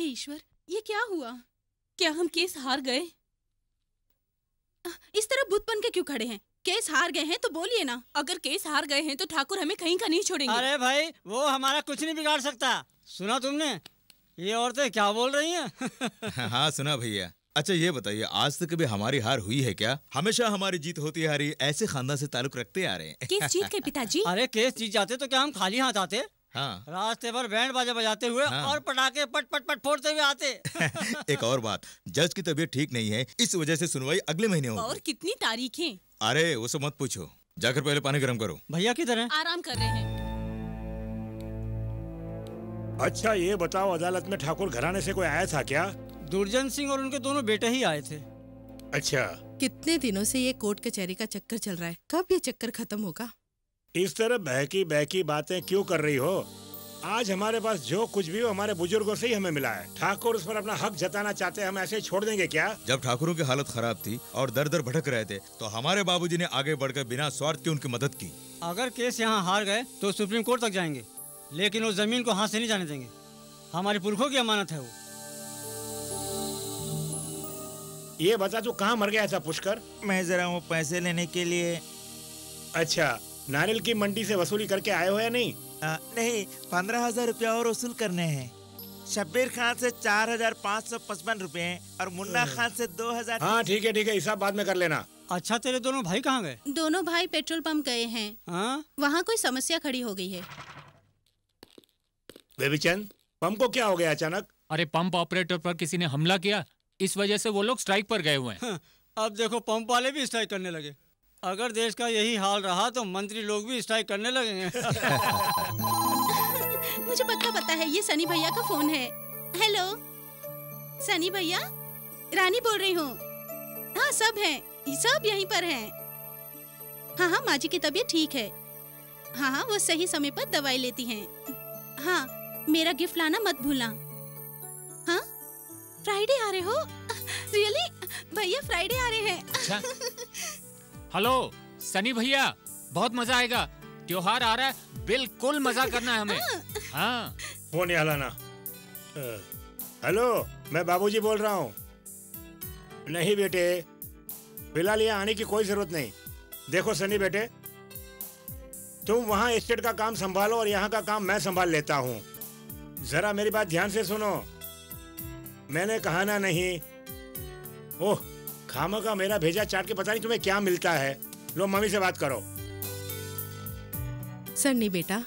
हे ईश्वर, ये क्या हुआ? क्या हम केस हार गए? इस तरह बुत बन के क्यों खड़े हैं? केस हार गए हैं तो बोलिए ना। अगर केस हार गए हैं तो ठाकुर हमें कहीं का नहीं छोड़ेंगे। अरे भाई, वो हमारा कुछ नहीं बिगाड़ सकता। सुना तुमने? ये औरतें क्या बोल रही हैं? हाँ सुना भैया। अच्छा ये बताइए, आज तक कभी हमारी हार हुई है क्या? हमेशा हमारी जीत होती आ रही है। ऐसे खानदान से ताल्लुक रखते आ रहे हैं। केस जीत गए पिताजी। अरे केस जीत जाते तो क्या हम खाली हाथ आते? हाँ। रास्ते पर बैंड बाजा बजाते हुए और पटाखे पट पट पट फोड़ते हुए आते। एक और बात, जज की तबीयत ठीक नहीं है, इस वजह से सुनवाई अगले महीने होगी। और कितनी तारीखें? अरे वो सब मत पूछो, जाकर पहले पानी गर्म करो। भैया किधर हैं? आराम कर रहे हैं। अच्छा ये बताओ, अदालत में ठाकुर घराने से कोई आया था क्या? दुर्जन सिंह और उनके दोनों बेटे ही आए थे। अच्छा। कितने दिनों से ये कोर्ट कचहरी का चक्कर चल रहा है, कब ये चक्कर खत्म होगा? इस तरह बहकी बहकी बातें क्यों कर रही हो? आज हमारे पास जो कुछ भी हो हमारे बुजुर्गों से ही हमें मिला है। ठाकुर उस पर अपना हक जताना चाहते हैं, हम ऐसे ही छोड़ देंगे क्या? जब ठाकुरों की हालत खराब थी और दर दर भटक रहे थे तो हमारे बाबूजी ने आगे बढ़कर बिना स्वार्थ के उनकी मदद की। अगर केस यहाँ हार गए तो सुप्रीम कोर्ट तक जाएंगे, लेकिन उस जमीन को हाथ से नहीं जाने देंगे। हमारे पुरखों की अमानत है वो। ये बता तू कहाँ मर गया था पुष्कर? मैं जरा वो पैसे लेने के लिए। अच्छा, नारियल की मंडी से वसूली करके आए हो या नहीं? नहीं, 15,000 रुपया और वसूल करने हैं। शब्बीर खान से 4,555 रुपए और मुन्ना खान से 2,000। हाँ ठीक है, हिसाब बाद में कर लेना। अच्छा, तेरे दोनों भाई कहाँ गए? दोनों भाई पेट्रोल पंप गए हैं। वहाँ कोई समस्या खड़ी हो गई है। बेबीचंद, पंप को क्या हो गया अचानक? अरे पंप ऑपरेटर पर किसी ने हमला किया, इस वजह से वो लोग स्ट्राइक पर गए हुए हैं। अब देखो पंप वाले भी स्ट्राइक करने लगे। अगर देश का यही हाल रहा तो मंत्री लोग भी स्ट्राइक करने लगेंगे। मुझे पक्का पता है, ये सनी भैया का फोन है। हेलो सनी भैया, रानी बोल रही हूँ। हाँ सब हैं, सब यहीं पर हैं। हाँ माँ जी की तबीयत ठीक है। हाँ वो सही समय पर दवाई लेती हैं। हाँ मेरा गिफ्ट लाना मत भूलना। हाँ फ्राइडे आ रहे हो? रियली भैया, फ्राइडे आ रहे हैं। अच्छा। हेलो सनी भैया, बहुत मजा आएगा। त्योहार आ रहा है, बिल्कुल मजा करना है हमें। हाँ फोन यहाँ लाना। हेलो, मैं बाबूजी बोल रहा हूँ। नहीं बेटे, फिलहाल यहाँ आने की कोई जरूरत नहीं। देखो सनी बेटे, तुम वहाँ एस्टेट का काम संभालो और यहाँ का काम मैं संभाल लेता हूँ। जरा मेरी बात ध्यान से सुनो। मैंने कहा ना नहीं। ओह, खामा का मेरा भेजा चाट के पता नहीं तुम्हें क्या मिलता है। लो मम्मी से बात करो। सन्नी बेटा,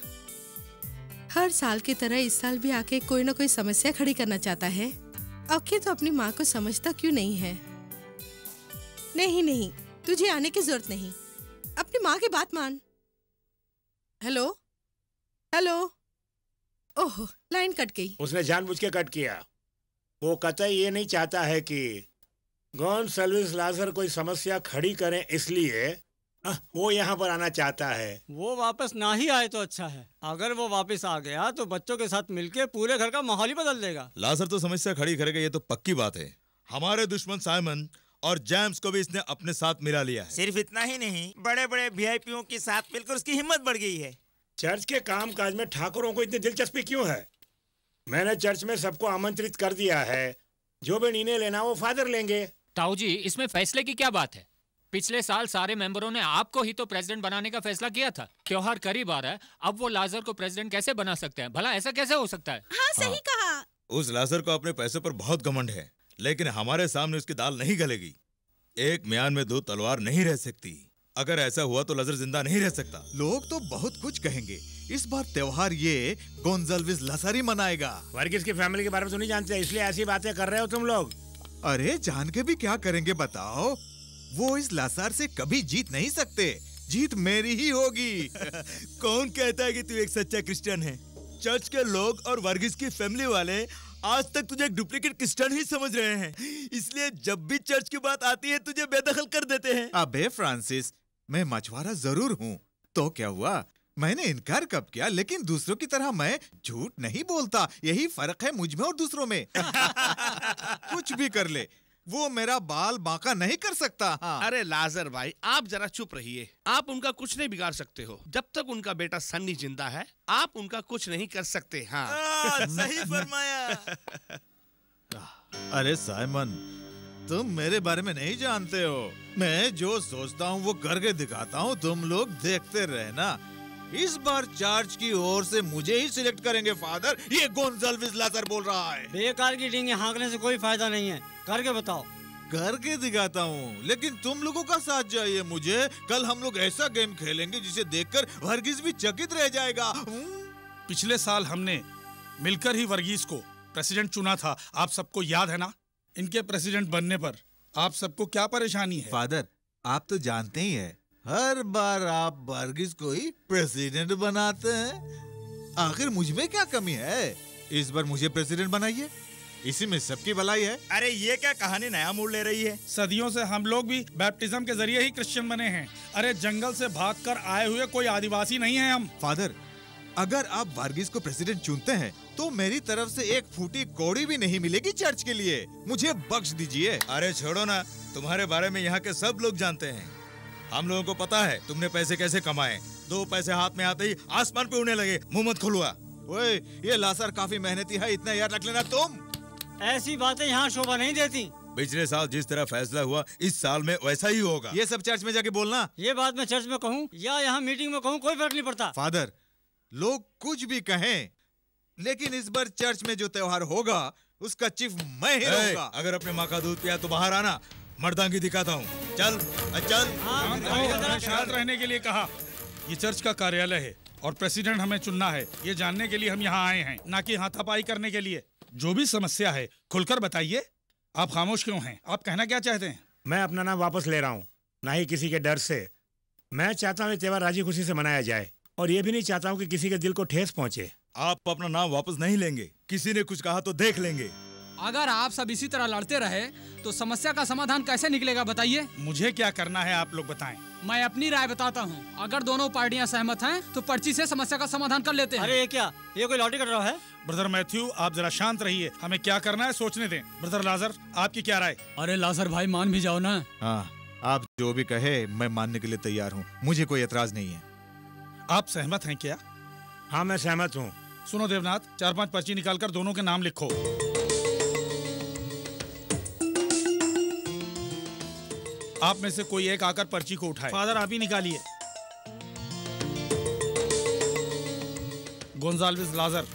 हर साल की तरह इस साल भी आके कोई ना कोई समस्या खड़ी करना चाहता है। आखिर तो अपनी माँ को समझता क्यों नहीं है? नहीं, तुझे आने की जरूरत नहीं। अपनी माँ की बात मान। Hello hello. Oh, line cut गई। उसने जानबूझ के कट किया। वो कतई ये नहीं चाहता है कि गोंसाल्विस लाजर कोई समस्या खड़ी करें, इसलिए वो यहाँ पर आना चाहता है। वो वापस ना ही आए तो अच्छा है। अगर वो वापस आ गया तो बच्चों के साथ मिलके पूरे घर का माहौल ही बदल देगा। लाजर तो समस्या खड़ी करेगा, ये तो पक्की बात है। हमारे दुश्मन साइमन और जेम्स को भी इसने अपने साथ मिला लिया है। सिर्फ इतना ही नहीं, बड़े बड़े वीआईपीओ के साथ मिलकर उसकी हिम्मत बढ़ गई है। चर्च के काम काज में ठाकुरों को इतनी दिलचस्पी क्यों है? मैंने चर्च में सबको आमंत्रित कर दिया है। जो भी निर्णय लेना वो फादर लेंगे। ताऊ जी, इसमें फैसले की क्या बात है? पिछले साल सारे मेंबरों ने आपको ही तो प्रेसिडेंट बनाने का फैसला किया था। त्योहार करीब आ रहा है, अब वो लाजर को प्रेसिडेंट कैसे बना सकते हैं? भला ऐसा कैसे हो सकता है? हाँ सही कहा। उस लाजर को अपने पैसे पर बहुत घमंड है, लेकिन हमारे सामने उसकी दाल नहीं गलेगी। एक म्यान में दो तलवार नहीं रह सकती। अगर ऐसा हुआ तो लाजर जिंदा नहीं रह सकता। लोग तो बहुत कुछ कहेंगे, इस बार त्योहार ये गोंजाल्विस लाजर ही मनाएगा। वर्गीस की फैमिली के बारे में तो नहीं जानते, इसलिए ऐसी बातें कर रहे हो तुम लोग। अरे जान के भी क्या करेंगे बताओ? वो इस लाजर से कभी जीत नहीं सकते। जीत मेरी ही होगी। कौन कहता है कि तू एक सच्चा क्रिश्चियन है? चर्च के लोग और वर्गीस की फैमिली वाले आज तक तुझे एक डुप्लीकेट क्रिश्चियन ही समझ रहे हैं, इसलिए जब भी चर्च की बात आती है तुझे बेदखल कर देते हैं। अबे फ्रांसिस, मैं मछुआरा जरूर हूँ, तो क्या हुआ? मैंने इनकार कब किया, लेकिन दूसरों की तरह मैं झूठ नहीं बोलता। यही फर्क है मुझ में और दूसरों में। कुछ भी कर ले, वो मेरा बाल बांका नहीं कर सकता। हाँ। अरे लाजर भाई, आप जरा चुप रहिए। आप उनका कुछ नहीं बिगाड़ सकते हो। जब तक उनका बेटा सन्नी जिंदा है, आप उनका कुछ नहीं कर सकते। हाँ सही फरमाया। अरे साइमन, तुम मेरे बारे में नहीं जानते हो। मैं जो सोचता हूँ वो करके दिखाता हूँ, तुम लोग देखते रहना। इस बार चर्च की ओर से मुझे ही सिलेक्ट करेंगे फादर। ये गोंजाल्विस लाजर बोल रहा है। बेकार की डींगे हाँकने से कोई फायदा नहीं है, करके बताओ। करके दिखाता हूँ, लेकिन तुम लोगों का साथ चाहिए मुझे। कल हम लोग ऐसा गेम खेलेंगे जिसे देखकर वर्गीस भी चकित रह जाएगा। पिछले साल हमने मिलकर ही वर्गीस को प्रेसिडेंट चुना था, आप सबको याद है ना? इनके प्रेसिडेंट बनने पर आप सबको क्या परेशानी है? फादर, आप तो जानते ही हैं, हर बार आप वर्गीस को ही प्रेसिडेंट बनाते हैं। आखिर मुझ में क्या कमी है? इस बार मुझे प्रेसिडेंट बनाइए, इसी में सबकी भलाई है। अरे ये क्या कहानी नया मोड़ ले रही है? सदियों से हम लोग भी बैप्टिज्म के जरिए ही क्रिश्चियन बने हैं। अरे जंगल से भागकर आए हुए कोई आदिवासी नहीं है हम। फादर, अगर आप वर्गीस को प्रेसिडेंट चुनते हैं तो मेरी तरफ से एक फूटी कौड़ी भी नहीं मिलेगी चर्च के लिए। मुझे बख्श दीजिए। अरे छोड़ो ना, तुम्हारे बारे में यहाँ के सब लोग जानते हैं। हम लोगों को पता है तुमने पैसे कैसे कमाए। 2 पैसे हाथ में आते ही आसमान पे उड़ने लगे। मुंह मत खुलवा। ओए, ये लासर काफी मेहनती है, इतना याद रख लेना तुम। ऐसी बातें यहाँ शोभा नहीं देती। पिछले साल जिस तरह फैसला हुआ, इस साल में वैसा ही होगा। ये सब चर्च में जाके बोलना। ये बात मैं चर्च में कहूँ या यहाँ मीटिंग में कहूँ, कोई फर्क नहीं पड़ता। फादर, लोग कुछ भी कहें, लेकिन इस बार चर्च में जो त्योहार होगा उसका चीफ मैं ही रहूंगा। अगर अपने माँ का दूध पिया तो बाहर आना, मर्दांगी दिखाता हूँ। चल चल। शांत रहने के लिए कहा। ये चर्च का कार्यालय है और प्रेसिडेंट हमें चुनना है, ये जानने के लिए हम यहाँ आए हैं, ना कि हाथापाई करने के लिए। जो भी समस्या है खुलकर बताइए। आप खामोश क्यों हैं? आप कहना क्या चाहते हैं? मैं अपना नाम वापस ले रहा हूँ, ना ही किसी के डर से। मैं चाहता हूँ ये त्योहार राजी खुशी से मनाया जाए, और ये भी नहीं चाहता हूँ कि किसी के दिल को ठेस पहुँचे। आप अपना नाम वापस नहीं लेंगे। किसी ने कुछ कहा तो देख लेंगे। अगर आप सब इसी तरह लड़ते रहे तो समस्या का समाधान कैसे निकलेगा बताइए? मुझे क्या करना है आप लोग बताएं। मैं अपनी राय बताता हूँ। अगर दोनों पार्टियां सहमत हैं तो पर्ची से समस्या का समाधान कर लेते हैं। अरे ये क्या, ये कोई लॉटरी कर रहा है? ब्रदर मैथ्यू, आप जरा शांत रहिए, हमें क्या करना है सोचने दें। ब्रदर लाजर, आपकी क्या राय? अरे लाजर भाई, मान भी जाओ ना। हाँ, आप जो भी कहे मैं मानने के लिए तैयार हूँ, मुझे कोई एतराज नहीं है। आप सहमत हैं क्या? हाँ, मैं सहमत हूँ। सुनो देवनाथ, 4-5 पर्ची निकालकर दोनों के नाम लिखो। आप में से कोई एक आकर पर्ची को उठाए। फादर, आप ही निकालिए। गोंजाल्विस लाजर।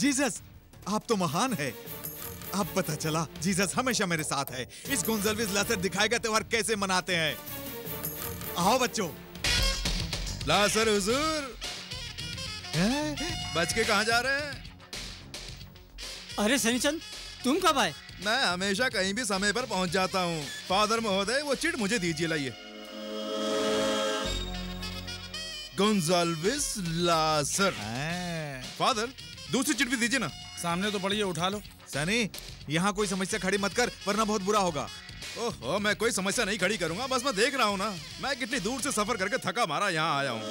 जीसस, आप तो महान है। अब पता चला जीसस हमेशा मेरे साथ है। इस गोंजाल्विस लाजर दिखाएगा त्योहार कैसे मनाते हैं। आओ बच्चों। लाजर हुजूर, बच के कहाँ जा रहे हैं? अरे सनीचंद, तुम कब आए? मैं हमेशा कहीं भी समय पर पहुंच जाता हूँ। फादर महोदय, वो चिट मुझे दीजिए, लाइए। गोंजाल्विस लाजर। फादर, दूसरी चिट भी दीजिए ना। सामने तो पड़ी है, उठा लो। सनी, यहाँ कोई समस्या खड़ी मत कर, वरना बहुत बुरा होगा। ओहो, मैं कोई समस्या नहीं खड़ी करूंगा, बस मैं देख रहा हूँ ना, मैं कितनी दूर से सफर करके थका मारा यहाँ आया हूँ।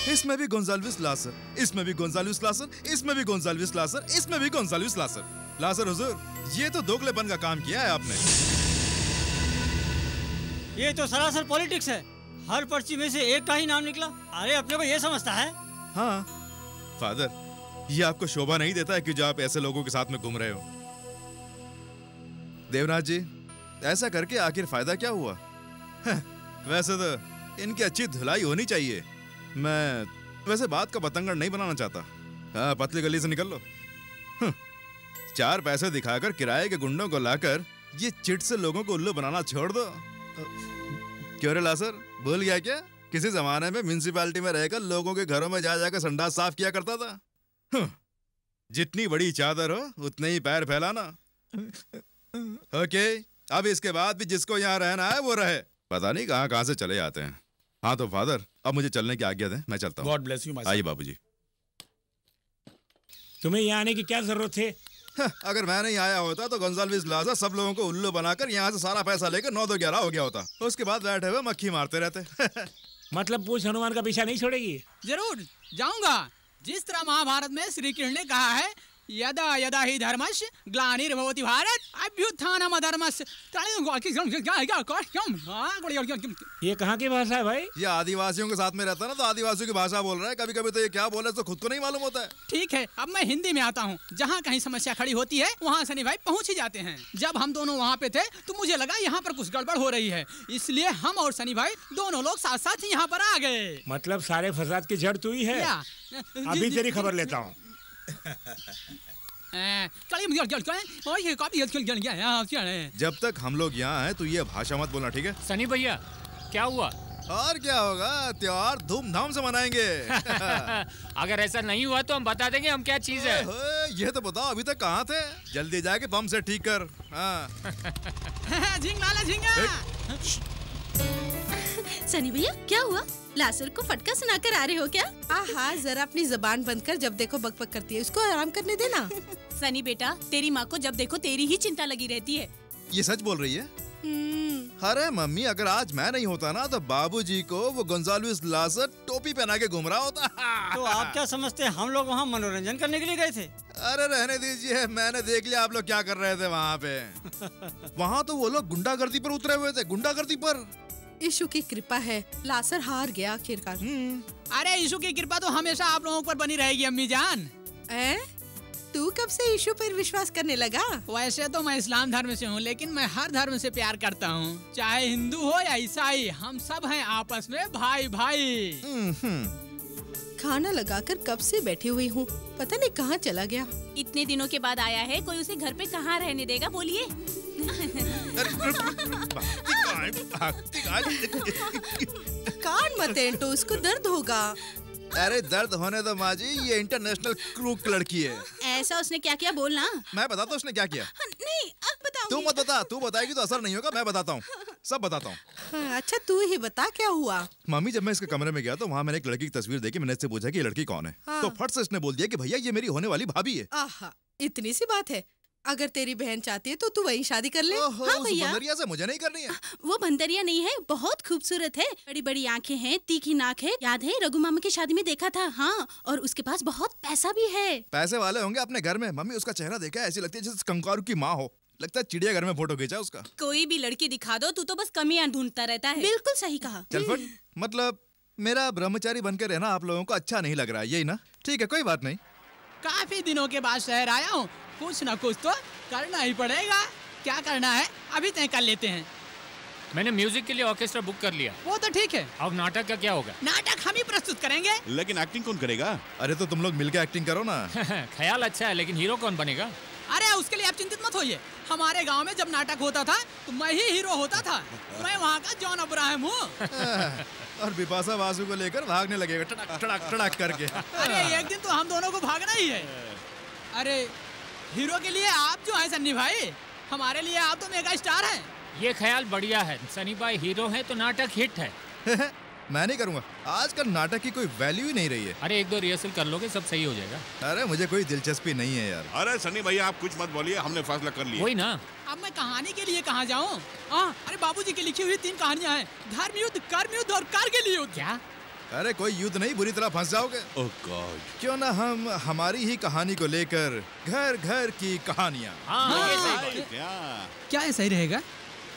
इसमें भी गोंजाल्विस लाजर, इसमें भी गोंजाल्विस लाजर, इसमें भी गोंजाल्विस लाजर, इसमें भी गोंजाल्विस लाजर। लाजर हुजूर, ये तो दोगलेपन का काम किया है आपने। ये तो सरासर पॉलिटिक्स है। हर पर्ची में से एक का ही नाम निकला। अरे अपने को ये समझता है? हाँ फादर, ये आपको शोभा नहीं देता है कि जो आप ऐसे लोगों के साथ में घूम रहे हो? देवनाथ जी, ऐसा करके आखिर फायदा क्या हुआ? वैसे तो इनकी अच्छी धुलाई होनी चाहिए। मैं वैसे बात का पतंगड़ नहीं बनाना चाहता। हाँ, पतली गली से निकल लो। 4 पैसे दिखाकर किराए के गुंडों को लाकर ये चिट से लोगों को उल्लू बनाना छोड़ दो। क्यों रे लासर, भूल गया क्या? किसी जमाने में म्युनिसिपैलिटी में रहकर लोगों के घरों में जा जाकर संडास साफ किया करता था। जितनी बड़ी चादर हो उतने ही पैर फैलाना। ओके, अब इसके बाद भी जिसको यहाँ रहना है वो रहे। पता नहीं कहाँ से चले आते हैं। हाँ तो फादर, अब मुझे चलने की आज्ञा दें, मैं चलता हूँ। God bless you my son. आइए बाबूजी। तुम्हें यहाँ आने की क्या जरूरत है? अगर मैं नहीं आया होता तो गोंजाल्विस लाजर सब लोगों को उल्लू बनाकर यहाँ से सारा पैसा लेकर 9-2-11 हो गया होता। उसके बाद बैठे हुए मक्खी मारते रहते। मतलब पूछ हनुमान का पीछा नहीं छोड़ेगी? जरूर जाऊंगा। जिस तरह महाभारत में श्री कृष्ण ने कहा है यदा यदा हि धर्मस्य ग्लानिर्भवति भारत अभ्युत्थानम् अधर्मस्य। ये कहाँ की भाषा है भाई? ये आदिवासियों के साथ में रहता है ना, तो आदिवासियों की भाषा बोल रहा है। कभी कभी तो ये क्या बोल रहा है तो खुद को नहीं मालूम होता है। ठीक है, अब मैं हिंदी में आता हूँ। जहाँ कहीं समस्या खड़ी होती है वहाँ सनी भाई पहुँच ही जाते हैं। जब हम दोनों वहाँ पे थे तो मुझे लगा यहाँ पर कुछ गड़बड़ हो रही है, इसलिए हम और सनी भाई दोनों लोग साथ साथ यहाँ पर आ गए। मतलब सारे फसाद की जड़ तू ही है? अभी तेरी खबर लेता हूँ। जब तक हम लोग यहाँ हैं तो ये भाषा मत बोलना, ठीक है? सनी भैया क्या हुआ? और क्या होगा, त्योहार धूमधाम से मनाएंगे। अगर ऐसा नहीं हुआ तो हम बता देंगे हम क्या चीज है। ये तो बताओ अभी तक कहाँ थे? जल्दी जाके बम से ठीक कर। सनी भैया क्या हुआ? लासर को फटका सुनाकर आ रहे हो क्या? हाँ, जरा अपनी जबान बंद कर, जब देखो बकबक करती है, उसको आराम करने देना। सनी बेटा, तेरी माँ को जब देखो तेरी ही चिंता लगी रहती है। ये सच बोल रही है? अरे मम्मी, अगर आज मैं नहीं होता ना तो बाबूजी को वो गोंजाल्विस लासर टोपी पहना के घूम रहा होता। तो आप क्या समझते हैं हम लोग वहाँ मनोरंजन करने के लिए गए थे? अरे रहने दीजिए, मैंने देख लिया आप लोग क्या कर रहे थे वहाँ पे। वहाँ तो वो लोग गुंडागर्दी पर उतरे हुए थे, गुंडागर्दी पर। यीशु की कृपा है, लासर हार गया आखिरकार। अरे यीशु की कृपा तो हमेशा आप लोगों पर बनी रहेगी अम्मी जान। तू कब से यीशु पर विश्वास करने लगा? वैसे तो मैं इस्लाम धर्म से हूँ, लेकिन मैं हर धर्म से प्यार करता हूँ, चाहे हिंदू हो या ईसाई, हम सब हैं आपस में भाई भाई। खाना लगाकर कब से बैठी हुई हूँ, पता नहीं कहाँ चला गया। इतने दिनों के बाद आया है, कोई उसे घर पे कहाँ रहने देगा बोलिए? कान मत एंटो, उसको दर्द होगा। अरे दर्द होने दो माँ जी, ये इंटरनेशनल क्रूक लड़की है। ऐसा उसने क्या किया बोलना? मैं बताता हूँ उसने क्या किया। नहीं अब बताऊंगी। तू मत बता, तू बताएगी तो असर नहीं होगा। मैं बताता हूँ, सब बताता हूँ। अच्छा तू ही बता क्या हुआ। मम्मी, जब मैं इसके कमरे में गया तो वहाँ मैंने एक लड़की की तस्वीर देखी। मैंने इससे पूछा कि ये लड़की कौन है, तो फट से इसने बोल दिया कि भैया ये मेरी होने वाली भाभी है। आहा, इतनी सी बात है। अगर तेरी बहन चाहती है तो तू वही शादी कर ले। हाँ भैया, बंदरिया से मुझे नहीं करनी है। वो बंदरिया नहीं है, बहुत खूबसूरत है, बड़ी बड़ी आंखें हैं, तीखी नाक है। याद है रघु मामा की शादी में देखा था। हाँ, और उसके पास बहुत पैसा भी है। पैसे वाले होंगे अपने घर में। मम्मी उसका चेहरा देखा, ऐसी लगती है जैसे कंगारू की माँ हो। लगता है चिड़ियाघर में फोटो खींचा उसका। कोई भी लड़की दिखा दो, तू तो बस कमियां ढूंढता रहता है। बिल्कुल सही कहा। चल फट, मतलब मेरा ब्रह्मचारी बनकर रहना आप लोगों को अच्छा नहीं लग रहा है, यही ना? ठीक है, कोई बात नहीं। काफी दिनों के बाद शहर आया हूँ, कुछ न कुछ तो करना ही पड़ेगा। क्या करना है अभी तय कर लेते हैं। मैंने म्यूजिक के लिए ऑर्केस्ट्रा बुक कर लिया। वो तो ठीक है। अब नाटक का क्या होगा? नाटक हम ही प्रस्तुत करेंगे। लेकिन एक्टिंग कौन करेगा? अरे तो तुम लोग मिलकर एक्टिंग करो ना। ख्याल अच्छा है, लेकिन हीरो कौन बनेगा? अरे उसके लिए आप चिंतित मत होइए। हमारे गांव में जब नाटक होता था तो मैं ही हीरो होता था। मैं वहाँ का जॉन अब्राहम हूँ। और बिपाशा बासु को लेकर भागने लगेगा टड़क टड़क टड़क करके। अरे एक दिन तो हम दोनों को भागना ही है। अरे हीरो के लिए आप जो हैं सन्नी भाई, हमारे लिए आप तो मेगा स्टार हैं। ये ख्याल बढ़िया है। सनी भाई हीरो है तो नाटक हिट है। मैं नहीं करूँगा, आजकल नाटक की कोई वैल्यू ही नहीं रही है। अरे एक दो रिहर्सल कर लोगे सब सही हो जाएगा। अरे मुझे कोई दिलचस्पी नहीं है यार। अरे सनी भैया आप कुछ मत बोलिए, हमने फैसला कर लिया। वही ना। अब मैं कहानी के लिए कहाँ जाऊँ? अरे बाबूजी की लिखी हुई 3 कहानियाँ हैं, धर्म युद्ध, कर्म युद्ध और कारगिल युद्ध। क्या? अरे कोई युद्ध नहीं, बुरी तरह फंस जाओगे। ओह गॉड। क्यों ना हम हमारी ही कहानी को लेकर घर घर की कहानियाँ। क्या सही रहेगा?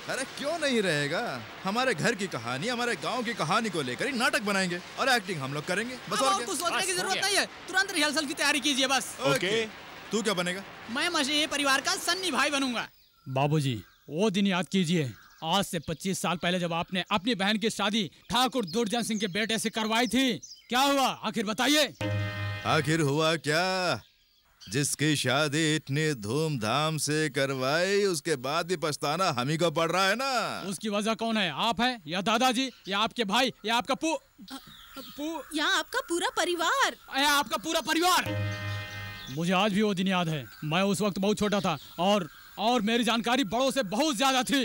अरे क्यों नहीं रहेगा, हमारे घर की कहानी, हमारे गांव की कहानी को लेकर ही नाटक बनाएंगे और एक्टिंग हम लोग करेंगे बस। और कुछ सोचने की जरूरत नहीं है, तुरंत रिहर्सल की तैयारी कीजिए बस। ओके। तू क्या बनेगा? मैं मसीही परिवार का सन्नी भाई बनूंगा। बाबूजी वो दिन याद कीजिए, आज से 25 साल पहले जब आपने अपनी बहन की शादी ठाकुर दुर्जन सिंह के बेटे से करवाई थी। क्या हुआ आखिर बताइए? आखिर हुआ क्या? जिसकी शादी इतनी धूमधाम से करवाई उसके बाद भी पछताना हम ही को पड़ रहा है ना। उसकी वजह कौन है? आप है या दादाजी या आपके भाई या आपका या आपका पूरा परिवार? या आपका पूरा परिवार। मुझे आज भी वो दिन याद है। मैं उस वक्त बहुत छोटा था और मेरी जानकारी बड़ों से बहुत ज्यादा थी।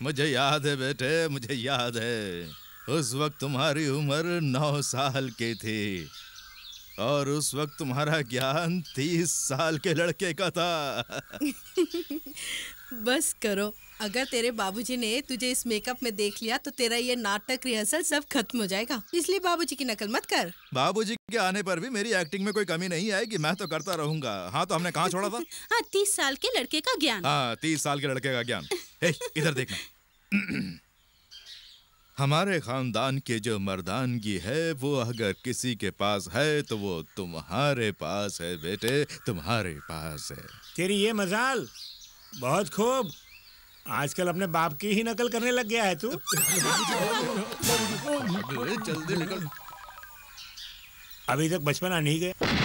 मुझे याद है बेटे, मुझे याद है। उस वक्त तुम्हारी उम्र 9 साल की थी और उस वक्त तुम्हारा ज्ञान 30 साल के लड़के का था। बस करो, अगर तेरे बाबूजी ने तुझे इस मेकअप में देख लिया तो तेरा ये नाटक रिहर्सल सब खत्म हो जाएगा, इसलिए बाबूजी की नकल मत कर। बाबूजी के आने पर भी मेरी एक्टिंग में कोई कमी नहीं आएगी, मैं तो करता रहूंगा। हाँ तो हमने कहाँ छोड़ा था? हाँ 30 साल के लड़के का ज्ञान। हाँ 30 साल के लड़के का ज्ञान। इधर देखना। हमारे खानदान के जो मर्दानगी है वो अगर किसी के पास है तो वो तुम्हारे पास है बेटे, तुम्हारे पास है। तेरी ये मजाल, बहुत खूब। आजकल अपने बाप की ही नकल करने लग गया है तू। जल्दी निकल। अभी तक बचपना नहीं गया।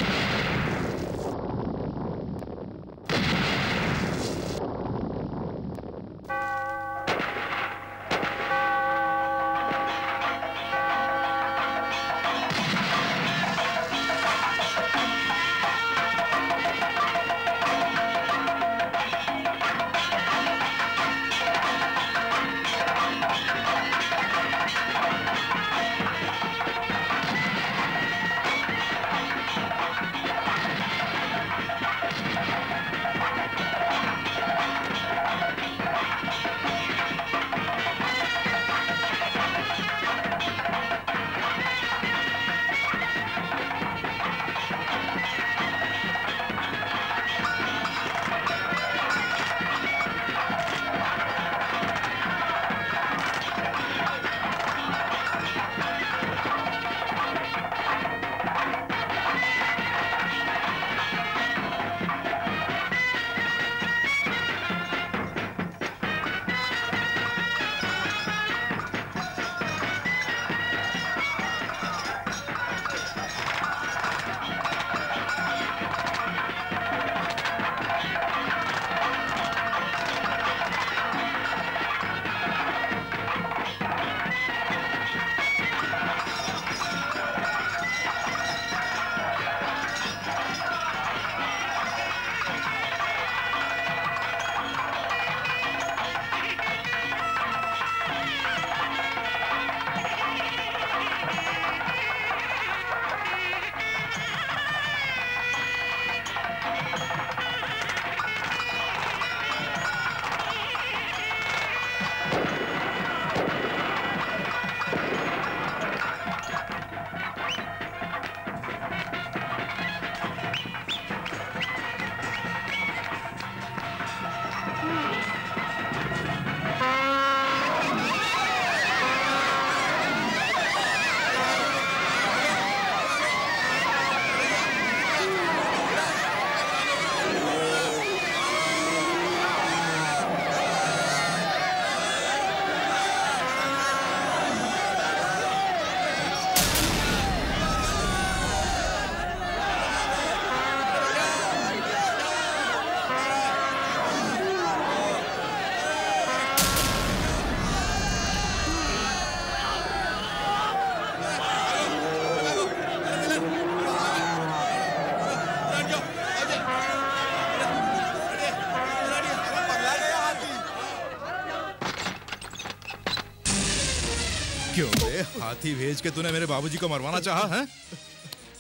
क्यों बे, हाथी भेज के तूने मेरे बाबूजी को मरवाना चाहा है?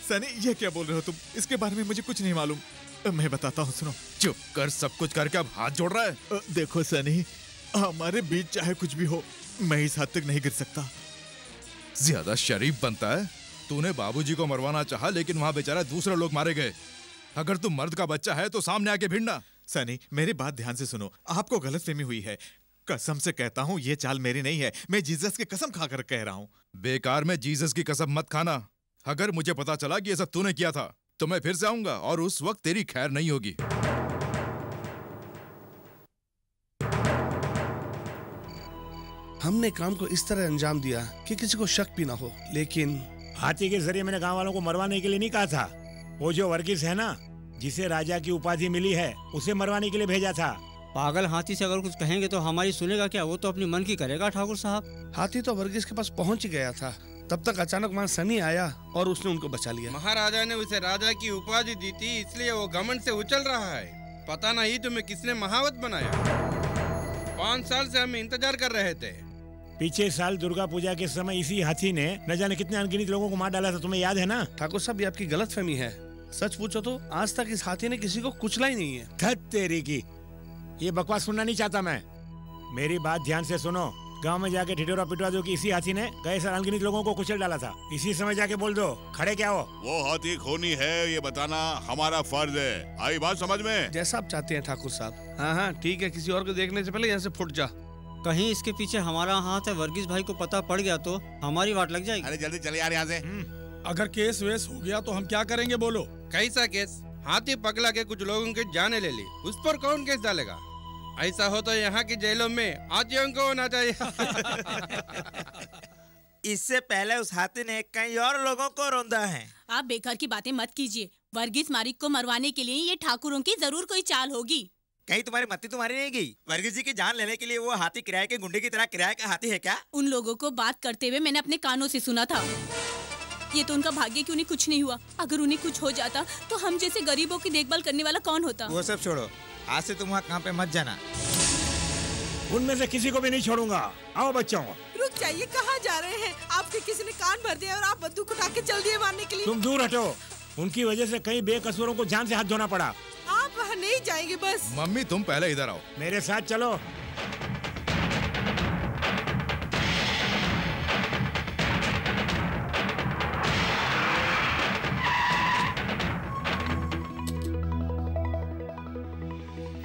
सनी ये क्या बोल रहे हो तुम? इसके बारे में मुझे कुछ नहीं मालूम। मैं बताता हूँ, सुनो। चुप कर, सब कुछ करके अब हाथ जोड़ रहा है। देखो सनी, हमारे बीच चाहे कुछ भी हो, मैं इस हद तक नहीं गिर सकता। ज्यादा शरीफ बनता है। तूने बाबूजी को मरवाना चाहा लेकिन वहाँ बेचारा दूसरे लोग मारे गए। अगर तुम मर्द का बच्चा है तो सामने आके भिड़ना। सनी मेरी बात ध्यान से सुनो, आपको गलतफहमी हुई है। कसम से कहता हूँ ये चाल मेरी नहीं है, मैं जीसस की कसम खाकर कह रहा हूँ। बेकार में जीसस की कसम मत खाना। अगर मुझे पता चला कि ये सब तूने किया था तो मैं फिर से आऊंगा और उस वक्त तेरी खैर नहीं होगी। हमने काम को इस तरह अंजाम दिया कि किसी को शक भी ना हो, लेकिन हाथी के जरिए मैंने गांव वालों को मरवाने के लिए नहीं कहा था। वो जो वर्गीस है ना, जिसे राजा की उपाधि मिली है, उसे मरवाने के लिए भेजा था। पागल हाथी से अगर कुछ कहेंगे तो हमारी सुनेगा क्या? वो तो अपनी मन की करेगा ठाकुर साहब। हाथी तो वर्गीस के पास पहुंच ही गया था, तब तक अचानक वहाँ सनी आया और उसने उनको बचा लिया। महाराजा ने उसे राजा की उपाधि दी थी, इसलिए वो घमंड से उछल रहा है। पता नहीं तुम्हें किसने महावत बनाया। 5 साल से हम इंतजार कर रहे थे। पीछे साल दुर्गा पूजा के समय इसी हाथी ने न जाने कितने अनगिनत लोगों को मार डाला था, तुम्हें याद है ना? ठाकुर साहब, ये आपकी गलतफहमी है। सच पूछो तो आज तक इस हाथी ने किसी को कुचला ही नहीं है। धत तेरी की, ये बकवास सुनना नहीं चाहता मैं। मेरी बात ध्यान से सुनो। गांव में जाके ढिढोरा पिटवा दो कि इसी हाथी ने गए साल अनगिनत लोगों को कुचल डाला था। इसी समय जाके बोल दो। खड़े क्या हो? वो हाथी खूनी है ये बताना हमारा फर्ज है। आई बात समझ में? जैसा आप चाहते हैं ठाकुर साहब। हाँ हाँ ठीक है, किसी और को देखने से पहले यहाँ से फुट जा। कहीं इसके पीछे हमारा हाथ है, वर्गीस भाई को पता पड़ गया तो हमारी वाट लग जाएगी। अरे जल्दी चले यार यहाँ से। अगर केस वेस हो गया तो हम क्या करेंगे बोलो? कैसा केस? हाथी पकड़ा के कुछ लोगों के जाने ले ली, उस पर कौन केस डालेगा? ऐसा हो तो यहाँ की जेलों में हाथियों को होना चाहिए। इससे पहले उस हाथी ने कई और लोगों को रौंदा है। आप बेकार की बातें मत कीजिए। वर्गीस मारिक को मरवाने के लिए ये ठाकुरों की जरूर कोई चाल होगी। कहीं तुम्हारी मत्ती तुम्हारी नहीं गई? वर्गीस जी की जान लेने के लिए वो हाथी किराए के गुंडे की तरह किराए का हाथी है क्या? उन लोगों को बात करते हुए मैंने अपने कानों से सुना था। ये तो उनका भाग्य कि उन्हें कुछ नहीं हुआ। अगर उन्हें कुछ हो जाता तो हम जैसे गरीबों की देखभाल करने वाला कौन होता? वो सब छोड़ो, आज से तुम वहाँ काम पे मत जाना। उनमें से किसी को भी नहीं छोड़ूंगा। आओ बच्चों। रुक जाइए, कहाँ जा रहे हैं? आपके किसी ने कान भर दिया और आप बंदूक उठा के चल दिए मारने के लिए। तुम दूर हटो। उनकी वजह से कई बेकसूरों को जान से हाथ धोना पड़ा। आप वहाँ नहीं जाएंगे बस। मम्मी तुम पहले इधर आओ। मेरे साथ चलो।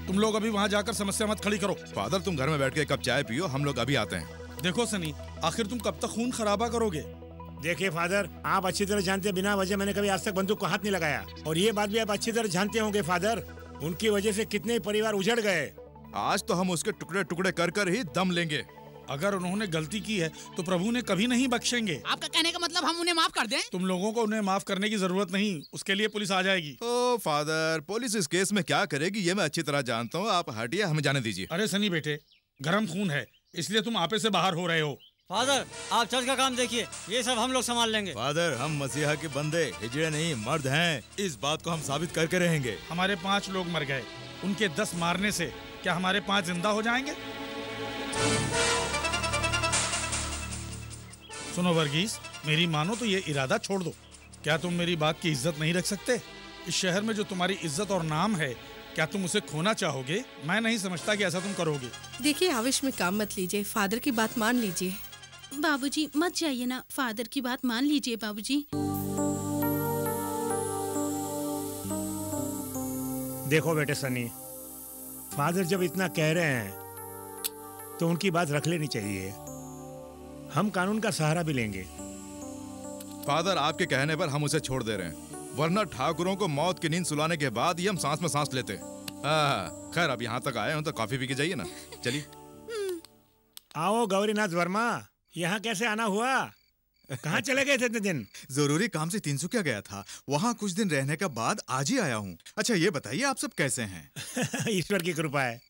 तुम लोग अभी वहाँ जाकर समस्या मत खड़ी करो। फादर तुम घर में बैठ के एक कप चाय पियो, हम लोग अभी आते हैं। देखो सनी, आखिर तुम कब तक खून खराबा करोगे? देखिए फादर, आप अच्छी तरह जानते हैं बिना वजह मैंने कभी आज तक बंदूक को हाथ नहीं लगाया। और ये बात भी आप अच्छी तरह जानते होंगे फादर, उनकी वजह से कितने परिवार उजड़ गए। आज तो हम उसके टुकड़े टुकड़े कर कर ही दम लेंगे। अगर उन्होंने गलती की है तो प्रभु ने कभी नहीं बख्शेंगे। आपका कहने का मतलब हम उन्हें माफ कर दें? तुम लोगों को उन्हें माफ करने की जरूरत नहीं, उसके लिए पुलिस आ जाएगी। ओ फादर, पुलिस इस केस में क्या करेगी ये मैं अच्छी तरह जानता हूँ। आप हटिए, हमें जाने दीजिए। अरे सनी बेटे, गरम खून है इसलिए तुम आपे से बाहर हो रहे हो। फादर आप चर्च का काम देखिए, ये सब हम लोग संभाल लेंगे। फादर हम मसीहा के बंदे हिजड़े नहीं मर्द हैं, इस बात को हम साबित करके रहेंगे। हमारे 5 लोग मर गए, उनके 10 मारने से क्या हमारे 5 जिंदा हो जाएंगे? सुनो वर्गीस, मेरी मानो तो ये इरादा छोड़ दो। क्या तुम मेरी बात की इज्जत नहीं रख सकते? इस शहर में जो तुम्हारी इज्जत और नाम है, क्या तुम उसे खोना चाहोगे? मैं नहीं समझता कि ऐसा तुम करोगे। देखिए आवेश में काम मत लीजिए, फादर की बात मान लीजिए। बाबूजी मत जाइए ना, फादर की बात मान लीजिए बाबूजी। देखो बेटे सनी, फादर जब इतना कह रहे हैं तो उनकी बात रख लेनी चाहिए। हम कानून का सहारा भी लेंगे। फादर आपके कहने पर हम उसे छोड़ दे रहे हैं, वरना ठाकुरों को मौत की नींद सुलाने के बाद ही हम सांस में सांस लेते। खैर अब यहाँ तक आए हो तो कॉफी पी के जाइए ना। चलिए। आओ गौरीनाथ वर्मा, यहाँ कैसे आना हुआ? कहाँ चले गए थे इतने दिन? जरूरी काम से तिनसुकिया गया था, वहाँ कुछ दिन रहने के बाद आज ही आया हूँ। अच्छा ये बताइए आप सब कैसे हैं? ईश्वर की कृपा है।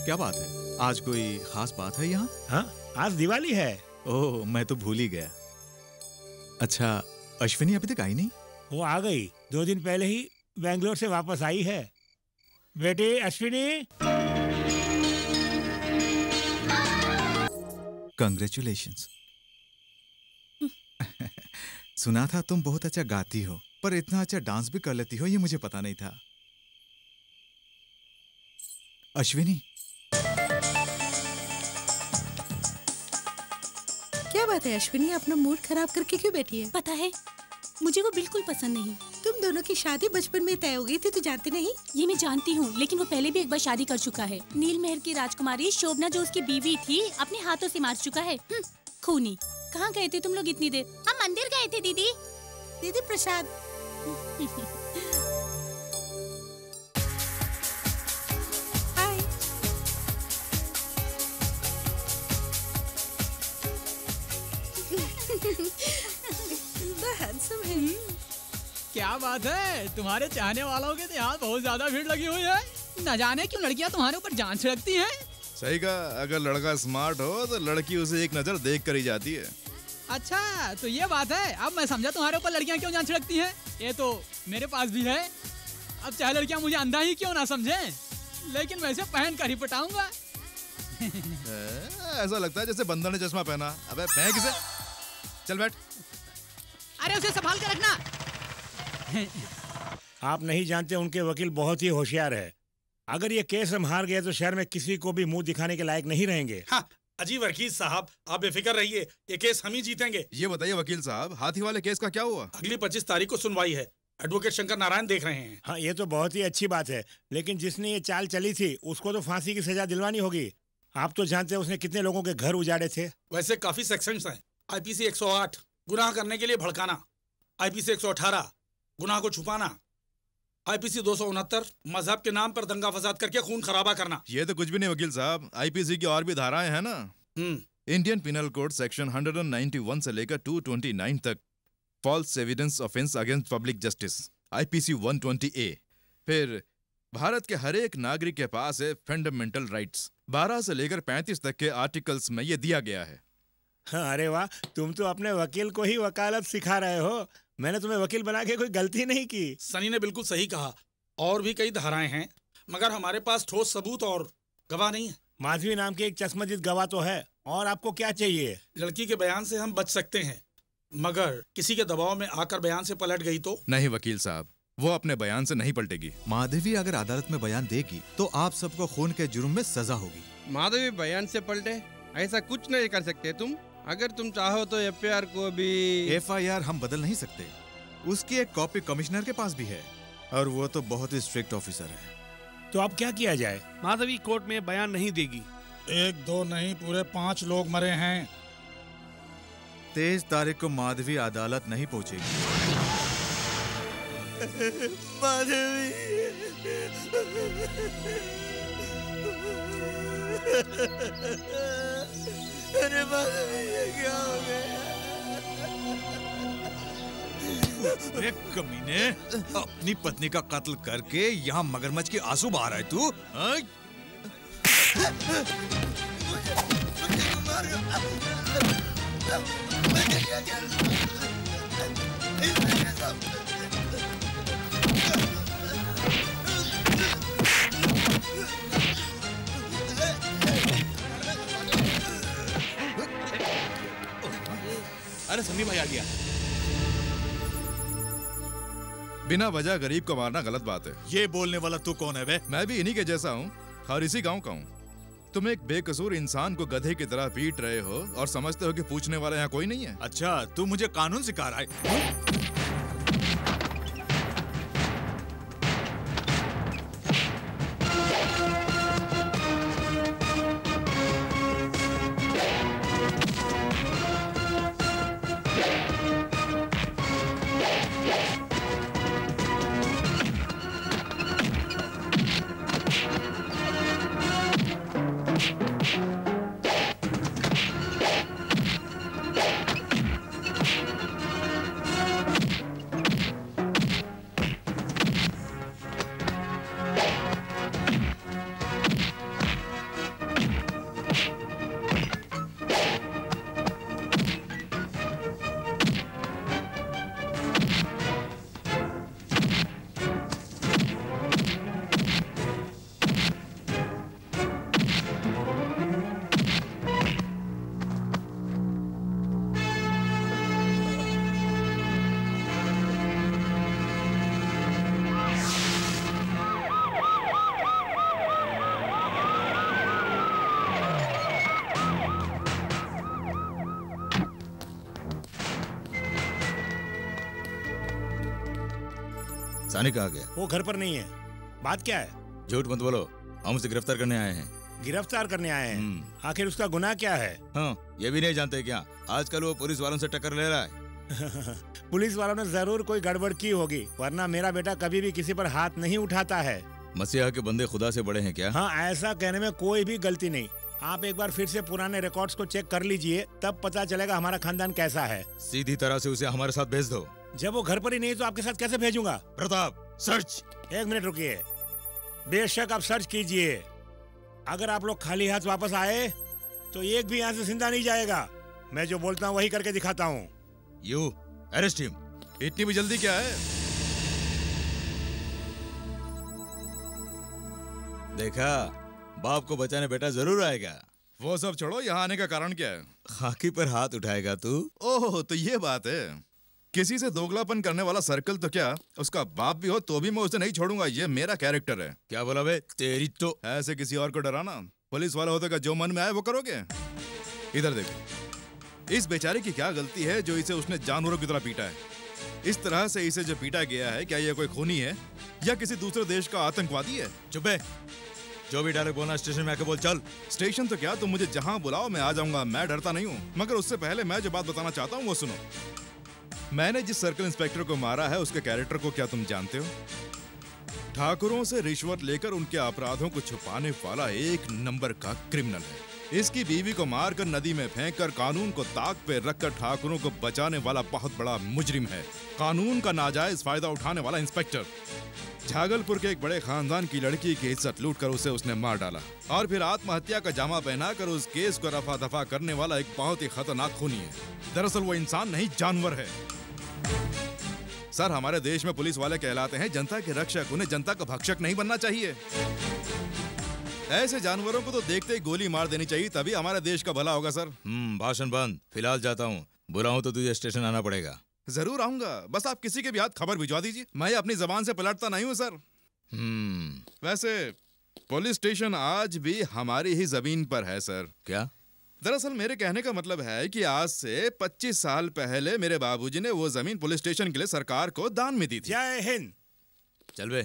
क्या बात है, आज कोई खास बात है यहाँ? हाँ, आज दिवाली है। ओह मैं तो भूल ही गया। अच्छा अश्विनी अभी तक आई नहीं? वो आ गई, 2 दिन पहले ही बेंगलोर से वापस आई है। बेटी अश्विनी, कंग्रेचुलेशंस। सुना था तुम बहुत अच्छा गाती हो, पर इतना अच्छा डांस भी कर लेती हो ये मुझे पता नहीं था। अश्विनी क्या बात है अश्विनी, अपना मूड खराब करके क्यों बैठी है? पता है मुझे वो बिल्कुल पसंद नहीं। तुम दोनों की शादी बचपन में तय हो गई थी, तो जानते नहीं? ये मैं जानती हूँ, लेकिन वो पहले भी एक बार शादी कर चुका है। नील महर की राजकुमारी शोभना जो उसकी बीवी थी, अपने हाथों से मार चुका है। खूनी। कहाँ गए थे तुम लोग इतनी देर? हम मंदिर गए थे दीदी। दीदी प्रसाद। हैंडसम है। क्या बात है, तुम्हारे चाहने वालों के तो यहाँ बहुत ज्यादा भीड़ लगी हुई है। न जाने क्यों लड़कियाँ तुम्हारे ऊपर जान छिड़कती हैं। सही कहा, अगर लड़का स्मार्ट हो तो लड़की उसे एक नजर देख कर ही जाती है। अच्छा तो ये बात है, अब मैं समझा तुम्हारे ऊपर लड़कियाँ क्यों जान छिड़कती हैं। ये तो मेरे पास भी है। अब चाहे लड़कियाँ मुझे अंधा ही क्यों ना समझें, लेकिन मैं इसे पहन कर ही पटाऊंगा। ऐसा लगता है जैसे बंदर ने चश्मा पहना। अबे फेंक इसे, चल बैठ। अरे उसे संभाल कर रखना। आप नहीं जानते, उनके वकील बहुत ही होशियार है। अगर ये केस हम हार गए तो शहर में किसी को भी मुंह दिखाने के लायक नहीं रहेंगे। हाँ, अजी वकील साहब, आप बेफिक्र रहिए, ये केस हम ही जीतेंगे। ये बताइए वकील साहब, हाथी वाले केस का क्या हुआ? अगली 25 तारीख को सुनवाई है। एडवोकेट शंकर नारायण देख रहे हैं। हाँ, ये तो बहुत ही अच्छी बात है, लेकिन जिसने ये चाल चली थी उसको तो फांसी की सजा दिलवानी होगी। आप तो जानते हैं उसने कितने लोगों के घर उजाड़े थे। वैसे काफी सेक्शंस हैं। आईपीसी 108 गुनाह करने के लिए भड़काना, आईपीसी 118 गुनाह को छुपाना, आईपीसी 269 मजहब के नाम पर दंगा फसाद करके खून खराबा करना। ये तो कुछ भी नहीं वकील साहब, आईपीसी की और भी धाराएं हैं ना। इंडियन पिनल कोड सेक्शन 191 से लेकर 229 तक false evidence offence against public justice, IPC 120A। फिर भारत के हर एक नागरिक के पास है फंडामेंटल राइट्स, 12 से लेकर 35 तक के आर्टिकल्स में ये दिया गया है। हाँ, अरे वाह, तुम तो अपने वकील को ही वकालत सिखा रहे हो। मैंने तुम्हें वकील बना के कोई गलती नहीं की। सनी ने बिल्कुल सही कहा, और भी कई धाराएं हैं, मगर हमारे पास ठोस सबूत और गवाह नहीं है। माधवी नाम के एक चश्मदीद गवाह तो है, और आपको क्या चाहिए? लड़की के बयान से हम बच सकते हैं, मगर किसी के दबाव में आकर बयान से पलट गई तो? नहीं वकील साहब, वो अपने बयान से नहीं पलटेगी। माधवी अगर अदालत में बयान देगी तो आप सबको खून के जुर्म में सजा होगी। माधवी बयान से पलटे, ऐसा कुछ नहीं कर सकते तुम। अगर तुम चाहो तो एफआईआर को भी। एफआईआर हम बदल नहीं सकते, उसकी एक कॉपी कमिश्नर के पास भी है, और वो तो बहुत ही स्ट्रिक्ट ऑफिसर है। तो अब क्या किया जाए? माधवी कोर्ट में बयान नहीं देगी। 1 2 नहीं, पूरे 5 लोग मरे हैं। 23 तारीख को माधवी अदालत नहीं पहुंचेगी। माधवी, अरे माधवी, ये क्या हो गया? अरे कमीने, अपनी पत्नी का कत्ल करके यहाँ मगरमच्छ के आंसू बहा रहा है तू? अरे सनी भाई आ गया। बिना वजह गरीब को मारना गलत बात है। ये बोलने वाला तू कौन है बे? मैं भी इन्हीं के जैसा हूँ और इसी गांव का हूँ। तुम एक बेकसूर इंसान को गधे की तरह पीट रहे हो और समझते हो कि पूछने वाला यहाँ कोई नहीं है। अच्छा, तू मुझे कानून सिखा रहा है? सानी कहाँ गया? वो घर पर नहीं है। बात क्या है? झूठ मत बोलो, हम उसे गिरफ्तार करने आए हैं। गिरफ्तार करने आए हैं? आखिर उसका गुनाह क्या है? हाँ, ये भी नहीं जानते क्या? आजकल वो पुलिस वालों से टक्कर ले रहा है। पुलिस वालों ने जरूर कोई गड़बड़ की होगी, वरना मेरा बेटा कभी भी किसी पर हाथ नहीं उठाता है। मसीहा के बंदे खुदा से बड़े हैं क्या? हाँ, ऐसा कहने में कोई भी गलती नहीं। आप एक बार फिर से पुराने रिकॉर्ड्स को चेक कर लीजिए, तब पता चलेगा हमारा खानदान कैसा है। सीधी तरह से उसे हमारे साथ भेज दो। जब वो घर पर ही नहीं तो आपके साथ कैसे भेजूंगा? प्रताप, सर्च। 1 मिनट रुकिए। बेशक आप सर्च कीजिए। अगर आप लोग खाली हाथ वापस आए तो एक भी यहाँ से जिंदा नहीं जाएगा। मैं जो बोलता हूँ वही करके दिखाता हूँ। You arrest him. इतनी भी जल्दी क्या है? देखा, बाप को बचाने बेटा जरूर आएगा। वो सब छोड़ो, यहाँ आने का कारण क्या है? खाकी पर हाथ उठाएगा तू? ओह, तो ये बात है। किसी से दोगलापन करने वाला सर्कल तो क्या, उसका बाप भी हो तो भी मैं उसे नहीं छोड़ूंगा। ये मेरा कैरेक्टर है। क्या बोला बे? तेरी तो ऐसे किसी और को डराना, पुलिस वाला होते का जो मन में आए वो करोगे। इधर देखो, इस बेचारे की क्या गलती है जो इसे उसने जानवरों की तरह पीटा है। इस तरह से इसे जो पीटा गया है, क्या ये कोई खूनी है या किसी दूसरे देश का आतंकवादी है? चुप है, जो भी डायरेक्ट बोलना स्टेशन में आके बोल। चल। स्टेशन तो क्या, तुम मुझे जहां बुलाओ मैं आ जाऊंगा, मैं डरता नहीं हूँ। मगर उससे पहले मैं जो बात बताना चाहता हूँ वो सुनो। मैंने जिस सर्कल इंस्पेक्टर को मारा है उसके कैरेक्टर को क्या तुम जानते हो? ठाकुरों से रिश्वत लेकर उनके अपराधों को छुपाने वाला एक नंबर का क्रिमिनल है। इसकी बीवी को मारकर नदी में फेंककर कानून को ताक पे रखकर ठाकुरों को बचाने वाला बहुत बड़ा मुजरिम है। कानून का नाजायज फायदा उठाने वाला इंस्पेक्टर। झागलपुर के एक बड़े खानदान की लड़की की इज्जत लूटकर उसे उसने मार डाला और फिर आत्महत्या का जामा पहनाकर उस केस को रफा दफा करने वाला एक बहुत ही खतरनाक खूनी है। दरअसल वो इंसान नहीं, जानवर है। सर, हमारे देश में पुलिस वाले कहलाते हैं जनता के रक्षक, उन्हें जनता का भक्षक नहीं बनना चाहिए। ऐसे जानवरों को तो देखते ही गोली मार देनी चाहिए, तभी हमारे देश का भला होगा। सर भाषण बंद, फिलहाल जाता हूँ। बुलाऊं तो तुझे स्टेशन आना पड़ेगा। जरूर आऊंगा, बस आप किसी के भी हाथ खबर भिजवा दीजिए। मैं अपनी जबान से पलटता नहीं हूँ सर। वैसे पुलिस स्टेशन आज भी हमारी ही जमीन पर है सर। क्या? दरअसल मेरे कहने का मतलब है कि आज से 25 साल पहले मेरे बाबूजी ने वो जमीन पुलिस स्टेशन के लिए सरकार को दान में दी थी। जय हिंद। चल बे।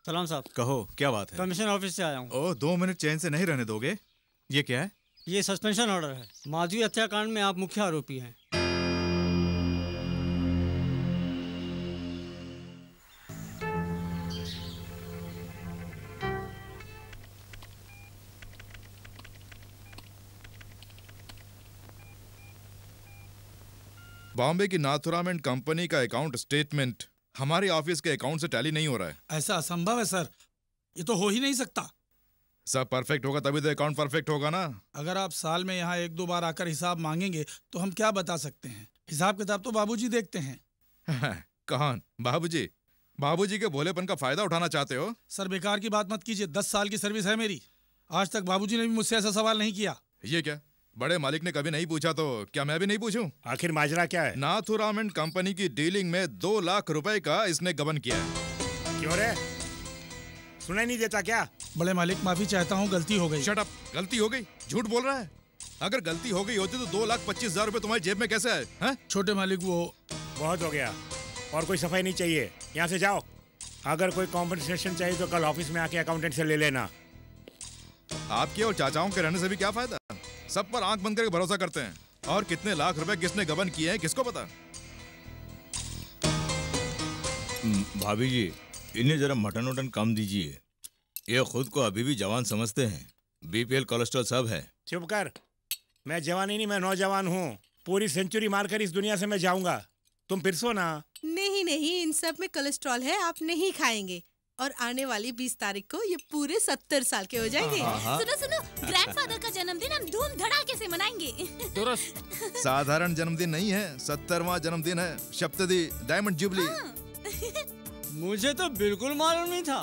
सलाम साहब। कहो, क्या बात है? कमिश्नर ऑफिस से आया हूँ। ओह, 2 मिनट चैन से नहीं रहने दोगे? ये क्या है? ये सस्पेंशन ऑर्डर है। माधवी हत्याकांड में आप मुख्य आरोपी हैं। बॉम्बे की नाथुराम एंड कंपनी का अकाउंट स्टेटमेंट हमारे ऑफिस के अकाउंट से टैली नहीं हो रहा है। ऐसा असंभव है सर, ये तो हो ही नहीं सकता। सब परफेक्ट होगा तभी तो अकाउंट परफेक्ट होगा ना। अगर आप साल में यहाँ 1-2 बार आकर हिसाब मांगेंगे तो हम क्या बता सकते हैं? हिसाब किताब तो बाबूजी देखते हैं। कौन? बाबूजी? बाबूजी के भोलेपन का फायदा उठाना चाहते हो? सर बेकार की बात मत कीजिए, 10 साल की सर्विस है मेरी। आज तक बाबूजी ने भी मुझसे ऐसा सवाल नहीं किया। ये क्या, बड़े मालिक ने कभी नहीं पूछा तो क्या मैं भी नहीं पूछूं? आखिर माजरा क्या है? नाथुराम एंड कंपनी की डीलिंग में 2 लाख रुपए का इसने गबन किया है। क्यों रे, सुनाई नहीं देता क्या? बड़े मालिक, माफी चाहता हूँ, गलती हो गई। शट अप, गलती हो गई? झूठ बोल रहा है। अगर गलती हो गई होती तो 2,25,000 रुपए तुम्हारी जेब में कैसे आए? हैं? छोटे मालिक, वो बहुत हो गया और कोई सफाई नहीं चाहिए, यहाँ से जाओ। अगर कोई कॉम्पनसेशन चाहिए तो कल ऑफिस में आके अकाउंटेंट से ले लेना। आपके और चाचाओं के रहने से भी क्या फायदा? सब पर आंख बंद करके भरोसा करते हैं। और कितने लाख रुपए किसने गबन किए हैं किसको पता? भाभी जी, इन्हें जरा मटन वटन कम दीजिए। ये खुद को अभी भी जवान समझते हैं। बीपीएल कोलेस्ट्रॉल सब है। चुप कर, मैं जवान ही नहीं, मैं नौजवान हूँ। पूरी सेंचुरी मारकर इस दुनिया से मैं जाऊंगा। तुम फिर सो ना। नहीं नहीं, इन सब में कोलेस्ट्रॉल है, आप नहीं खाएंगे। और आने वाली 20 तारीख को ये पूरे 70 साल के हो जाएंगे। सुनो सुनो, ग्रैंडफादर का जन्मदिन हम धूम धड़ाके से मनाएंगे। साधारण जन्मदिन नहीं है, 70वां जन्मदिन है। सप्तदी डायमंड जुबली। मुझे तो बिल्कुल मालूम नहीं था,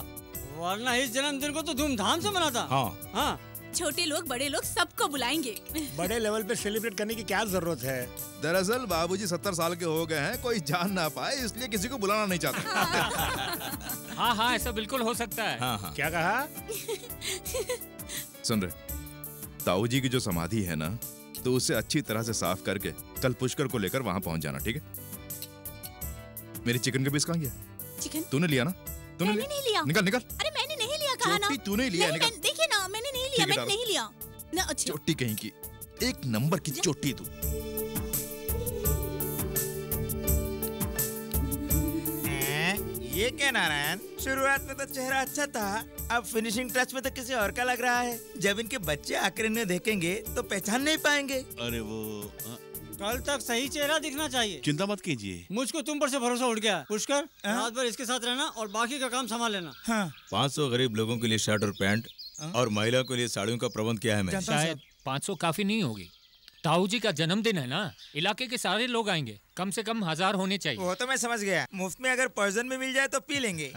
वरना इस जन्मदिन को तो धूमधाम से मनाता। हाँ। छोटे लोग बड़े लोग सबको बुलाएंगे। बड़े लेवल पे सेलिब्रेट करने की क्या जरूरत है? दरअसल बाबूजी 70 साल के हो गए हैं, कोई जान ना पाए इसलिए किसी को बुलाना नहीं चाहते। हाँ हाँ, ऐसा बिल्कुल हो सकता है। हाँ हाँ। क्या कहा? सुन रहे, ताऊ जी की जो समाधि है ना, तो उसे अच्छी तरह से साफ करके कल पुष्कर को लेकर वहाँ पहुँच जाना, ठीक है? मेरी चिकन का पीस कहाँ गया? चिकन तूने लिया ना? तूने मैंने नहीं लिया। निकल निकल। अरे मैंने नहीं लिया, कहा ना। तूने लिया, निकल। देखिए ना, मैंने नहीं लिया, मैंने नहीं लिया ना। अच्छा, चोटी कहीं की, एक नंबर की चोटी तू। ये क्या नारायण, शुरुआत में तो चेहरा अच्छा था, अब फिनिशिंग टच में तो किसी और का लग रहा है। जब इनके बच्चे आकर इन्हें देखेंगे तो पहचान नहीं पाएंगे। अरे वो कल तक सही चेहरा दिखना चाहिए। चिंता मत कीजिए, मुझको तुम पर से भरोसा उठ गया। पुष्कर, रात भर इसके साथ रहना और बाकी का काम संभाल लेना। 500 गरीब लोगों के लिए शर्ट और पैंट और महिला के लिए साड़ियों का प्रबंध किया है मैंने। शायद 500 काफी नहीं होगी। ताऊ जी का जन्मदिन है ना, इलाके के सारे लोग आएंगे, कम से कम 1000 होने चाहिए। वो तो मैं समझ गया, मुफ्त में अगर पर्सन में मिल जाए तो पी लेंगे।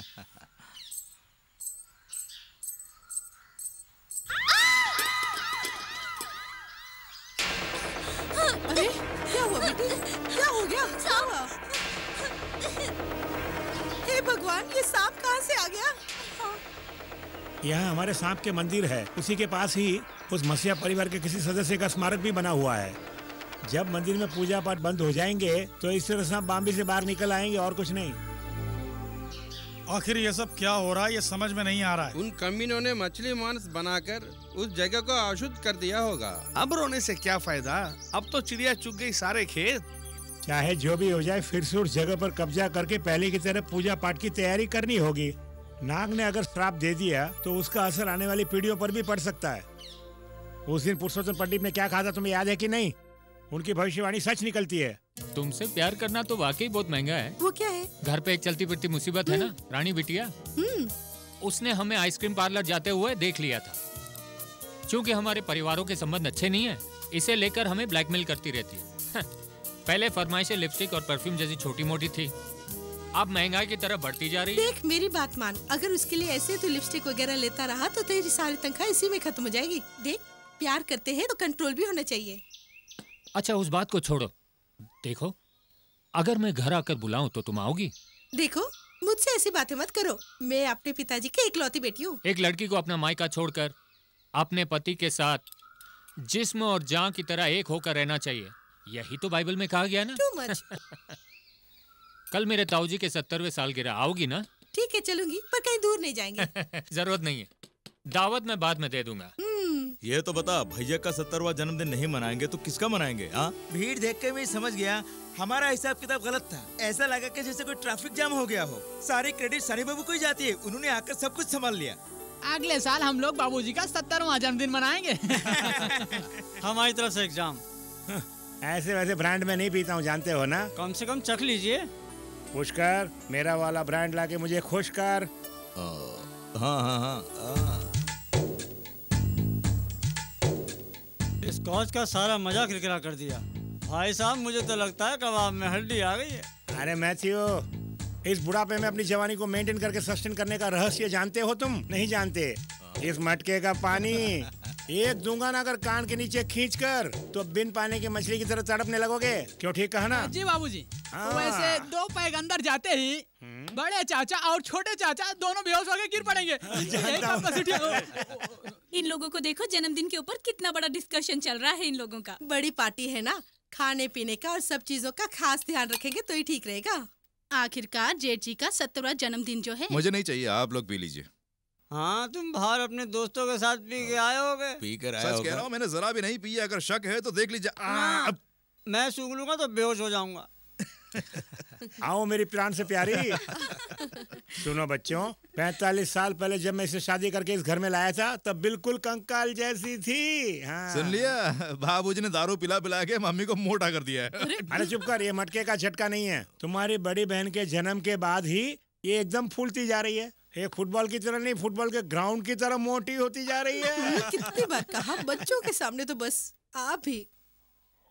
अरे पार्टी क्या हो गया? हे भगवान, ये सांप कहाँ से आ गया? यहाँ हमारे सांप के मंदिर है, उसी के पास ही उस मसीहा परिवार के किसी सदस्य का स्मारक भी बना हुआ है। जब मंदिर में पूजा पाठ बंद हो जाएंगे तो इस तरह सांप बाम्बी से बाहर निकल आएंगे और कुछ नहीं। आखिर ये सब क्या हो रहा है, ये समझ में नहीं आ रहा है। उन कमीनों ने मछली मांस बनाकर उस जगह को अशुद्ध कर दिया होगा। अब रोने से क्या फायदा, अब तो चिड़िया चुग गई सारे खेत। चाहे जो भी हो जाए, फिर से उस जगह पर कब्जा करके पहले की तरह पूजा पाठ की तैयारी करनी होगी। नाग ने अगर श्राप दे दिया तो उसका असर आने वाली पीढ़ियों पर भी पड़ सकता है। उस दिन पुरुषोत्तम पंडित ने क्या कहा था, तुम्हें याद है कि नहीं? उनकी भविष्यवाणी सच निकलती है। तुमसे प्यार करना तो वाकई बहुत महंगा है। वो क्या है? घर पे एक चलती फिरती मुसीबत है ना, रानी बिटिया। उसने हमें आइसक्रीम पार्लर जाते हुए देख लिया था। क्योंकि हमारे परिवारों के संबंध अच्छे नहीं है, इसे लेकर हमें ब्लैकमेल करती रहती है। पहले फरमाइशें लिपस्टिक और परफ्यूम जैसी छोटी मोटी थी, अब महंगाई की तरफ बढ़ती जा रही है। देख मेरी बात मान, अगर उसके लिए ऐसे तो लिपस्टिक वगैरह लेता रहा तो तेरी सारी तनख्वाह इसी में खत्म हो जाएगी। देख, प्यार करते हैं तो कंट्रोल भी होना चाहिए। अच्छा उस बात को छोड़ो, देखो अगर मैं घर आकर बुलाऊं तो तुम आओगी? देखो मुझसे ऐसी बातें मत करो, मैं अपने पिताजी की इकलौती बेटी हूँ। एक लड़की को अपना मायका छोड़कर अपने पति के साथ जिस्म और जान की तरह एक होकर रहना चाहिए, यही तो बाइबल में कहा गया ना। Too much। कल मेरे ताऊजी के 70वें सालगिरह, आओगी ना? ठीक है चलूंगी, पर कहीं दूर नहीं जाएंगे। जरूरत नहीं है, दावत मैं बाद में दे दूंगा। ये तो बता, भैया का 70वां जन्मदिन नहीं मनाएंगे तो किसका मनाएंगे? हाँ, भीड़ देख के मैं समझ गया हमारा हिसाब किताब गलत था। ऐसा लगा कि जैसे कोई ट्रैफिक जाम हो गया हो। सारी क्रेडिट सनी बाबू को ही जाती है, उन्होंने आकर सब कुछ संभाल लिया। अगले साल हम लोग बाबूजी का 70वां जन्मदिन मनाएंगे। हमारी तरफ से एग्जाम। ऐसे वैसे ब्रांड में नहीं पीता हूँ, जानते हो ना। कम से कम चख लीजिए। पुष्कर, मेरा वाला ब्रांड लाके मुझे खुश कर। हाँ हाँ हाँ। इस कॉच का सारा मजा किरकिरा कर दिया। भाई साहब मुझे तो लगता है कबाब में हड्डी आ गई है। अरे मैथ्यू, इस बुढ़ापे में अपनी जवानी को मेंटेन करके सस्टेन करने का रहस्य जानते हो तुम? नहीं जानते। इस मटके का पानी एक दूंगा ना अगर कान के नीचे खींचकर, तो बिन पानी की मछली की तरह तड़पने लगोगे। क्यों, ठीक कहा ना? जी बाबूजी। वैसे 2 पैग अंदर जाते ही बड़े चाचा और छोटे चाचा दोनों बेहोश होकर गिर पड़ेंगे। यही इन लोगों को देखो, जन्मदिन के ऊपर कितना बड़ा डिस्कशन चल रहा है इन लोगों का। बड़ी पार्टी है ना, खाने पीने का और सब चीजों का खास ध्यान रखेंगे तो ही ठीक रहेगा। आखिरकार जेठ जी का 70वां जन्मदिन जो है। मुझे नहीं चाहिए, आप लोग पी लीजिए। हाँ, तुम बाहर अपने दोस्तों के साथ पी के आए होगे। पी कर आए सच होगे। कह रहा हूँ, मैंने जरा भी नहीं पिया। अगर शक है तो देख लीजिए। मैं सूंघ लूंगा तो बेहोश हो जाऊंगा। आओ मेरी प्राण से प्यारी। सुनो बच्चों, 45 साल पहले जब मैं इसे शादी करके इस घर में लाया था तब बिल्कुल कंकाल जैसी थी। हाँ। सुन लिया, बाबूजी ने दारू पिला पिला के मम्मी को मोटा कर दिया है। अरे चुप कर, ये मटके का झटका नहीं है। तुम्हारी बड़ी बहन के जन्म के बाद ही ये एकदम फूलती जा रही है। एक फुटबॉल की तरह नहीं, फुटबॉल के ग्राउंड की तरह मोटी होती जा रही है। कितनी बार कहा, बच्चों के सामने तो बस आप भी।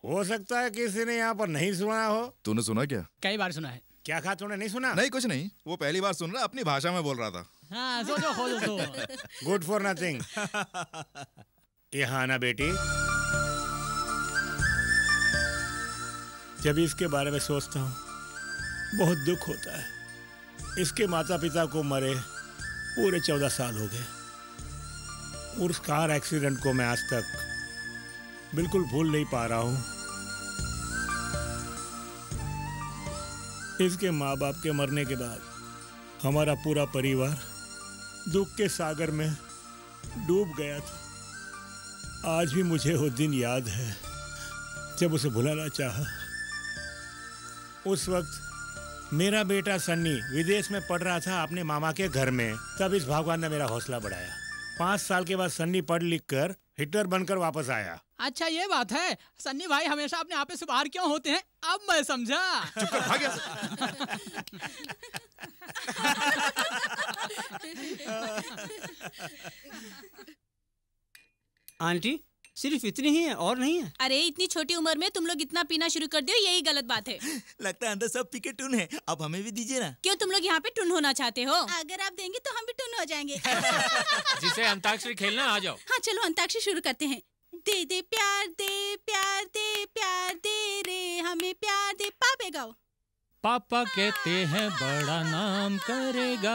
हो सकता है किसी ने यहाँ पर नहीं सुना हो। तूने सुना क्या? कई बार सुना है। क्या कहा तूने? नहीं सुना? नहीं, कुछ नहीं, वो पहली बार सुन रहा, अपनी भाषा में बोल रहा था। हाँ, सोचो खोजो तो। Good for nothing. यहाँ आना बेटी। जब इसके बारे में सोचता हूँ बहुत दुख होता है। इसके माता पिता को मरे पूरे 14 साल हो गए। उस कार एक्सीडेंट को मैं आज तक बिल्कुल भूल नहीं पा रहा हूँ। इसके माँ बाप के मरने के बाद हमारा पूरा परिवार दुख के सागर में डूब गया था। आज भी मुझे वो दिन याद है जब उसे भुलाना चाहा। उस वक्त मेरा बेटा सन्नी विदेश में पढ़ रहा था अपने मामा के घर में। तब इस भगवान ने मेरा हौसला बढ़ाया। 5 साल के बाद सन्नी पढ़ लिख कर हिटलर बनकर वापस आया। अच्छा ये बात है, सन्नी भाई हमेशा अपने आप से बाहर क्यों होते हैं? अब मैं समझा। चुप कर, भाग आंटी सिर्फ इतनी ही है और नहीं है? अरे इतनी छोटी उम्र में तुम लोग इतना पीना शुरू कर दियो, यही गलत बात है। लगता है अंदर सब पी के टून है, अब हमें भी दीजिए ना। क्यों, तुम लोग यहाँ पे टुन होना चाहते हो? अगर आप देंगे तो हम भी टुन हो जाएंगे। जिसे अंताक्षरी खेलना, आ जाओ। हाँ चलो अंताक्षरी शुरू करते हैं। दे दे प्यार दे, प्यार दे, प्यार दे रे हमें पापा कहते हैं बड़ा नाम करेगा,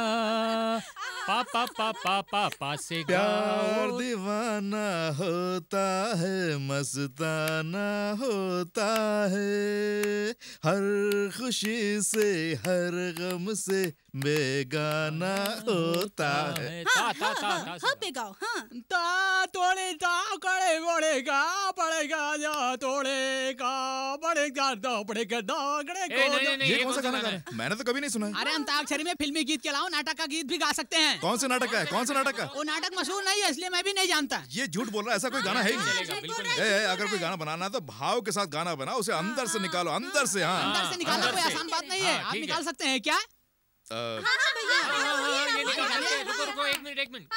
पापा पापा पापा से प्यार गाओ। दीवाना होता है, मस्ताना होता है, हर खुशी से हर गम से बेगाना होता है। हाँ, हाँ, हाँ, हाँ पे गाओ, हाँ। ता तोड़े ता कड़े बड़ेगा पड़ेगा जा तोड़ेगा बड़ेगा दो पड़ेगा दौड़े को। ये कौन सा गाना गा रहे हैं? मैंने तो कभी नहीं सुना है। अरे अंताक्षरी में फिल्मी गीत के अलावा नाटक का गीत भी गा सकते हैं। कौन से नाटक का है? कौन सा नाटक का? वो नाटक मशहूर नहीं है इसलिए मैं भी नहीं जानता। ये झूठ बोल रहा है, ऐसा कोई गाना है ही नहीं। अगर कोई गाना बनाना है तो भाव के साथ गाना बनाओ, उसे अंदर से निकालो, अंदर से। हाँ, अंदर से निकालना कोई आसान बात नहीं है। आप निकाल सकते हैं क्या? रुको एक मिनट।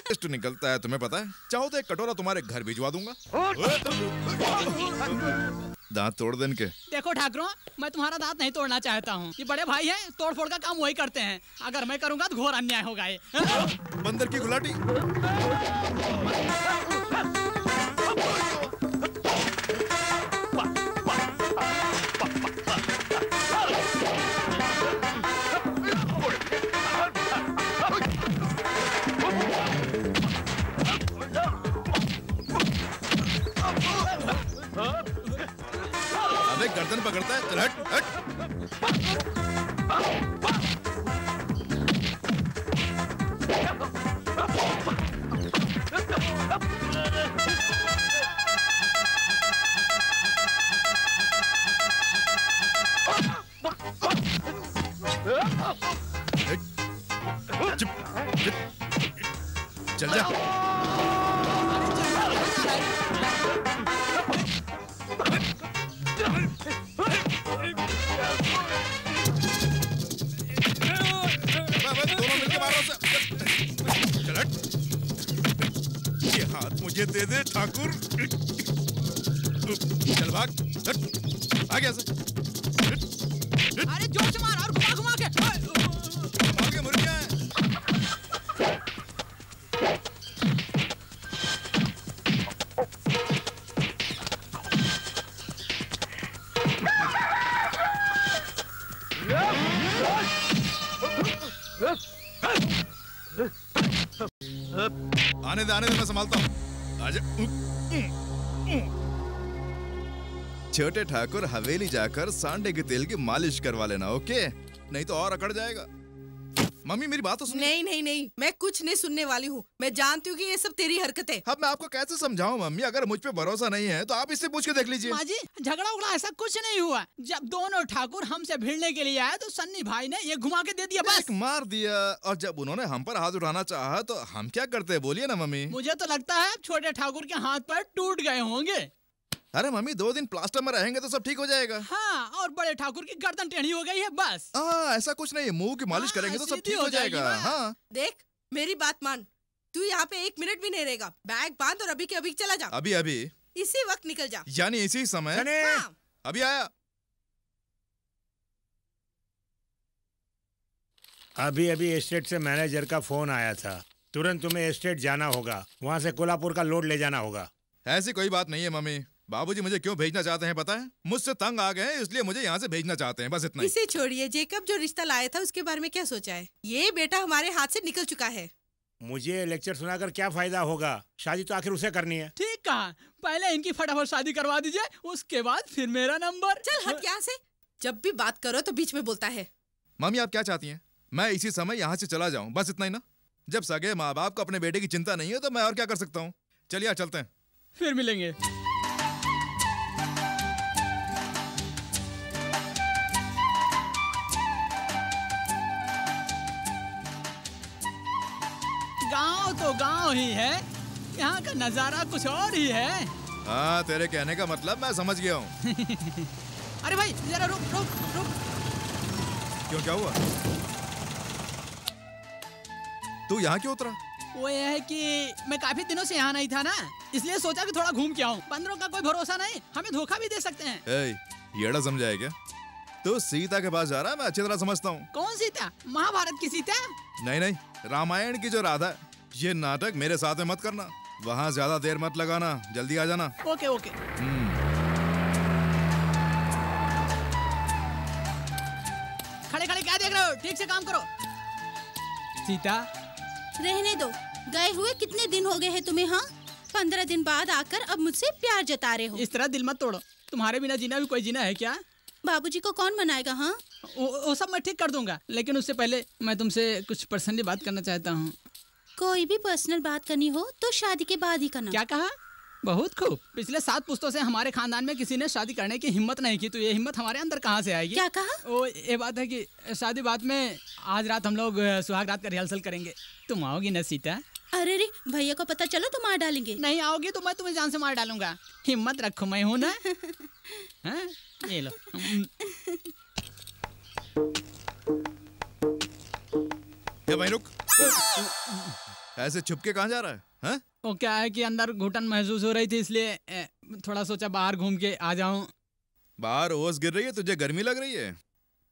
टेस्ट निकलता है तुम्हें पता है? चाहो तो एक कटोरा तुम्हारे घर भिजवा दूंगा। दांत तोड़ देन के। देखो ठाकरों, मैं तुम्हारा दांत नहीं तोड़ना चाहता हूँ। ये बड़े भाई हैं, तोड़ फोड़ का काम वही करते हैं। अगर मैं करूँगा तो घोर अन्याय होगा ये। बंदर की गुलाटी। अबे गर्दन पकड़ता है, चल हट हट। चल जा। दोनों मिलके मारो उसे। चल हट। ये हाथ मुझे दे दे ठाकुर। चल भाग, हट, भाग यहाँ से। अरे जोर से मार और घुमा घुमा के। आगे मुड़ गया है। आने दे मैं संभालता हूँ। आजा। छोटे ठाकुर हवेली जाकर सांडे के तेल की मालिश करवा लेना, ओके? नहीं तो और अकड़ जाएगा। मम्मी मेरी बात तो सुन। नहीं, मैं कुछ नहीं सुनने वाली हूँ। मैं जानती हूँ कि ये सब तेरी हरकत है। अब मैं आपको कैसे समझाऊं मम्मी? अगर मुझ पे भरोसा नहीं है तो आप इससे पूछ के देख लीजिए। माँ जी, झगड़ा उगड़ा ऐसा कुछ नहीं हुआ। जब दोनों ठाकुर हमसे भिड़ने के लिए आए तो सन्नी भाई ने ये घुमा के दे दिया, बस। मार दिया। और जब उन्होंने हम पर हाथ उठाना चाहा तो हम क्या करते? बोलिए ना मम्मी। मुझे तो लगता है छोटे ठाकुर के हाथ पैर टूट गए होंगे। अरे मम्मी 2 दिन प्लास्टर में रहेंगे तो सब ठीक हो जाएगा। हाँ, और बड़े ठाकुर की गर्दन टेढ़ी हो गई है, बस। ऐसा कुछ नहीं है, मुंह की मालिश करेंगे तो सब ठीक हो जाएगा। हाँ। देख मेरी बात मान, तू यहाँ पे 1 मिनट भी नहीं रहेगा। बैग बांध और अभी के अभी चला जा। अभी इसी वक्त निकल जा। यानी इसी समय? हाँ। अभी आया। अभी एस्टेट से मैनेजर का फोन आया था। तुरंत तुम्हें एस्टेट जाना होगा, वहाँ से कोल्हापुर का लोड ले जाना होगा। ऐसी कोई बात नहीं है मम्मी। बाबूजी मुझे क्यों भेजना चाहते हैं पता है? मुझसे तंग आ गए हैं इसलिए मुझे यहाँ से भेजना चाहते हैं, बस इतना ही। इसे छोड़िए, जेकब जो रिश्ता लाया था उसके बारे में क्या सोचा है? ये बेटा हमारे हाथ से निकल चुका है। मुझे लेक्चर सुनाकर क्या फायदा होगा? शादी तो आखिर उसे करनी है। ठीक कहा, पहले इनकी फटाफट शादी करवा दीजिए, उसके बाद फिर मेरा नंबर। चल हट यहाँ से, जब भी बात करो तो बीच में बोलता है। मम्मी आप क्या चाहती हैं? मैं इसी समय यहाँ से चला जाऊँ, बस इतना ही ना? जब सगे माँ बाप को अपने बेटे की चिंता नहीं है तो मैं और क्या कर सकता हूँ? चलिए चलते हैं, फिर मिलेंगे। गांव तो गांव ही है, यहाँ का नजारा कुछ और ही है। हाँ, तेरे कहने का मतलब मैं समझ गया हूँ। अरे भाई जरा रुक रुक रुक। क्यों, क्या हुआ? तू यहाँ क्यों उतरा? वो ये है कि मैं काफी दिनों से यहाँ नहीं था ना, इसलिए सोचा कि थोड़ा घूम के आऊँ। बंदरों का कोई भरोसा नहीं, हमें धोखा भी दे सकते हैं। येड़ा समझा है क्या? तो सीता के पास जा रहा है, मैं अच्छी तरह समझता हूँ। कौन सीता? महाभारत की सीता? नहीं, रामायण की जो राधा। ये नाटक मेरे साथ में मत करना, वहाँ ज्यादा देर मत लगाना, जल्दी आ जाना। ओके। करो, ठीक से काम करो। सीता रहने दो, गए हुए कितने दिन हो गए हैं तुम्हें? हाँ, 15 दिन बाद आकर अब मुझसे प्यार जता रहे हो। इस तरह दिल मत तोड़ो, तुम्हारे बिना जीना भी कोई जीना है क्या? बाबूजी को कौन मनाएगा? हाँ, वो सब मैं ठीक कर दूंगा, लेकिन उससे पहले मैं तुमसे कुछ पर्सनली बात करना चाहता हूँ। कोई भी पर्सनल बात करनी हो तो शादी के बाद ही करना। क्या कहा? बहुत खूब। पिछले 7 पुश्तों से हमारे खानदान में किसी ने शादी करने की हिम्मत नहीं की, तो ये हिम्मत हमारे अंदर कहाँ से आएगी? क्या कहा? वो ये बात है कि शादी बात में आज रात हम लोग सुहाग रात का रिहर्सल करेंगे। तुम आओगी ना सीता? अरे रे, भैया को पता चलो तो मार डालेंगे। नहीं आओगी तो मैं तुम्हें जान से मार डालूंगा। हिम्मत रखो, मैं हूँ ना। हाँ? ये लो। भाई रुक, ऐसे छुप के कहाँ जा रहा है? हाँ? वो क्या है कि अंदर घुटन महसूस हो रही थी, इसलिए थोड़ा सोचा बाहर घूम के आ जाऊं। बाहर ओस गिर रही है, तुझे गर्मी लग रही है?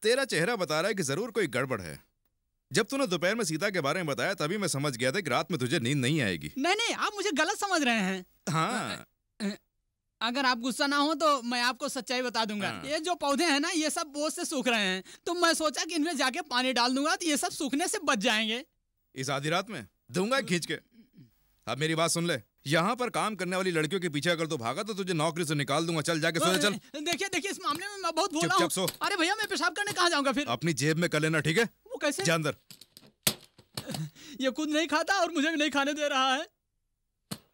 तेरा चेहरा बता रहा है कि जरूर कोई गड़बड़ है। जब तूने दोपहर में सीता के बारे में बताया तभी मैं समझ गया था कि रात में तुझे नींद नहीं आएगी। नहीं, आप मुझे गलत समझ रहे हैं। हाँ, अगर आप गुस्सा ना हो तो मैं आपको सच्चाई बता दूंगा। ये जो पौधे हैं ना, ये सब बोझ से सूख रहे हैं, तो मैं सोचा कि इनमें जाके पानी डाल दूंगा तो ये सब सूखने से बच जाएंगे। इस आधी रात में दूंगा खींच के। अब मेरी बात सुन ले, यहाँ पर काम करने वाली लड़कियों के पीछे अगर तू भागा तो तुझे नौकरी से निकाल दूंगा। चल जाके सो। चल देखिए, इस मामले में मैं बहुत भोला हूँ। चुपचाप सो। अरे भैया, मैं पेशाब करने कहाँ जाऊंगा फिर? अपनी जेब में कर लेना, ठीक है? वो कैसे? जा अंदर। ये खुद नहीं खाता और मुझे भी नहीं खाने दे रहा है।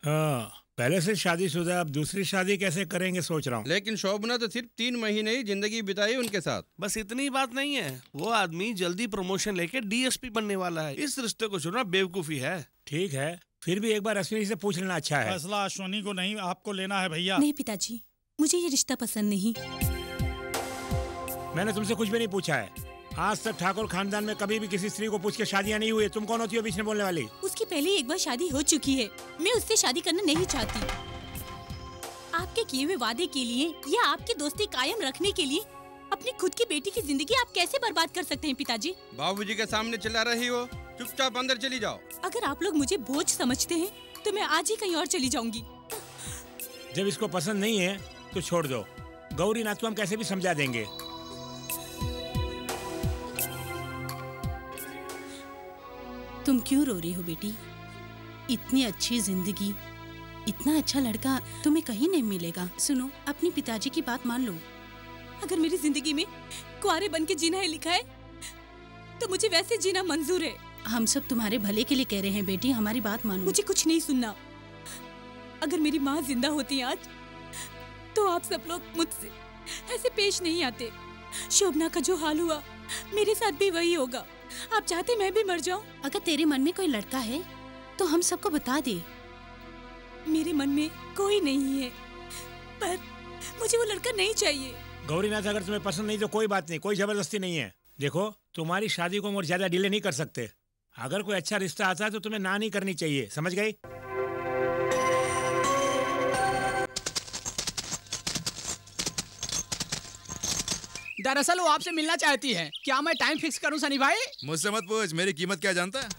हाँ, पहले से शादीशुदा, अब दूसरी शादी कैसे करेंगे सोच रहा हूँ। लेकिन शोभना तो सिर्फ 3 महीने ही जिंदगी बिताई उनके साथ। बस इतनी बात नहीं है, वो आदमी जल्दी प्रमोशन लेके डीएसपी बनने वाला है। इस रिश्ते को चुनना बेवकूफी है। ठीक है, फिर भी एक बार अश्विनी से पूछ लेना अच्छा है। फैसला अश्विनी को नहीं, आपको लेना है भैया। नहीं पिताजी, मुझे ये रिश्ता पसंद नहीं। मैंने तुमसे कुछ भी नहीं पूछा है। आज तक ठाकुर खानदान में कभी भी किसी स्त्री को पूछ के शादियां नहीं हुई। तुम कौन होती हो बीच में बोलने वाली? उसकी पहले एक बार शादी हो चुकी है, मैं उससे शादी करना नहीं चाहती। आपके किए हुए वादे के लिए या आपकी दोस्ती कायम रखने के लिए अपनी खुद की बेटी की जिंदगी आप कैसे बर्बाद कर सकते हैं पिताजी? बाबूजी के सामने चिल्ला रही हो, चुपचाप अंदर चली जाओ। अगर आप लोग मुझे बोझ समझते हैं तो मैं आज ही कहीं और चली जाऊंगी। जब इसको पसंद नहीं है तो छोड़ दो। गौरी नाथ को हम कैसे भी समझा देंगे। तुम क्यों रो रही हो बेटी? इतनी अच्छी जिंदगी, इतना अच्छा लड़का तुम्हें कहीं नहीं मिलेगा। सुनो, अपने पिताजी की बात मान लो। अगर मेरी जिंदगी में कुआरे बन के जीना है लिखा है तो मुझे वैसे जीना मंजूर है। हम सब तुम्हारे भले के लिए कह रहे हैं बेटी, हमारी बात मानो। मुझे कुछ नहीं सुनना। अगर मेरी माँ जिंदा होती आज तो आप सब लोग मुझसे ऐसे पेश नहीं आते। शोभना का जो हाल हुआ मेरे साथ भी वही होगा। आप चाहते मैं भी मर जाऊं? अगर तेरे मन में कोई लड़का है तो हम सबको बता दे। मेरे मन में कोई नहीं है, पर मुझे वो लड़का नहीं चाहिए। गौरीनाथ, अगर तुम्हें पसंद नहीं तो कोई बात नहीं, कोई जबरदस्ती नहीं है। देखो, तुम्हारी शादी को हम और ज्यादा डिले नहीं कर सकते। अगर कोई अच्छा रिश्ता आता है तो तुम्हें ना नहीं करनी चाहिए, समझ गई? दरअसल वो आपसे मिलना चाहती है। क्या मैं टाइम फिक्स करूं सनी भाई? मुझसे मत पूछ, मेरी कीमत क्या जानता है?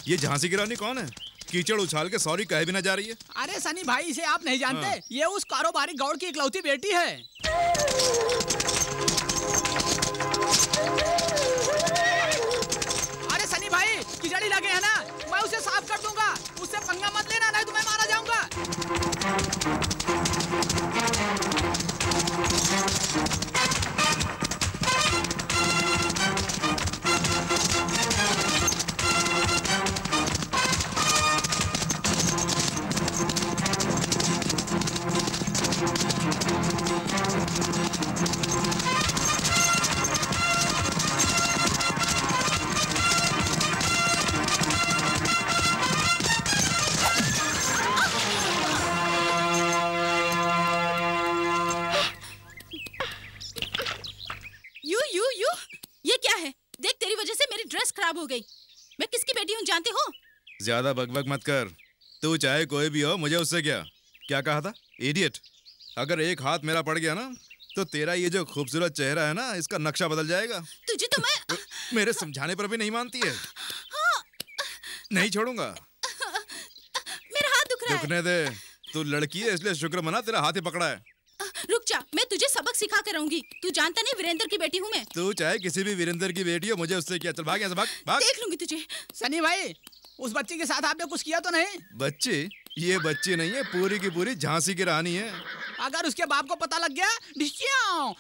ये झांसी की रानी कौन है? कीचड़ उछाल के सॉरी कहे भी ना जा रही है। अरे सनी भाई, इसे आप नहीं जानते। हाँ। ये उस कारोबारी गौड़ की इकलौती बेटी है। अरे सनी भाई, खिचड़ी लगे है ना, मैं उसे साफ कर दूंगा। उससे पंगा मत लेना, नहीं तो मैं मारा जाऊंगा। हो गई। मैं किसकी बेटी हूँ जानते हो? ज्यादा बकबक मत कर। तू चाहे कोई भी हो, मुझे उससे क्या कहा था? इडियट। अगर एक हाथ मेरा पड़ गया ना तो तेरा ये जो खूबसूरत चेहरा है ना, इसका नक्शा बदल जाएगा। तुझे तो मैं मेरे समझाने पर भी नहीं मानती है। नहीं छोड़ूंगा। मेरा हाथ दुख रहा है। दुखने दे। तू लड़की है इसलिए शुक्र मना, तेरा हाथ ही पकड़ा है। रुक सिखा कर रहूंगी। तू जानता नहीं वीरेंद्र की बेटी हूँ मैं। तू चाहे किसी भी वीरेंद्र की बेटी हो, मुझे उससे क्या। चल भाग यहाँ से, भाग भाग। देख लूंगी तुझे। सनी भाई, उस बच्ची के साथ आपने कुछ किया तो नहीं? बच्ची? ये बच्ची नहीं है, पूरी की पूरी झांसी की रानी है। अगर उसके बाप को पता लग गया,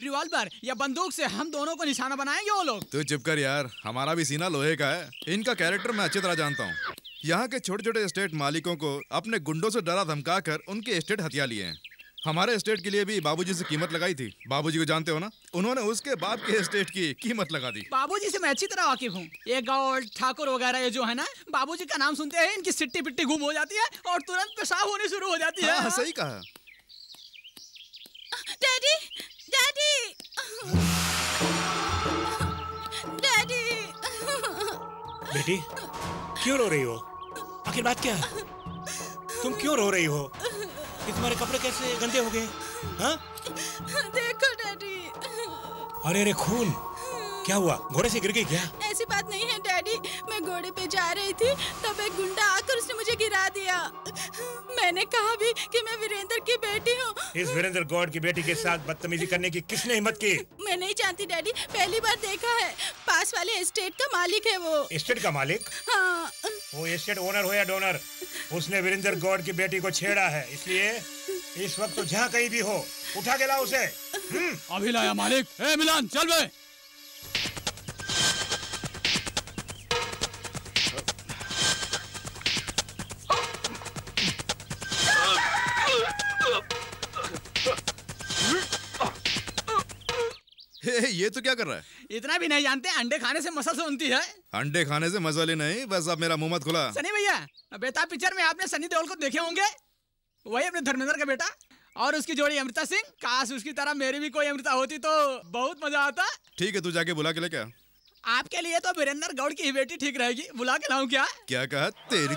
रिवॉल्वर या बंदूक से हम दोनों को निशाना बनाएंगे वो लोग। तू चुप कर यार, हमारा भी सीना लोहे का है। इनका कैरेक्टर मैं अच्छी तरह जानता हूँ। यहाँ के छोटे छोटे एस्टेट मालिकों को अपने गुंडों से डरा धमका कर उनके एस्टेट हथिया लिए हैं। हमारे एस्टेट के लिए भी बाबूजी से कीमत लगाई थी। बाबूजी को जानते हो ना, उन्होंने उसके बाप के एस्टेट की कीमत लगा दी। बाबूजी से मैं अच्छी तरह वाकिफ हूँ। ये गौड़ ठाकुर वगैरह ये जो है ना, बाबूजी का नाम सुनते हैं इनकी सिट्टी पिट्टी गुम हो जाती है और तुरंत पेशाब होनी शुरू हो जाती है। हाँ, सही कहा। Daddy, daddy, daddy. बेटी, क्यों रो रही हो? आखिर बात क्या है? तुम क्यों रो रही हो? कि तुम्हारे कपड़े कैसे गंदे हो गए? हाँ? देखो डैडी। अरे अरे खून! क्या हुआ? घोड़े से गिर गई क्या? ऐसी बात नहीं है डैडी, मैं घोड़े पे जा रही थी तब एक गुंडा आकर उसने मुझे गिरा दिया। मैंने कहा भी कि मैं वीरेंद्र की बेटी हूँ। इस वीरेंद्र गौड़ की बेटी के साथ बदतमीजी करने की किसने हिम्मत की? मैं नहीं जानती डैडी, पहली बार देखा है। पास वाले एस्टेट का मालिक है वो। एस्टेट का मालिक? हाँ। वो एस्टेट ओनर हो या डोनर, उसने वीरेंद्र गौड़ की बेटी को छेड़ा है। इसलिए इस वक्त तो जहाँ कहीं भी हो, उठा के लाओ उसे। अभी लाया मालिक। ए मिलान, चल बे। ये तो क्या कर रहा है? इतना भी नहीं जानते, अंडे खाने से मसल सुनती है। अंडे खाने से मसाले नहीं, बस अब मेरा मुंह मत खुला। सनी भैया, बेताब पिक्चर में आपने सनी देओल को देखे होंगे, वही अपने धर्मेंद्र का बेटा और उसकी जोड़ी अमृता सिंह। काश उसकी तरह मेरी भी कोई अमृता होती तो बहुत मजा आता। ठीक है, तू जाके बुला के ले। क्या आपके लिए तो वीरेंद्र गौड़ की ही बेटी ठीक रहेगी। बुला के लाऊं क्या? क्या कहा? तेरी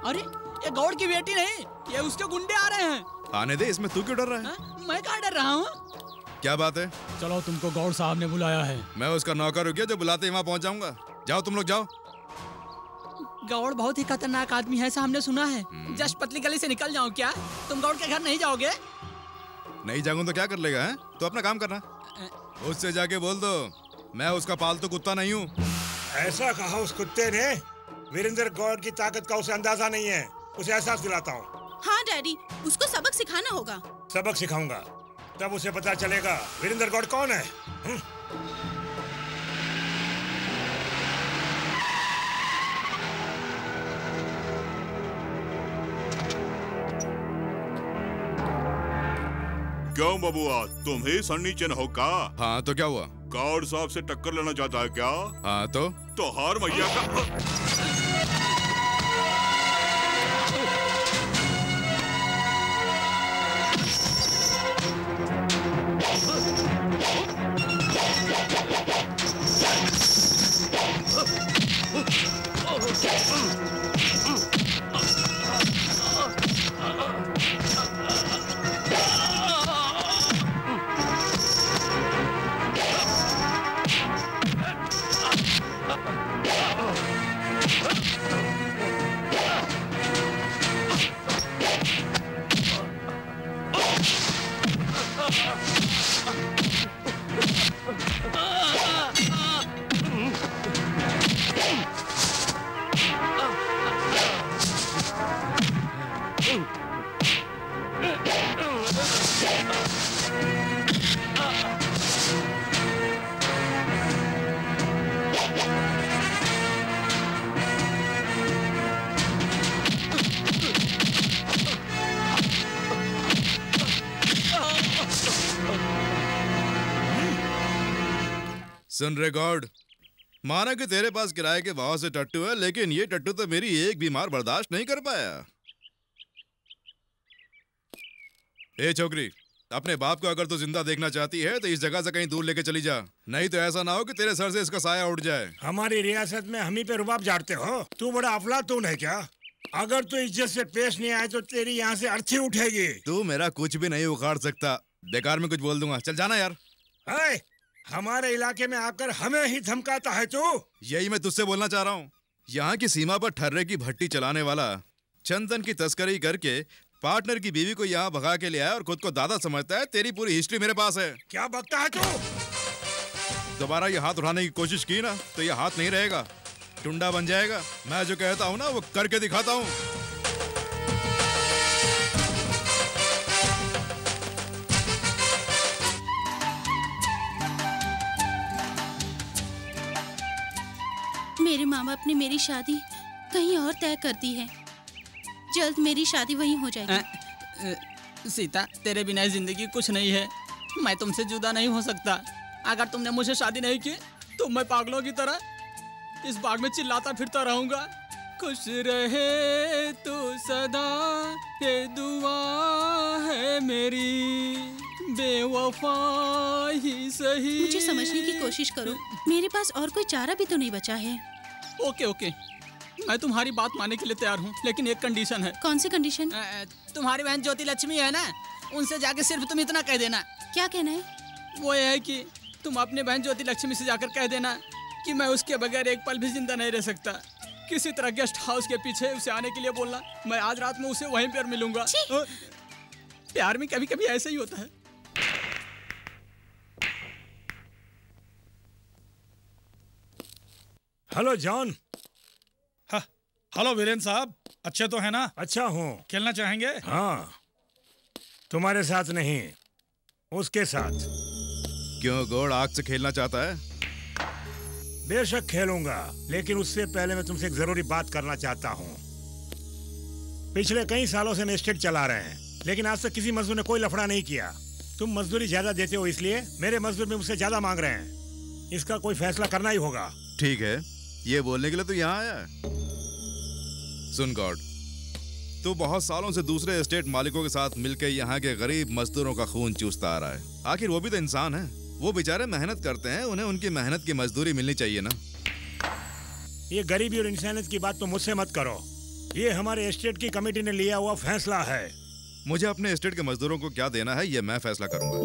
अरे ये गौड़ की बेटी नहीं, ये उसके गुंडे आ रहे हैं। आने दे, इसमें तू क्यों डर रहा है? मैं कहाँ डर रहा हूँ? क्या बात है? चलो, तुमको गौड़ साहब ने बुलाया है। मैं उसका नौकर हूँ क्या जो बुलाते ही वहाँ पहुँच जाऊंगा? जाओ तुम लोग जाओ। गौड़ बहुत ही खतरनाक आदमी है, ऐसा हमने सुना है। जस्ट पतली गली से निकल जाऊँ क्या? तुम गौड़ के घर नहीं जाओगे? नहीं जाऊँ तो क्या कर लेगा? है तो अपना काम करना। उससे जाके बोल दो मैं उसका पालतू कुत्ता नहीं हूँ। ऐसा कहा उस कुत्ते ने? वीरेंद्र गौड़ की ताकत का उसे अंदाजा नहीं है, उसे एहसास दिलाता हूँ। हाँ डैडी, उसको सबक सिखाना होगा। सबक सिखाऊंगा, तब उसे पता चलेगा वीरेंद्र गौड़ कौन है। क्यों बबुआ, तुम ही सन्नी चिन्ह हो का? हाँ तो क्या हुआ? गौड़ साहब से टक्कर लेना चाहता है क्या? हाँ तो हार मैया का। सुन रे गॉड, माना कि तेरे पास किराए के भाव से टट्टू है, लेकिन ये टट्टू तो मेरी एक भी मार बर्दाश्त नहीं कर पाया। ए छोकरी, अपने बाप को अगर तू जिंदा देखना चाहती है तो इस जगह से कहीं दूर लेके चली जा, नहीं तो ऐसा ना हो कि तेरे सर से इसका साया उड़ जाए। हमारी रियासत में हम ही पे रुबाब झाड़ते हो? तू बड़ा अफलातून है क्या? अगर तू इज्जत से पेश नहीं आए तो तेरी यहाँ से अर्थी उठेगी। तू मेरा कुछ भी नहीं उखाड़ सकता, बेकार में कुछ बोल दूंगा। चल जाना यार। हमारे इलाके में आकर हमें ही धमकाता है तू? यही मैं तुझसे बोलना चाह रहा हूँ। यहाँ की सीमा पर ठर्रे की भट्टी चलाने वाला चंदन की तस्करी करके पार्टनर की बीवी को यहाँ भगा के ले आया और खुद को दादा समझता है। तेरी पूरी हिस्ट्री मेरे पास है। क्या बकता है तू? दोबारा ये हाथ उठाने की कोशिश की ना तो ये हाथ नहीं रहेगा, टुंडा बन जाएगा। मैं जो कहता हूँ ना वो करके दिखाता हूँ। मेरे माँ बाप ने मेरी शादी कहीं और तय कर दी है। जल्द मेरी शादी वहीं हो जाएगी। सीता, तेरे बिना जिंदगी कुछ नहीं है। मैं तुमसे जुदा नहीं हो सकता। अगर तुमने मुझे शादी नहीं की तो मैं पागलों की तरह इस बाग में चिल्लाता फिरता रहूंगा। खुश रहे तू सदा, ये दुआ है मेरी, बेवफा ही सही। मुझे समझने की कोशिश करो, मेरे पास और कोई चारा भी तो नहीं बचा है। ओके ओके, मैं तुम्हारी बात मानने के लिए तैयार हूँ, लेकिन एक कंडीशन है। कौन सी कंडीशन? तुम्हारी बहन ज्योति लक्ष्मी है ना, उनसे जाके सिर्फ तुम इतना कह देना। क्या कहना है? वो ये है कि तुम अपनी बहन ज्योति लक्ष्मी से जाकर कह देना कि मैं उसके बगैर एक पल भी जिंदा नहीं रह सकता। किसी तरह गेस्ट हाउस के पीछे उसे आने के लिए बोलना। मैं आज रात में उसे वहीं पर मिलूंगा। प्यार में कभी कभी ऐसा ही होता है। Hello John. हेलो वीरेंद्र साहब, अच्छे तो है ना? अच्छा हूँ। खेलना चाहेंगे? हाँ, तुम्हारे साथ नहीं, उसके साथ। क्यों, गौड़ आग से खेलना चाहता है? बेशक खेलूंगा, लेकिन उससे पहले मैं तुमसे एक जरूरी बात करना चाहता हूँ। पिछले कई सालों से हम एस्टेट चला रहे हैं, लेकिन आज तक किसी मजदूर ने कोई लफड़ा नहीं किया। तुम मजदूरी ज्यादा देते हो, इसलिए मेरे मजदूर भी मुझसे ज्यादा मांग रहे हैं। इसका कोई फैसला करना ही होगा। ठीक है, ये बोलने के लिए तो यहाँ आया है। सुन गॉड, तू बहुत सालों से दूसरे एस्टेट मालिकों के साथ मिलकर यहाँ के गरीब मजदूरों का खून चूसता आ रहा है। आखिर वो भी तो इंसान है। वो बेचारे मेहनत करते हैं, उन्हें उनकी मेहनत की मजदूरी मिलनी चाहिए ना। ये गरीबी और इंसानियत की बात तो मुझसे मत करो। ये हमारे एस्टेट की कमेटी ने लिया हुआ फैसला है। मुझे अपने एस्टेट के मजदूरों को क्या देना है ये मैं फैसला करूंगा।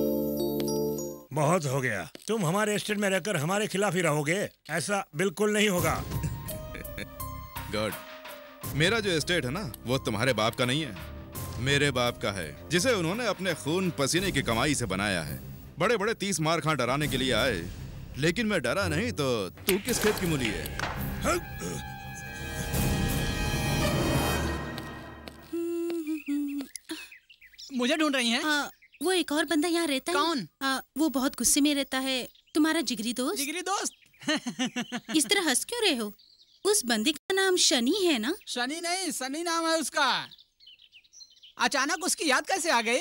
बहुत हो गया, तुम हमारे एस्टेट में रहकर हमारे खिलाफ ही रहोगे। ऐसा बिल्कुल नहीं होगा। गॉड, मेरा जो एस्टेट है ना वो तुम्हारे बाप का नहीं है, मेरे बाप का है, जिसे उन्होंने अपने खून पसीने की कमाई से बनाया है। बड़े बड़े 30 मार खां डराने के लिए आए, लेकिन मैं डरा नहीं तो तू किस खेत की मूली है? मुझे ढूंढ रही हैं? वो एक और बंदा यहाँ रहता है। कौन? वो बहुत गुस्से में रहता है। तुम्हारा जिगरी दोस्त। जिगरी दोस्त? इस तरह हंस क्यों रहे हो? उस बंदी का नाम शनि है ना? शनि नहीं, सनी नाम है उसका। अचानक उसकी याद कैसे आ गई?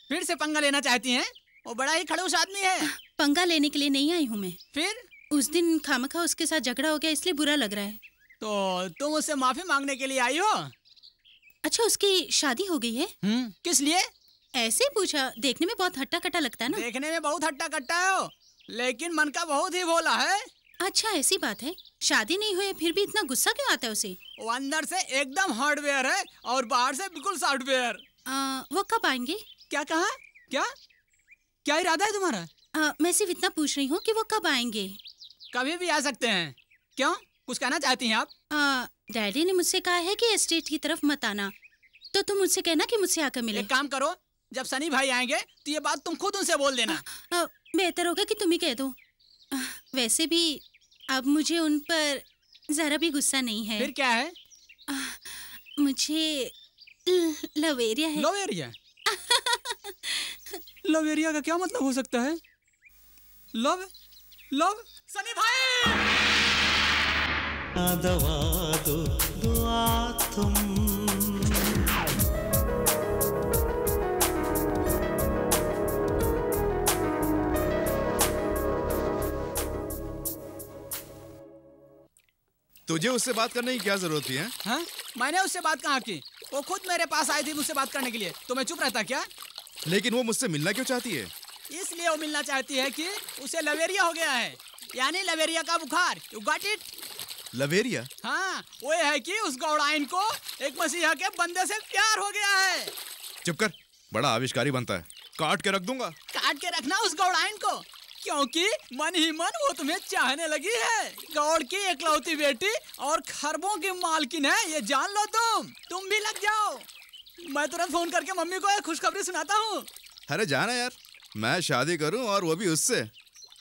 फिर से पंगा लेना चाहती हैं? वो बड़ा ही खड़ूस आदमी है। पंगा लेने के लिए नहीं आई हूँ मैं। फिर? उस दिन खामखा उसके साथ झगड़ा हो गया, इसलिए बुरा लग रहा है। तो तुम उससे माफी मांगने के लिए आई हो? अच्छा, उसकी शादी हो गई है? किस लिए? ऐसे पूछा, देखने में बहुत हट्टा कट्टा लगता है ना। देखने में बहुत हट्टा कट्टा है हो, लेकिन मन का बहुत ही भोला है। अच्छा, ऐसी बात है। शादी नहीं हुई फिर भी इतना गुस्सा क्यों आता है उसे? वो अंदर से एकदम हार्डवेयर है और बाहर से बिल्कुल सॉफ्टवेयर। वो कब आएंगे? क्या कहा? क्या इरादा है तुम्हारा? मैं सिर्फ इतना पूछ रही हूँ कि वो कब आएंगे? कभी भी आ सकते हैं। क्यों, कुछ कहना चाहती हैं आप? डैडी ने मुझसे कहा है कि एस्टेट की तरफ मत आना, तो तुम मुझसे कहना कि मुझसे आकर मिले। एक काम करो, जब सनी भाई आएंगे तो ये बात तुम खुद उनसे बोल देना। बेहतर होगा कि तुम ही कह दो। वैसे भी अब मुझे उन पर जरा भी गुस्सा नहीं है। फिर क्या है? मुझे लवेरिया है। लवेरिया? लवेरिया का क्या मतलब हो सकता है? लव सनी भाई! दवा दो दुआ तुम। तुझे उससे बात करने की क्या जरूरत थी? हाँ? मैंने उससे बात कहाँ की? वो खुद मेरे पास आई थी मुझसे बात करने के लिए, तो मैं चुप रहता क्या? लेकिन वो मुझसे मिलना क्यों चाहती है? इसलिए वो मिलना चाहती है कि उसे लवेरिया हो गया है, यानी लवेरिया का बुखार। You got it? लवेरिया? हाँ, वो है कि उस गौड़ाइन को एक मसीहा के बंदे से प्यार हो गया है। चुप कर, बड़ा आविष्कारी बनता है। काट के रख दूंगा। काट के रखना उस गौड़ाइन को, क्योंकि मन ही मन वो तुम्हें चाहने लगी है। गौड़ की एकलौती बेटी और खरबों की मालकिन है, ये जान लो। तुम भी लग जाओ। मैं तुरंत फोन करके मम्मी को एक खुशखबरी सुनाता हूँ। अरे जाना यार, मैं शादी करूं और वो भी उससे,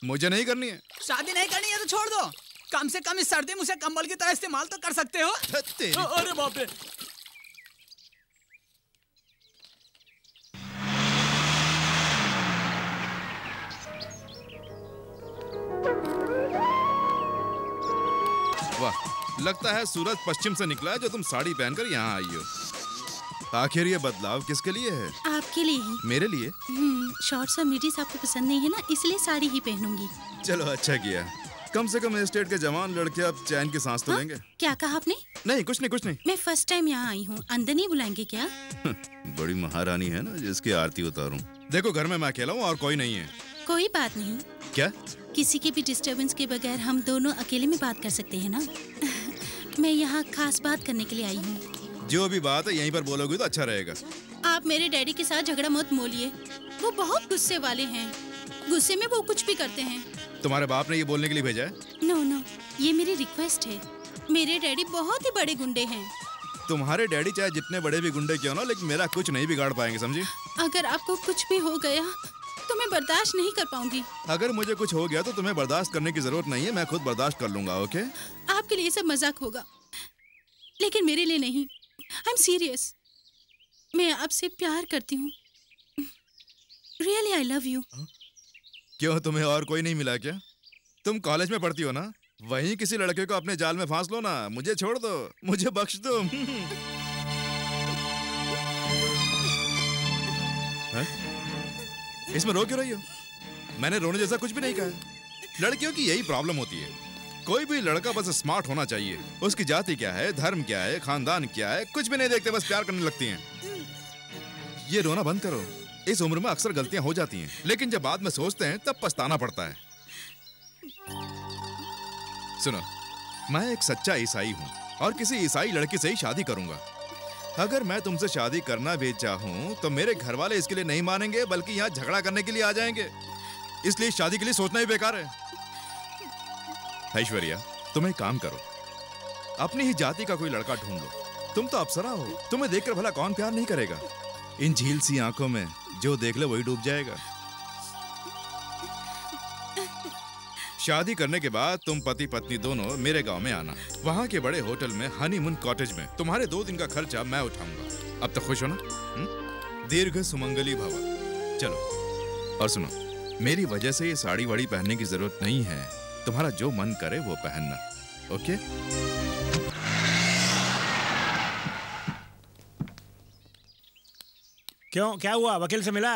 मुझे नहीं करनी है। शादी नहीं करनी है तो छोड़ दो, कम से कम इस सर्दी में उसे कंबल की तरह इस्तेमाल तो कर सकते हो। अरे बाप रे। वाह, लगता है सूरज पश्चिम से निकला है जो तुम साड़ी पहनकर यहाँ आई हो। आखिर ये बदलाव किसके लिए है? आपके लिए ही। मेरे लिए? शॉर्ट्स और मिडीज आपको पसंद नहीं है ना, इसलिए साड़ी ही पहनूंगी। चलो अच्छा किया, कम से कम स्टेट के जवान लड़के अब चैन की सांस तो लेंगे। क्या कहा आपने? नहीं कुछ नहीं कुछ नहीं। मैं फर्स्ट टाइम यहाँ आई हूँ, अंदर नहीं बुलाएंगे क्या? बड़ी महारानी है ना जिसकी आरती उतारूं। देखो घर में मैं अकेला हूँ और कोई नहीं है। कोई बात नहीं। क्या? किसी के भी डिस्टरबेंस के बगैर हम दोनों अकेले में बात कर सकते हैं ना। मैं यहाँ खास बात करने के लिए आई हूँ। जो भी बात है यहीं पर बोलोगे तो अच्छा रहेगा। आप मेरे डैडी के साथ झगड़ा मत मोलिए, वो बहुत गुस्से वाले हैं। गुस्से में वो कुछ भी करते हैं। तुम्हारे बाप ने ये बोलने के लिए भेजा है? नो नो, ये मेरी रिक्वेस्ट है। मेरे डैडी बहुत ही बड़े गुंडे हैं। तुम्हारे डैडी चाहे जितने बड़े भी गुंडे क्यों ना, लेकिन मेरा कुछ नहीं बिगाड़ पाएंगे, समझी? अगर आपको कुछ भी हो गया तो मैं बर्दाश्त नहीं कर पाऊंगी। अगर मुझे कुछ हो गया तो तुम्हें बर्दाश्त करने की जरूरत नहीं है, मैं खुद बर्दाश्त कर लूंगा। ओके? आपके लिए सब मजाक होगा, लेकिन मेरे लिए नहीं। I am serious. मैं आपसे प्यार करती हूँ। Really I love you. क्यों, तुम्हें और कोई नहीं मिला क्या? तुम कॉलेज में पढ़ती हो ना, वहीं किसी लड़के को अपने जाल में फांस लो ना। मुझे छोड़ दो, मुझे बख्श दो। इसमें रो क्यों रही हो? मैंने रोने जैसा कुछ भी नहीं कहा। लड़कियों की यही प्रॉब्लम होती है। कोई भी लड़का बस स्मार्ट होना चाहिए। उसकी जाति क्या है, धर्म क्या है, खानदान क्या है, कुछ भी नहीं देखते, बस प्यार करने लगती हैं। ये रोना बंद करो। इस उम्र में अक्सर गलतियां हो जाती हैं, लेकिन जब बाद में सोचते हैं तब पछताना पड़ता है। सुनो, मैं एक सच्चा ईसाई हूँ और किसी ईसाई लड़की से ही शादी करूंगा। अगर मैं तुमसे शादी करना भी चाहूँ तो मेरे घर वाले इसके लिए नहीं मानेंगे, बल्कि यहाँ झगड़ा करने के लिए आ जाएंगे। इसलिए शादी के लिए सोचना ही बेकार है। ऐश्वर्या, तुम एक काम करो, अपनी ही जाति का कोई लड़का ढूंढ लो। तुम तो अप्सरा हो, तुम्हें देखकर भला कौन प्यार नहीं करेगा? इन झील सी आंखों में जो देख ले वही डूब जाएगा। शादी करने के बाद तुम पति पत्नी दोनों मेरे गांव में आना। वहां के बड़े होटल में हनीमून कॉटेज में तुम्हारे 2 दिन का खर्चा मैं उठाऊंगा। अब तक खुश हो ना? दीर्घ सुमंगली भव। चलो, और सुनो, मेरी वजह से ये साड़ी वाड़ी पहनने की जरूरत नहीं है। तुम्हारा जो मन करे वो पहनना। ओके? क्यों, क्या हुआ? वकील से मिला?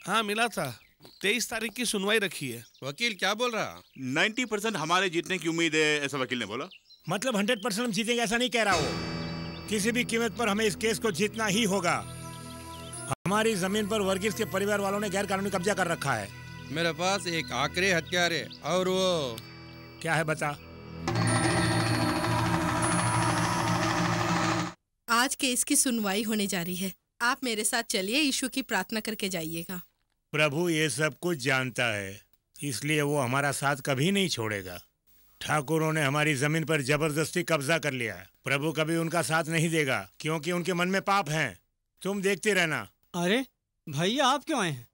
हाँ मिला था। 23 तारीख की सुनवाई रखी है। वकील क्या बोल रहा? 90% हमारे जीतने की उम्मीद है, ऐसा वकील ने बोला। मतलब 100% हम जीतेंगे ऐसा नहीं कह रहा वो। किसी भी कीमत पर हमें इस केस को जीतना ही होगा। हमारी जमीन पर वर्गीस के परिवार वालों ने गैर कानूनी कब्जा कर रखा है। मेरे पास एक आखिरी हथियार है, और वो क्या है बता? आज केस की सुनवाई होने जा रही है। आप मेरे साथ चलिए, यीशु की प्रार्थना करके जाइएगा। प्रभु ये सब कुछ जानता है, इसलिए वो हमारा साथ कभी नहीं छोड़ेगा। ठाकुरों ने हमारी जमीन पर जबरदस्ती कब्जा कर लिया। प्रभु कभी उनका साथ नहीं देगा, क्योंकि उनके मन में पाप हैं। तुम देखते रहना। अरे भैया, आप क्यों आए हैं?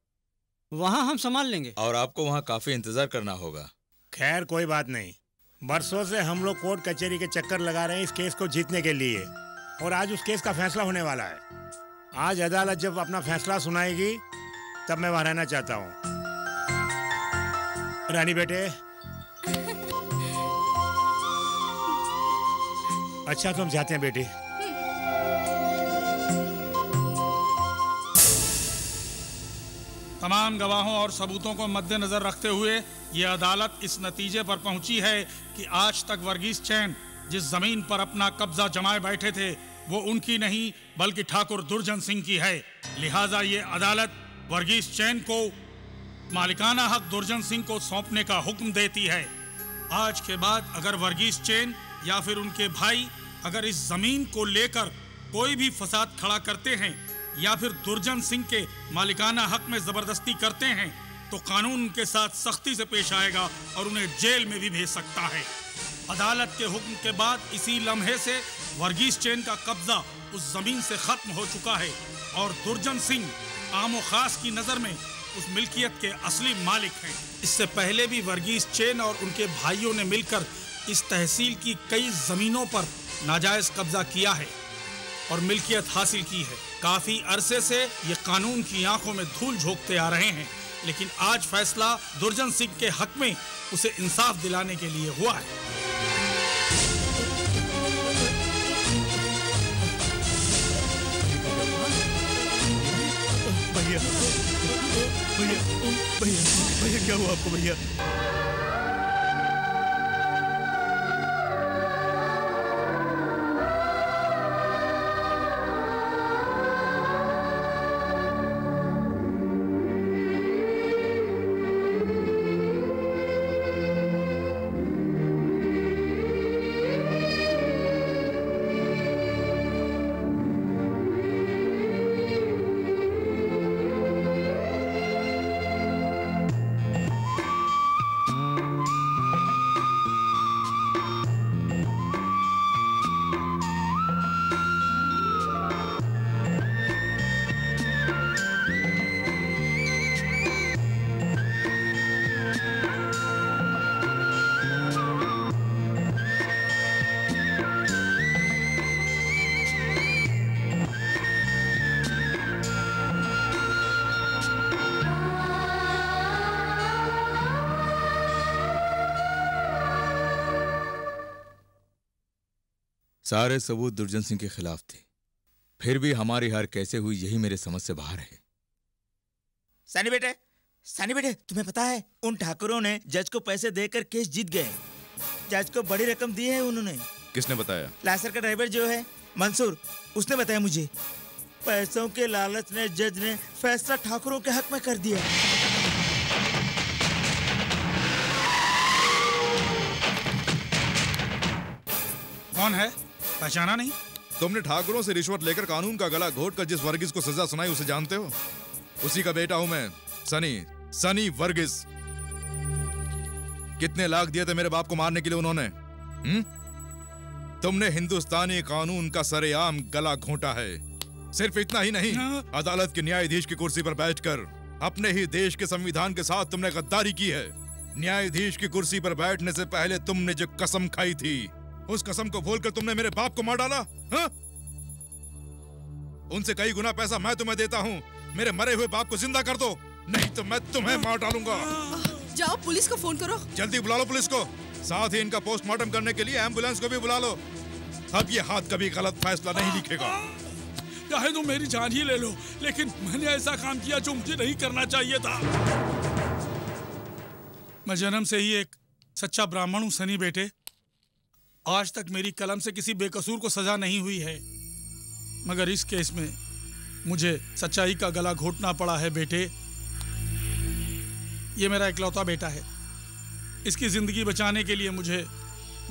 वहाँ हम संभाल लेंगे। और आपको वहाँ काफी इंतजार करना होगा। खैर कोई बात नहीं। बरसों से हम लोग कोर्ट कचहरी के चक्कर लगा रहे हैं इस केस को जीतने के लिए, और आज उस केस का फैसला होने वाला है। आज अदालत जब अपना फैसला सुनाएगी तब मैं वहां रहना चाहता हूँ। रानी बेटे, अच्छा तुम जाते हैं बेटी। तमाम गवाहों और सबूतों को मद्देनजर रखते हुए ये अदालत इस नतीजे पर पहुंची है कि आज तक वर्गीस चैन जिस जमीन पर अपना कब्जा जमाए बैठे थे वो उनकी नहीं बल्कि ठाकुर दुर्जन सिंह की है। लिहाजा ये अदालत वर्गीस चैन को मालिकाना हक दुर्जन सिंह को सौंपने का हुक्म देती है। आज के बाद अगर वर्गीस चैन या फिर उनके भाई अगर इस जमीन को लेकर कोई भी फसाद खड़ा करते हैं या फिर दुर्जन सिंह के मालिकाना हक में जबरदस्ती करते हैं तो कानून उनके साथ सख्ती से पेश आएगा और उन्हें जेल में भी भेज सकता है। अदालत के हुक्म के बाद इसी लम्हे से वर्गीस चैन का कब्जा उस जमीन से खत्म हो चुका है और दुर्जन सिंह आमो खास की नजर में उस मिल्कियत के असली मालिक हैं। इससे पहले भी वर्गीस चेन और उनके भाइयों ने मिलकर इस तहसील की कई जमीनों पर नाजायज कब्जा किया है और मिल्कियत हासिल की है। काफी अरसे से ये कानून की आंखों में धूल झोंकते आ रहे हैं, लेकिन आज फैसला दुर्जन सिंह के हक में उसे इंसाफ दिलाने के लिए हुआ है। भैया भैया भैया भैया क्या हुआ आपको भैया? सारे सबूत दुर्जन सिंह के खिलाफ थे, फिर भी हमारी हार कैसे हुई यही मेरे समझ से बाहर है। सनी बेटे तुम्हें पता है उन ठाकुरों ने जज को पैसे देकर केस जीत गए। जज को बड़ी रकम दी है उन्होंने। किसने बताया? लासर का ड्राइवर जो है मंसूर, उसने बताया मुझे। पैसों के लालच ने जज ने फैसला ठाकुरों के हक में कर दिया। कौन है? पहचाना नहीं? तुमने ठाकुरों से रिश्वत लेकर कानून का गला घोट कर जिस वर्गीस को सजा सुनाई उसे जानते हो? उसी का बेटा हूं मैं, सनी वर्गीस। कितने लाख दिए थे मेरे बाप को मारने के लिए उन्होंने? तुमने हिंदुस्तानी कानून का सरेआम गला घोंटा है। सिर्फ इतना ही नहीं, अदालत के न्यायाधीश की कुर्सी पर बैठकर अपने ही देश के संविधान के साथ तुमने गद्दारी की है। न्यायाधीश की कुर्सी पर बैठने से पहले तुमने जो कसम खाई थी, उस कसम को भूलकर तुमने मेरे बाप को मार डाला। हाँ? उनसे कई गुना पैसा मैं तुम्हें देता हूँ, मेरे मरे हुए बाप को जिंदा कर दो, नहीं तो मैं तुम्हें मार डालूंगा। जाओ पुलिस को फोन करो। जल्दी बुला लो पुलिस को, साथ ही इनका पोस्टमार्टम करने के लिए एम्बुलेंस को भी बुला लो। अब ये हाथ कभी गलत फैसला नहीं लिखेगा। चाहे तुम मेरी जान ही ले लो, लेकिन मैंने ऐसा काम किया जो मुझे नहीं करना चाहिए था। मैं जन्म से ही एक सच्चा ब्राह्मण हूँ सनी बेटे। आज तक मेरी कलम से किसी बेकसूर को सजा नहीं हुई है, मगर इस केस में मुझे सच्चाई का गला घोटना पड़ा है बेटे। ये मेरा इकलौता बेटा है, इसकी जिंदगी बचाने के लिए मुझे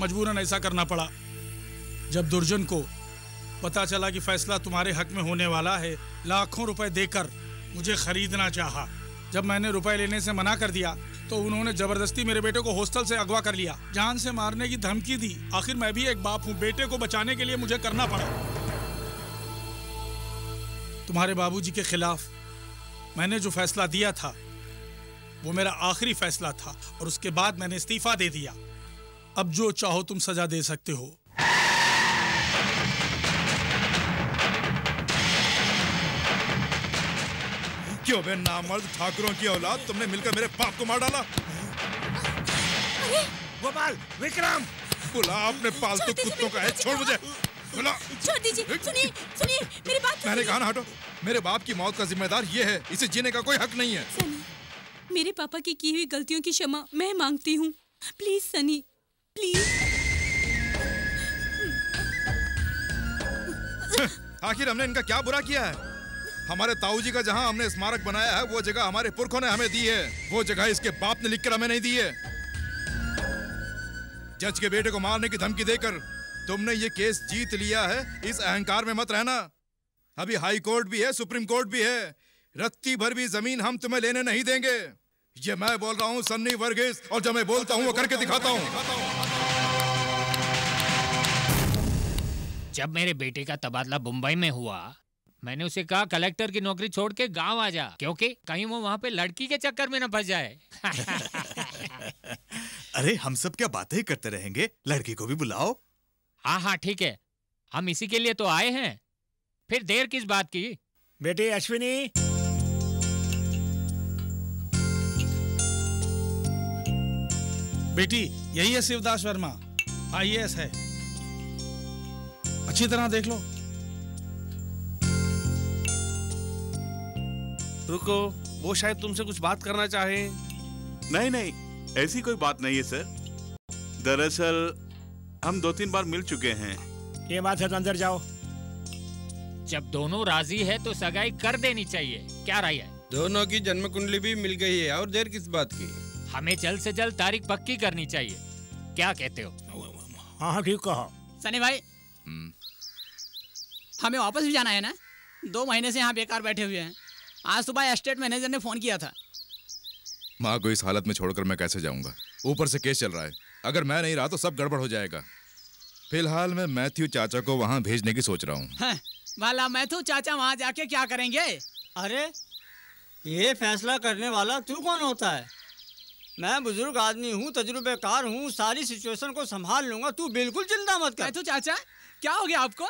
मजबूरन ऐसा करना पड़ा। जब दुर्जन को पता चला कि फैसला तुम्हारे हक में होने वाला है, लाखों रुपए देकर मुझे खरीदना चाहा। जब मैंने रुपए लेने से मना कर दिया तो उन्होंने जबरदस्ती मेरे बेटे को हॉस्टल से अगवा कर लिया, जान से मारने की धमकी दी। आखिर मैं भी एक बाप हूँ, बेटे को बचाने के लिए मुझे करना पड़ा। तुम्हारे बाबूजी के खिलाफ मैंने जो फैसला दिया था वो मेरा आखिरी फैसला था और उसके बाद मैंने इस्तीफा दे दिया। अब जो चाहो तुम सजा दे सकते हो। क्यों बे नामर्द ठाकुरों की औलाद, तुमने मिलकर मेरे बाप को मार डाला। गोपाल, विक्रम, बुला अपने पालतू कुत्तों का है, छोड़ मुझे, बुला। छोड़ दीजिए, सुनिए मेरी बात। मैंने कहा ना हटो। मेरे बाप की मौत का जिम्मेदार ये है, इसे जीने का कोई हक नहीं है। सनी, मेरे पापा की हुई गलतियों की क्षमा मैं मांगती हूँ। Please Sunny, please. आखिर हमने इनका क्या बुरा किया है? हमारे ताऊजी का जहां हमने स्मारक बनाया है वो जगह हमारे पुरखों ने हमें दी है, वो जगह इसके बाप ने लिखकर हमें नहीं दी है। जज के बेटे को मारने की धमकी देकर तुमने ये केस जीत लिया है, इस अहंकार में मत रहना। अभी हाई कोर्ट भी है, सुप्रीम कोर्ट भी है, रत्ती भर भी जमीन हम तुम्हें लेने नहीं देंगे। ये मैं बोल रहा हूँ सन्नी वर्गीस, और जब मैं बोलता हूँ वो करके दिखाता हूँ। जब मेरे बेटे का तबादला मुंबई में हुआ, मैंने उसे कहा कलेक्टर की नौकरी छोड़ के गांव आ जा, क्योंकि कहीं वो वहां पे लड़की के चक्कर में न फंस जाए। अरे हम सब क्या बातें ही करते रहेंगे, लड़की को भी बुलाओ। हाँ हाँ ठीक है, हम इसी के लिए तो आए हैं, फिर देर किस बात की। बेटी अश्विनी, बेटी यही है शिवदास वर्मा, IAS है, अच्छी तरह देख लो। रुको, वो शायद तुमसे कुछ बात करना चाहे। नहीं नहीं, ऐसी कोई बात नहीं है सर। दरअसल हम 2-3 बार मिल चुके हैं। ये बात है तो अंदर जाओ। जब दोनों राजी है तो सगाई कर देनी चाहिए, क्या राय है? दोनों की जन्म कुंडली भी मिल गई है, और देर किस बात की? हमें जल्द से जल्द तारीख पक्की करनी चाहिए, क्या कहते हो? हाँ हाँ ठीक कहा। सनी भाई, हमें वापस भी जाना है ना? 2 महीने से यहाँ बेकार बैठे हुए हैं। आज सुबह एस्टेट मैनेजर ने फोन किया था। माँ को इस हालत में छोड़कर मैं कैसे जाऊंगा? ऊपर से केस चल रहा है, अगर मैं नहीं रहा तो सब गड़बड़ हो जाएगा। फिलहाल मैं मैथ्यू चाचा को वहाँ भेजने की सोच रहा हूँ। भला मैथ्यू चाचा वहाँ जाके क्या करेंगे? अरे ये फैसला करने वाला तू कौन होता है? मैं बुजुर्ग आदमी हूँ, तजुर्बेकार हूँ, सारी सिचुएशन को संभाल लूंगा, तू बिल्कुल चिंता मत कर। मैथ्यू चाचा क्या हो गया आपको?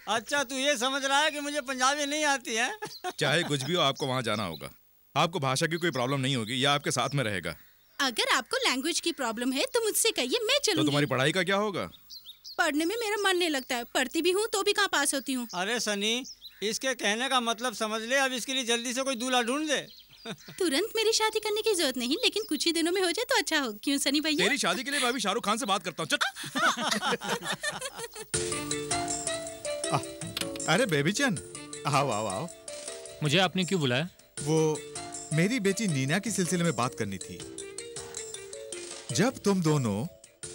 अच्छा तू ये समझ रहा है कि मुझे पंजाबी नहीं आती है? चाहे कुछ भी हो, आपको वहाँ जाना होगा। आपको भाषा की कोई प्रॉब्लम नहीं होगी, या आपके साथ में रहेगा। अगर आपको लैंग्वेज की प्रॉब्लम है तो मुझसे कहिए, मैं चलूंगी। तो तुम्हारी पढ़ाई का क्या होगा? पढ़ने में मेरा मन नहीं लगता है, पढ़ती भी हूँ तो भी कहाँ पास होती हूँ। अरे सनी, इसके कहने का मतलब समझ ले, अब इसके लिए जल्दी से कोई दूल्हा ढूंढ दे। तुरंत मेरी शादी करने की जरूरत नहीं, लेकिन कुछ ही दिनों में हो जाए तो अच्छा हो। क्यों सनी भैया? तेरी शादी के लिए मैं अभी शाहरुख खान से बात करता हूँ। अरे बेबी चंद, आओ आओ आओ। मुझे आपने क्यों बुलाया? वो मेरी बेटी नीना के सिलसिले में बात करनी थी। जब तुम दोनों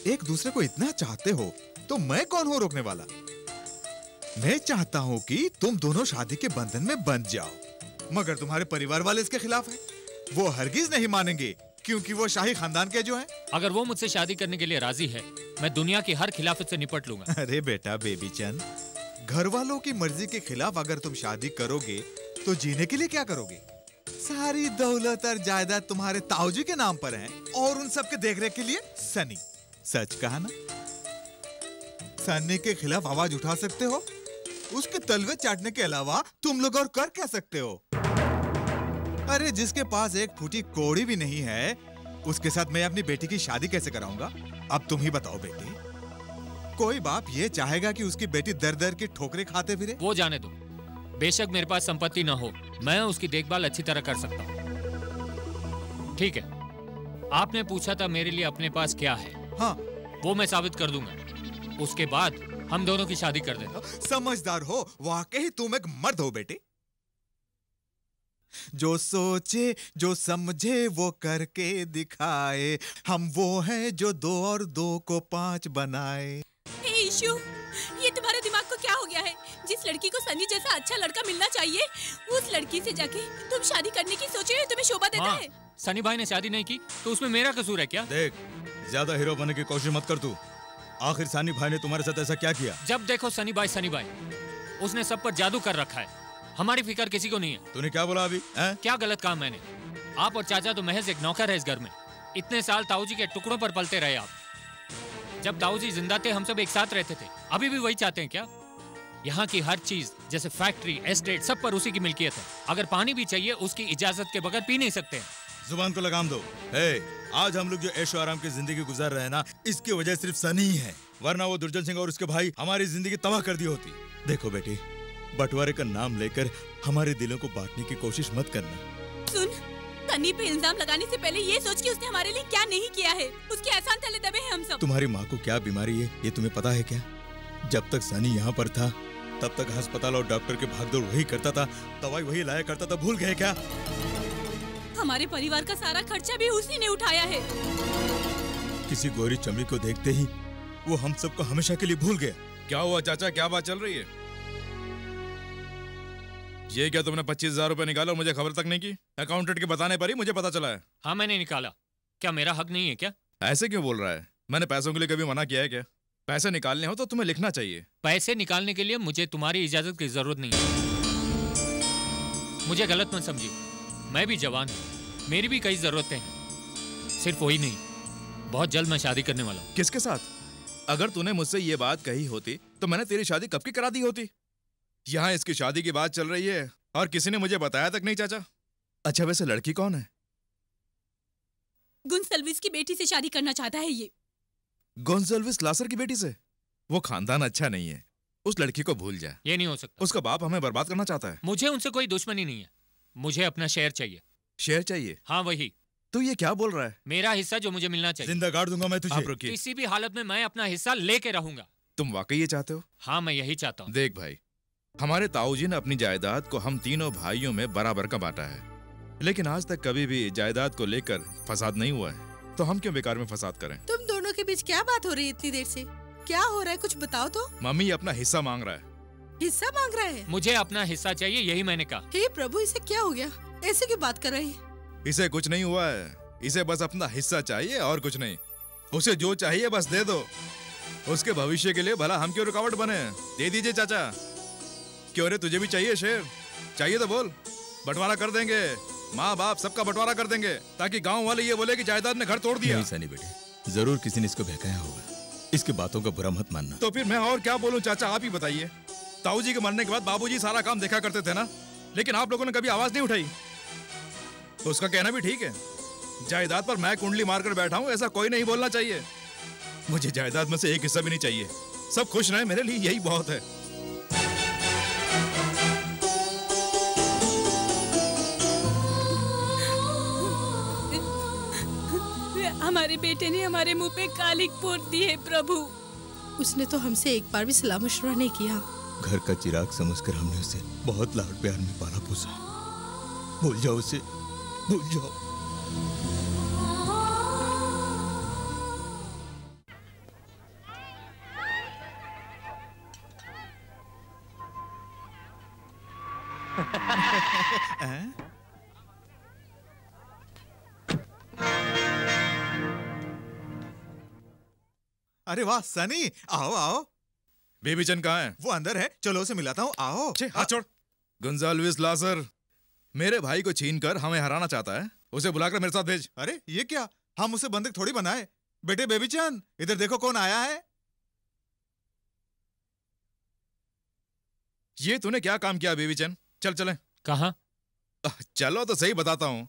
एक दूसरे को इतना चाहते हो तो मैं कौन हूं रोकने वाला? मैं चाहता हूं कि तुम दोनों शादी के बंधन में बंध जाओ, मगर तुम्हारे परिवार वाले इसके खिलाफ हैं। वो हरगिज नहीं मानेंगे, क्योंकि वो शाही खानदान के जो हैं। अगर वो मुझसे शादी करने के लिए राजी है, मैं दुनिया की हर खिलाफत से निपट लूंगा। अरे बेटा बेबी चंद, घर वालों की मर्जी के खिलाफ अगर तुम शादी करोगे तो जीने के लिए क्या करोगे? सारी दौलत और जायदाद तुम्हारे ताऊजी के नाम पर है, और उन सब के देखरेख के लिए सनी। सच कहा ना? सनी के खिलाफ आवाज उठा सकते हो, उसके तलवे चाटने के अलावा तुम लोग और कर क्या सकते हो? अरे जिसके पास एक फूटी कौड़ी भी नहीं है, उसके साथ मैं अपनी बेटी की शादी कैसे कराऊंगा? अब तुम ही बताओ बेटी। कोई बाप ये चाहेगा कि उसकी बेटी दर दर की ठोकरें खाते फिरे? वो जाने दो, बेशक मेरे पास संपत्ति न हो, मैं उसकी देखभाल अच्छी तरह कर सकता हूँ। ठीक है, आपने पूछा था मेरे लिए अपने पास क्या है। हाँ, वो मैं साबित कर दूंगा, उसके बाद हम दोनों की शादी कर देना। समझदार हो, वाकई तुम एक मर्द हो बेटे। जो सोचे जो समझे वो करके दिखाए, हम वो हैं जो 2 और 2 को 5 बनाए। ईशु, ये तुम्हारे दिमाग को क्या हो गया है? जिस लड़की को सनी जैसा अच्छा लड़का मिलना चाहिए, उस लड़की से जाके तुम शादी करने की सोचे हुए तुम्हें शोभा देता है? सनी भाई ने शादी नहीं की तो उसमें मेरा कसूर है क्या? देख, ज्यादा हीरो बनने की कोशिश मत कर तू। आखिर सनी भाई ने तुम्हारे साथ ऐसा क्या किया? जब देखो सनी भाई, उसने सब पर जादू कर रखा है। हमारी फिक्र किसी को नहीं है। तूने क्या बोला अभी? क्या गलत काम मैंने? आप और चाचा तो महज एक नौकर है इस घर में। इतने साल ताऊजी के टुकड़ों पर पलते रहे आप। जब ताऊजी जिंदा थे हम सब एक साथ रहते थे, अभी भी वही चाहते हैं क्या? यहाँ की हर चीज जैसे फैक्ट्री, एस्टेट, सब पर उसी की मिल्कियत है। अगर पानी भी चाहिए उसकी इजाजत के बगैर पी नहीं सकते हैं। जुबान को लगाम दो। आज हम लोग जो ऐशो आराम की जिंदगी गुजार रहे हैं ना, इसकी वजह सिर्फ सनी ही है, वरना वो दुर्जन सिंह और उसके भाई हमारी जिंदगी तबाह कर दी होती। देखो बेटी, बंटवारे का नाम लेकर हमारे दिलों को बांटने की कोशिश मत करना। सुन, सनी पे इल्जाम लगाने से पहले ये सोच कि उसने हमारे लिए क्या नहीं किया है। उसके एहसान तले दबे हैं हम सब। तुम्हारी माँ को क्या बीमारी है ये तुम्हें पता है क्या? जब तक सनी यहाँ पर था तब तक अस्पताल और डॉक्टर के भागदौड़ वही करता था, दवाई वही लाया करता था, भूल गए क्या? हमारे परिवार का सारा खर्चा भी उसी ने उठाया है। किसी गोरी चमड़ी को देखते ही वो हम सबको हमेशा के लिए भूल गया। क्या हुआ चाचा, क्या बात चल रही है? ये क्या तुमने 25,000 रुपए निकाला और मुझे खबर तक नहीं की? अकाउंटेंट के बताने पर ही मुझे पता चला है। हाँ मैंने निकाला, क्या मेरा हक नहीं है क्या? ऐसे क्यों बोल रहा है? मैंने पैसों के लिए कभी मना किया है क्या? पैसे निकालने हो तो तुम्हें लिखना चाहिए। पैसे निकालने के लिए मुझे तुम्हारी इजाजत की जरूरत नहीं है। मुझे गलत मत समझिए, मैं भी जवान हूँ, मेरी भी कई जरूरतें हैं। सिर्फ वही नहीं, बहुत जल्द मैं शादी करने वाला हूँ। किसके साथ? अगर तूने मुझसे ये बात कही होती तो मैंने तेरी शादी कब की करा दी होती। यहाँ इसकी शादी की बात चल रही है और किसी ने मुझे बताया तक नहीं चाचा। अच्छा वैसे लड़की कौन है? गुंसल्विस की बेटी से शादी करना चाहता है ये। गोंजाल्विस लासर की बेटी से? वो खानदान अच्छा नहीं है, उस लड़की को भूल जा। ये नहीं हो सकता। उसका बाप हमें बर्बाद करना चाहता है। मुझे उनसे कोई दुश्मनी नहीं है, मुझे अपना शेयर चाहिए। शेयर चाहिए? हाँ वही। तू ये क्या बोल रहा है? मेरा हिस्सा जो मुझे मिलना चाहिए। जिंदा गाड़ दूंगा मैं तुझे। आप रुकिए। किसी भी हालत में मैं अपना हिस्सा लेके रहूंगा। तुम वाकई ये चाहते हो? हाँ मैं यही चाहता हूँ। देख भाई, हमारे ताऊजी ने अपनी जायदाद को हम तीनों भाइयों में बराबर का बांटा है, लेकिन आज तक कभी भी जायदाद को लेकर फसाद नहीं हुआ है, तो हम क्यों बेकार में फसाद करें? तुम दोनों के बीच क्या बात हो रही है इतनी देर से? क्या हो रहा है, कुछ बताओ तो। मम्मी अपना हिस्सा मांग रहा है। हिस्सा मांग रहा है? मुझे अपना हिस्सा चाहिए, यही मैंने कहा। हे प्रभु, इसे क्या हो गया? ऐसे क्यों बात कर रही है? इसे कुछ नहीं हुआ है, इसे बस अपना हिस्सा चाहिए और कुछ नहीं। उसे जो चाहिए बस दे दो, उसके भविष्य के लिए भला हम क्यों रुकावट बने। दे दीजिए चाचा। क्यों रे, तुझे भी चाहिए शेर? चाहिए तो बोल, बंटवारा कर देंगे। माँ बाप सबका बंटवारा कर देंगे, ताकि गांव वाले ये बोले कि जायदाद ने घर तोड़ दिया। नहीं सनी बेटे, जरूर किसी ने इसको बहकाया होगा। इसकी बातों का बुरा मत मानना। तो फिर मैं और क्या बोलूं चाचा, आप ही बताइए। ताऊजी के मरने के बाद बाबूजी सारा काम देखा करते थे ना, लेकिन आप लोगों ने कभी आवाज नहीं उठाई। उसका कहना भी ठीक है, जायदाद पर मैं कुंडली मारकर बैठा हूं, ऐसा कोई नहीं बोलना चाहिए। मुझे जायदाद में से एक हिस्सा भी नहीं चाहिए। सब खुश रहे, मेरे लिए यही बहुत है। हमारे बेटे ने हमारे मुंह पे कालिक पोत दी है प्रभु। उसने तो हमसे एक बार भी सलाह मशवरा नहीं किया। घर का चिराग समझकर हमने उसे बहुत लाड प्यार में पाला पोसा। भूल जाओ उसे, भूल जाओ। अरे वाह सनी, आओ आओ। बेबी चंद कहाँ है? वो अंदर है, चलो उसे मिलाता हूँ। आओ। हाथ छोड़। गोंजाल्विस लासर मेरे भाई को छीनकर हमें हराना चाहता है, उसे बुलाकर मेरे साथ भेज। अरे ये क्या, हम उसे बंदूक थोड़ी बनाए। बेटे बेबी चंद, इधर देखो कौन आया है। ये तूने क्या काम किया बेबी चंद? चल चले। कहाँ? चलो तो सही बताता हूँ,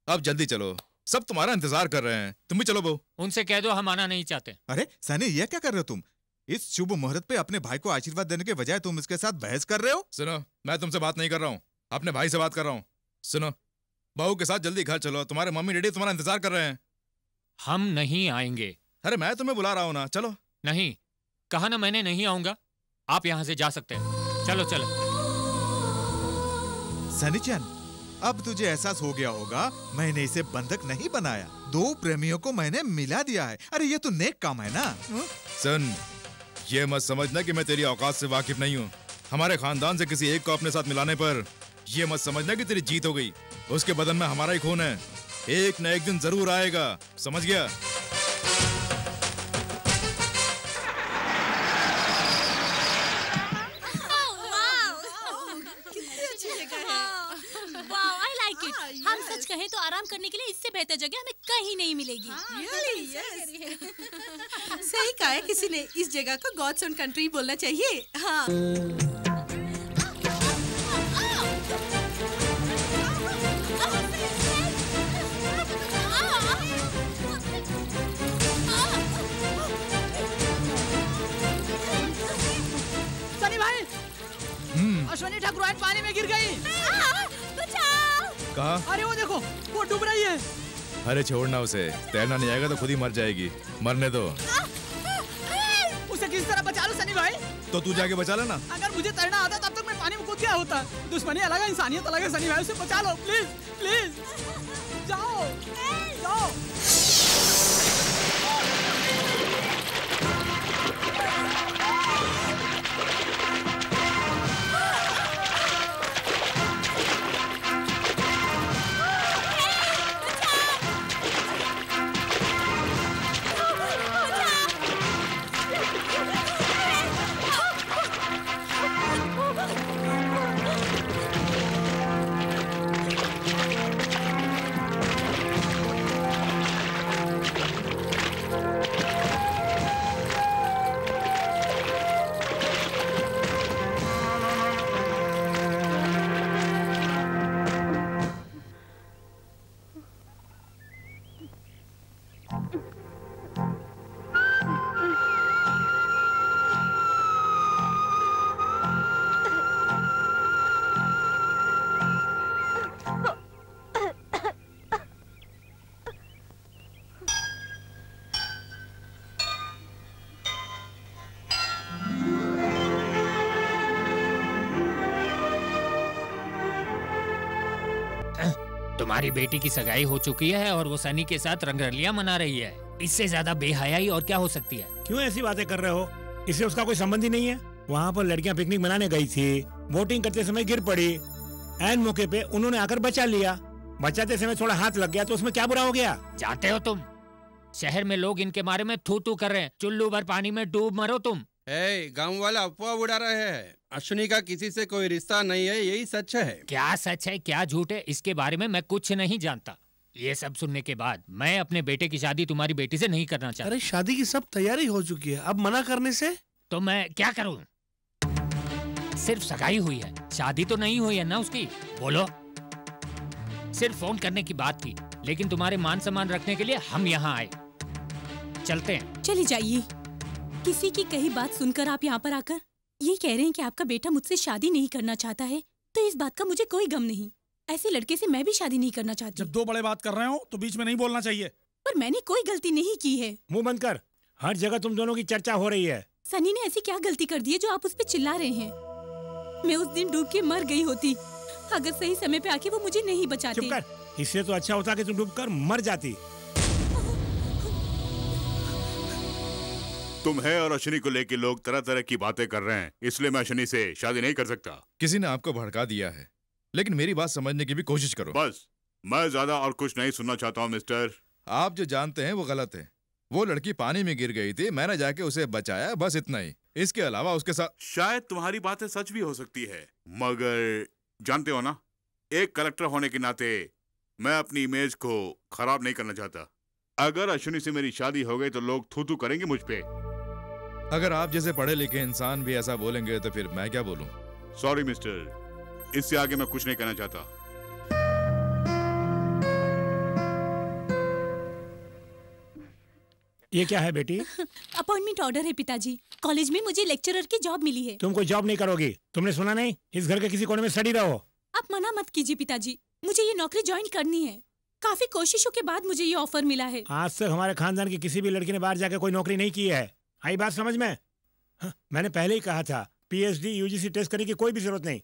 अब जल्दी चलो, सब तुम्हारा इंतजार कर रहे हैं। तुम भी चलो बहू। उनसे कह दो हम आना नहीं चाहते। अरे सनी, ये क्या कर रहे हो तुम? इस शुभ मुहूर्त पे अपने भाई को आशीर्वाद देने के बजाय तुम इसके साथ बहस कर रहे हो। सुनो, मैं तुमसे बात नहीं कर रहा हूँ, अपने भाई से बात कर रहा हूँ। सुनो, बहू के साथ जल्दी घर चलो, तुम्हारे मम्मी डैडी तुम्हारा इंतजार कर रहे हैं। हम नहीं आएंगे। अरे मैं तुम्हें बुला रहा हूँ ना, चलो। नहीं, कहा ना मैंने नहीं आऊंगा। आप यहाँ से जा सकते हैं, चलो चलो। सनी चंद, अब तुझे एहसास हो गया होगा, मैंने इसे बंधक नहीं बनाया, दो प्रेमियों को मैंने मिला दिया है। अरे ये तो नेक काम है ना। सुन, ये मत समझना कि मैं तेरी औकात से वाकिफ नहीं हूँ। हमारे खानदान से किसी एक को अपने साथ मिलाने पर ये मत समझना कि तेरी जीत हो गई। उसके बदन में हमारा ही खून है, एक न एक दिन जरूर आएगा, समझ गया? हम सच कहें तो आराम करने के लिए इससे बेहतर जगह हमें कहीं नहीं मिलेगी। सही कहा है किसी ने, इस जगह को गॉड्स ओन कंट्री बोलना चाहिए। हाँ। सनी भाई, अश्वनी ठाकुर पानी में गिर गई। कहा? अरे वो देखो, वो डूब रही है। अरे छोड़ना उसे, तैरना नहीं आएगा तो खुद ही मर जाएगी, मरने दो। उसे किसी तरह बचा लो सनी भाई। तो तू जाके बचा लेना। अगर मुझे तैरना आता तब तक मैं पानी में कूद गया होता। दुश्मनी अलग है, इंसानियत अलग है। सनी भाई उसे बचा लो प्लीज, प्लीज। जाओ जाओ। तुम्हारी बेटी की सगाई हो चुकी है और वो सनी के साथ रंगरलियां मना रही है। इससे ज्यादा बेहयाई और क्या हो सकती है? क्यों ऐसी बातें कर रहे हो? इससे उसका कोई संबंध ही नहीं है। वहाँ पर लड़कियाँ पिकनिक मनाने गई थी, वोटिंग करते समय गिर पड़ी, ऐन मौके पे उन्होंने आकर बचा लिया। बचाते समय थोड़ा हाथ लग गया तो उसमें क्या बुरा हो गया? जानते हो तुम, शहर में लोग इनके बारे में थू थू कर रहे हैं। चुल्लू भर पानी में डूब मरो तुम। गांव वाला अफवाह उड़ा रहे हैं। अश्विनी का किसी से कोई रिश्ता नहीं है, यही सच है। क्या सच है क्या झूठ है इसके बारे में मैं कुछ नहीं जानता। ये सब सुनने के बाद मैं अपने बेटे की शादी तुम्हारी बेटी से नहीं करना चाहता। अरे शादी की सब तैयारी हो चुकी है, अब मना करने से? तो मैं क्या करूं? सिर्फ सगाई हुई है, शादी तो नहीं हुई है ना उसकी। बोलो। सिर्फ फोन करने की बात की, लेकिन तुम्हारे मान सम्मान रखने के लिए हम यहाँ आए। चलते हैं। चली जाइए। किसी की कही बात सुनकर आप यहाँ पर आकर ये कह रहे हैं कि आपका बेटा मुझसे शादी नहीं करना चाहता है, तो इस बात का मुझे कोई गम नहीं। ऐसे लड़के से मैं भी शादी नहीं करना चाहती। जब दो बड़े बात कर रहे हो तो बीच में नहीं बोलना चाहिए। पर मैंने कोई गलती नहीं की है। मुंह बंद कर, हर जगह तुम दोनों की चर्चा हो रही है। सनी ने ऐसी क्या गलती कर दी है जो आप उस पर चिल्ला रहे हैं? मैं उस दिन डूब के मर गई होती अगर सही समय पे आके वो मुझे नहीं बचाते। चुप कर, इससे तो अच्छा होता कि तुम डूबकर मर जाती। तुम्हें और अश्विनी को लेके लोग तरह तरह की बातें कर रहे हैं, इसलिए मैं अश्विनी से शादी नहीं कर सकता। किसी ने आपको भड़का दिया है, लेकिन मेरी बात समझने की भी कोशिश करो। बस, मैं ज्यादा और कुछ नहीं सुनना चाहता हूँ मिस्टर। आप जो जानते हैं वो गलत है। वो लड़की पानी में गिर गई थी, मैंने जाके उसे बचाया, बस इतना ही। इसके अलावा उसके साथ शायद तुम्हारी बातें सच भी हो सकती है, मगर जानते हो ना, एक कलेक्टर होने के नाते मैं अपनी इमेज को खराब नहीं करना चाहता। अगर अश्विनी से मेरी शादी हो गई तो लोग थू थू करेंगे मुझ पे। अगर आप जैसे पढ़े लिखे इंसान भी ऐसा बोलेंगे तो फिर मैं क्या बोलूं? सॉरी मिस्टर, इससे आगे मैं कुछ नहीं कहना चाहता। ये क्या है बेटी? अपॉइंटमेंट ऑर्डर है पिताजी। कॉलेज में मुझे लेक्चरर की जॉब मिली है। तुम कोई जॉब नहीं करोगी, तुमने सुना नहीं? इस घर के किसी कोने में स्टडी रहो। आप मना मत कीजिए पिताजी, मुझे ये नौकरी ज्वाइन करनी है। काफी कोशिशों के बाद मुझे ये ऑफर मिला है। आज तक हमारे खानदान की किसी भी लड़की ने बाहर जाकर कोई नौकरी नहीं की है। आई बात समझ में? मैंने पहले ही कहा था, पीएचडी यूजीसी टेस्ट करने की कोई भी जरूरत नहीं।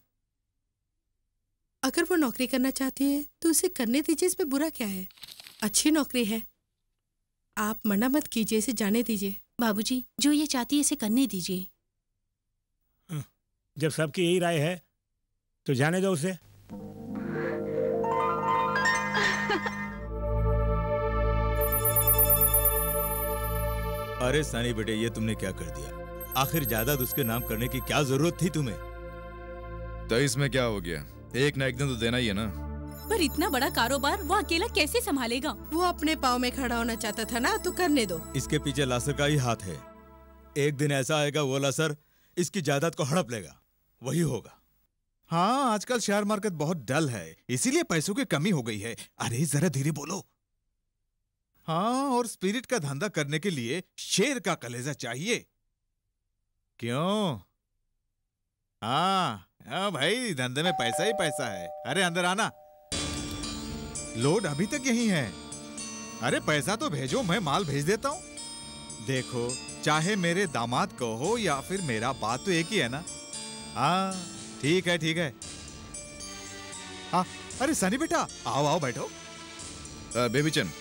अगर वो नौकरी करना चाहती है तो उसे करने दीजिए, इसमें बुरा क्या है? अच्छी नौकरी है, आप मना मत कीजिए, इसे जाने दीजिए। बाबूजी, जो ये चाहती है इसे करने दीजिए। जब सबकी यही राय है तो जाने दो उसे। अरे सनी बेटे, ये तुमने क्या कर दिया? आखिर जायदाद उसके नाम करने की क्या जरूरत थी तुम्हें? तो इसमें क्या हो गया? एक ना एक दिन तो देना ही है ना। पर इतना बड़ा कारोबार वो अकेला कैसे संभालेगा? वो अपने पाँव में खड़ा होना चाहता था ना, तो करने दो। इसके पीछे लासर का ही हाथ है। एक दिन ऐसा आएगा वो लासर इसकी जायदाद को हड़प लेगा, वही होगा। हाँ, आजकल शेयर मार्केट बहुत डल है, इसीलिए पैसों की कमी हो गई है। अरे जरा धीरे बोलो। हाँ, और स्पिरिट का धंधा करने के लिए शेर का कलेजा चाहिए। क्यों? हाँ भाई, धंधे में पैसा ही पैसा है। अरे अंदर आना। लोड अभी तक यही है। अरे पैसा तो भेजो, मैं माल भेज देता हूं। देखो, चाहे मेरे दामाद को हो या फिर मेरा, बात तो एक ही है ना। हाँ ठीक है ठीक है। हाँ, अरे सनी बेटा, आओ आओ बैठो। बेबीचंद,